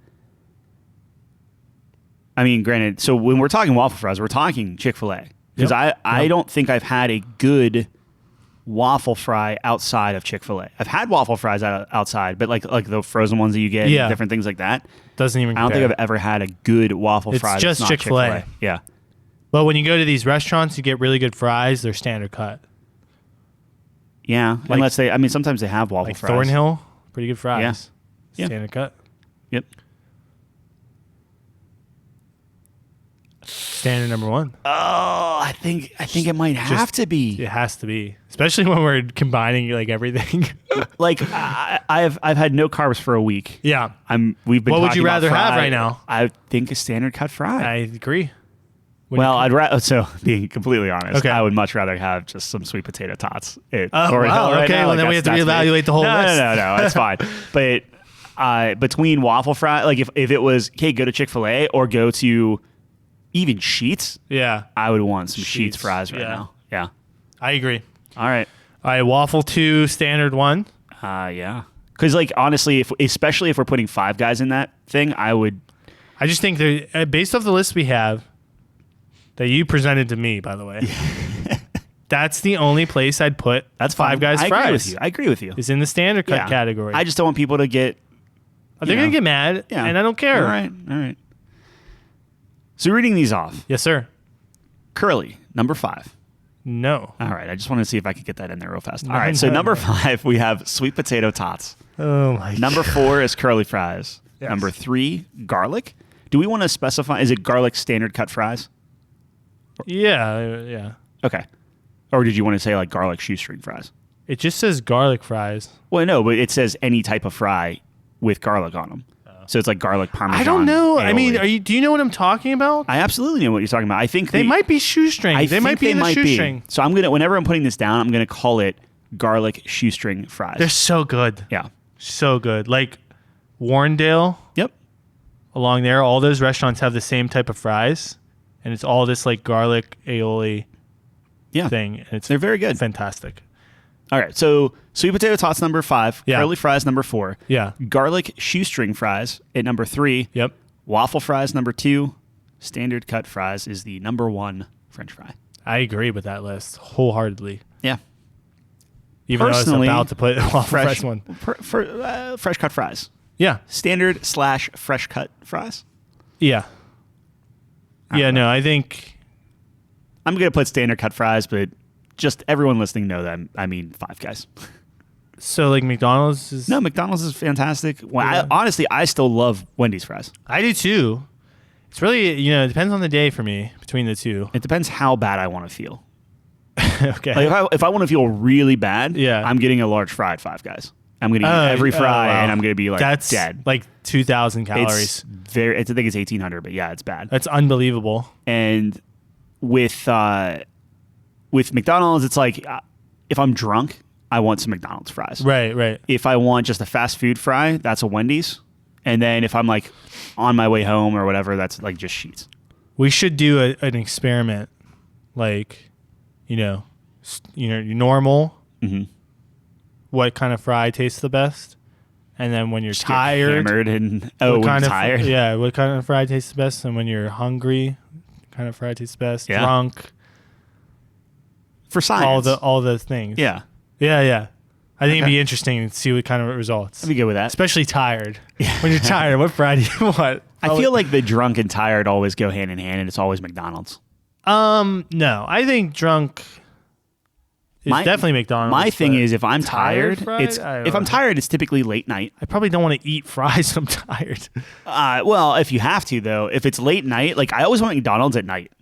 I mean, granted, so when we're talking waffle fries, we're talking Chick-fil-A. Because I don't think I've had a good waffle fry outside of Chick-fil-A. I've had waffle fries outside, but like the frozen ones that you get, different things like that. Doesn't even compare. I don't think I've ever had a good waffle fry. It's just Chick-fil-A. Yeah. But when you go to these restaurants, you get really good fries. They're standard cut. Yeah, unless sometimes they have waffle fries. Thornhill, pretty good fries. Yeah. Standard cut. Yep. Standard number 1. Oh, I think it might have to be. It has to be, especially when we're combining like everything. Like I've had no carbs for a week. Yeah. We've been. What would you rather have right now? I think a standard cut fry. I agree. I'd rather. So being completely honest, I would much rather have just some sweet potato tots. Wow. Okay. Well, then we have to reevaluate the whole list. No, it's fine. But between waffle fry, like if it was, okay, go to Chick-fil-A or go to even Sheetz. Yeah. I would want some Sheetz fries right now. Yeah. I agree. All right. Waffle 2, standard 1. Yeah. Because like honestly, especially if we're putting Five Guys in that thing, I would. I just think based off the list we have that you presented to me, by the way, that's the only place I'd put Five Guys fries. I agree with you. Is in the standard cut category. I just don't want people to get. They're gonna get mad, and I don't care. All right. So reading these off. Yes, sir. Curly, number 5. No. All right. I just wanted to see if I could get that in there real fast. All right. So number 5, we have sweet potato tots. Oh my god. Number 4 is curly fries. Yes. Number 3, garlic. Do we want to specify? Is it garlic standard cut fries? Yeah. Okay. Or did you want to say like garlic shoestring fries? It just says garlic fries. Well, no, but it says any type of fry with garlic on them. So it's like garlic parmesan. I don't know. Aioli. I mean, do you know what I'm talking about? I absolutely know what you're talking about. I think they might be shoestring. They might be in the shoestring. So whenever I'm putting this down, I'm gonna call it garlic shoestring fries. They're so good. Yeah. So good. Like Warrendale. Yep. Along there, all those restaurants have the same type of fries, and it's all this like garlic aioli thing. And they're very good. Fantastic. All right, so sweet potato tots number 5, Yeah. curly fries number 4, Yeah. garlic shoestring fries at number 3, Yep. waffle fries number 2, standard cut fries is the number 1 French fry. I agree with that list wholeheartedly. Yeah. Even Personally, though I was about to put it off fresh fresh one. Fresh cut fries. Yeah. Standard / fresh cut fries. Yeah. Yeah, no, I think I'm going to put standard cut fries, but just everyone listening know that I mean Five Guys. so. Like McDonald's is No, McDonald's is fantastic. Well, honestly, I still love Wendy's fries. I do too. It's really it depends on the day for me between the two. It depends how bad I want to feel. Okay. Like if I want to feel really bad, Yeah. I'm getting a large fry at Five Guys. I'm going to eat every fry, wow. and I'm going to be like That's dead. like 2,000 calories. It's I think it's 1,800, but yeah, it's bad. That's unbelievable. And with McDonald's, it's like if I'm drunk, I want some McDonald's fries. Right. If I want just a fast food fry, that's a Wendy's. And then if I'm like on my way home or whatever, that's like just Sheetz. We should do an experiment, like, your normal. Mm-hmm. What kind of fry tastes the best, and then when you're Just get tired, hammered and what kind of tired. Yeah, what kind of fry tastes the best, and when you're hungry, what kind of fry tastes the best. Yeah. Drunk, For science. all the things. Yeah. I think it'd be interesting to see what kind of results. I'd be good with that. Especially tired. When you're tired, what fry do you want? I feel like the drunk and tired always go hand in hand, and it's always McDonald's. No, I think drunk is definitely McDonald's. My thing is, if I'm tired tired, fried? I don't if I'm know. tired, it's typically late night. I probably don't want to eat fries when I'm tired. Well, if you have to, though, if it's late night, like I always want McDonald's at night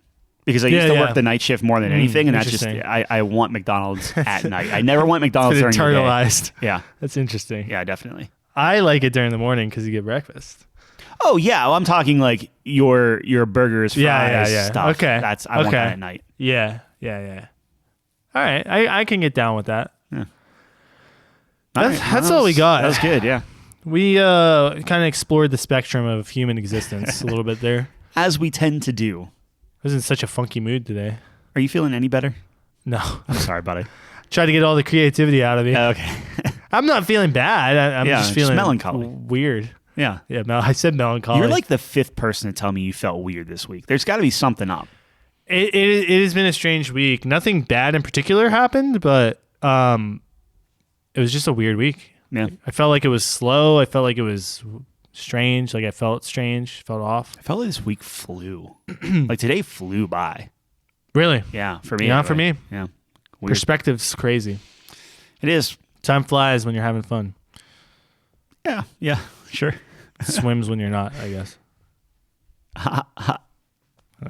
because I used to work the night shift more than anything, and that's just I want McDonald's at night. I never want McDonald's during the day. Internalized. Yeah, That's interesting. yeah, definitely. I like it during the morning because you get breakfast. Oh yeah, well, I'm talking like your burgers, fries, Yeah. stuff. Okay. I want that at night. Yeah. All right, I can get down with that. Yeah. That's all we got. That was good. Yeah. We kind of explored the spectrum of human existence a little bit there. As we tend to do. I was in such a funky mood today. Are you feeling any better? No. I'm sorry, buddy. Tried to get all the creativity out of me. Okay. I'm not feeling bad. I'm just feeling melancholy. weird. Yeah. Yeah, I said melancholy. You're like the 5th person to tell me you felt weird this week. There's got to be something up. It has been a strange week. Nothing bad in particular happened, but it was just a weird week. Yeah. I felt like it was slow. I felt like it was strange. Like I felt strange. Felt off. I felt like this week flew. Like today flew by. Really? Yeah, for me. Not for me. Yeah. Weird. Perspective's crazy. It is. Time flies when you're having fun. Yeah, sure. Swims when you're not, I guess.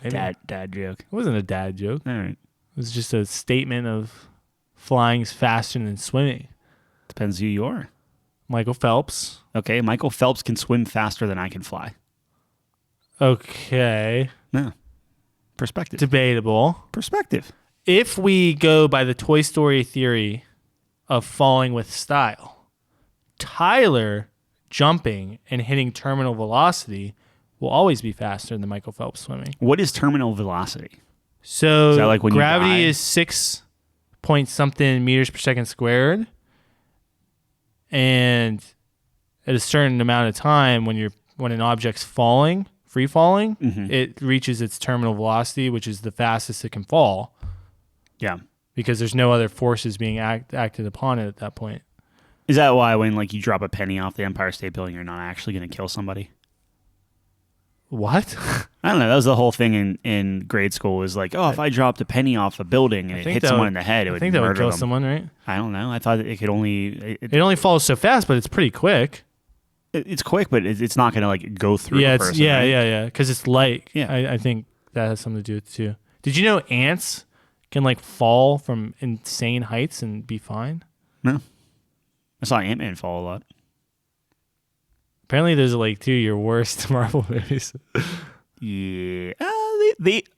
Maybe. Dad joke. It wasn't a dad joke. All right. It was just a statement of flying's faster than swimming. Depends who you are. Michael Phelps. Okay, Michael Phelps can swim faster than I can fly. Okay. Yeah. Perspective. Debatable. Perspective. If we go by the Toy Story theory of falling with style, Tyler jumping and hitting terminal velocity will always be faster than Michael Phelps swimming. What is terminal velocity? So Is that like when you gravity die? is 6 point something meters per second squared. And at a certain amount of time when an object's falling, free falling, it reaches its terminal velocity, which is the fastest it can fall. Yeah. Because there's no other forces being acted upon it at that point. Is that why when like you drop a penny off the Empire State Building, you're not actually going to kill somebody? What? I don't know. That was the whole thing in grade school was like, oh, if I dropped a penny off a building and it hit someone in the head, it would murder them. I think that would kill someone, right? I don't know. I thought it could only... It only falls so fast, but it's pretty quick. It's quick, but it's not going to like go through Yeah, a person. yeah. Because it's light. Yeah. I think that has something to do with it too. Did you know ants can like fall from insane heights and be fine? No. I saw Ant-Man fall a lot. Apparently, there's like 2 of your worst Marvel movies. Yeah.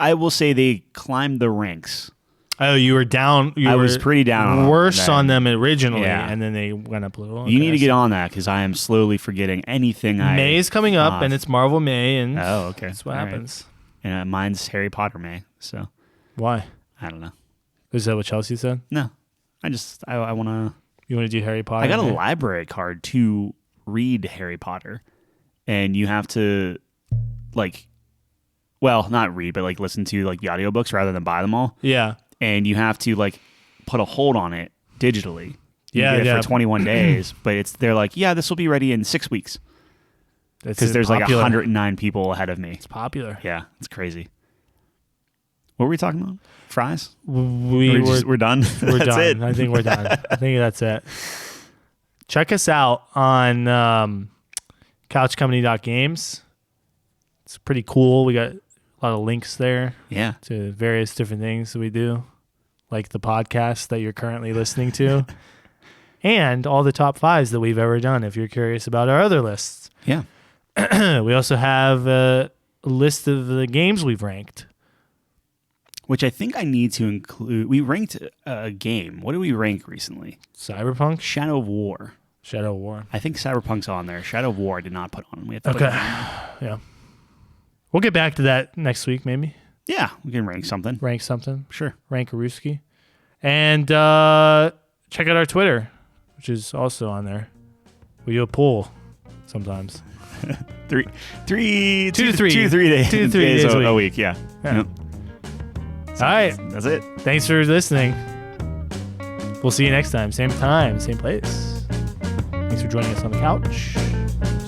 I will say they climbed the ranks. Oh, you were down. I was pretty down worse on them originally, Yeah. and then they went up a little. You need to get on that because I am slowly forgetting anything May is coming up, and it's Marvel May, and oh, okay. that's what All happens. Right. And mine's Harry Potter May, so Why? I don't know. Is that what Chelsea said? No, I want to. You want to do Harry Potter? I got a library card to read Harry Potter, and you have to not read, but like listen to like the audiobooks rather than buy them all. Yeah. And you have to like put a hold on it digitally. You get it for 21 days, but they're like, yeah, this will be ready in 6 weeks. Because there's like 109 people ahead of me. It's popular. Yeah, it's crazy. What were we talking about? Fries? We're done? We're That's done. it. I think we're done. I think that's it. Check us out on couchcompany.games. It's pretty cool. We got a lot of links there to various different things that we do, like the podcast that you're currently listening to, and all the top 5s that we've ever done if you're curious about our other lists. Yeah. We also have a list of the games we've ranked. Which I think I need to include. We ranked a game. What did we rank recently? Cyberpunk? Shadow of War. Shadow of War. I think Cyberpunk's on there. Shadow of War I did not put on. We have to put it on. Yeah. We'll get back to that next week, maybe. Yeah, we can rank something. Rank something. Sure. Rank a Ruski. And check out our Twitter, which is also on there. We do a poll sometimes. 2 to 3 days a week. Yeah. Yep. All right. That's it. Thanks for listening. We'll see you next time. Same time, same place. Thanks for joining us on the couch.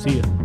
See ya.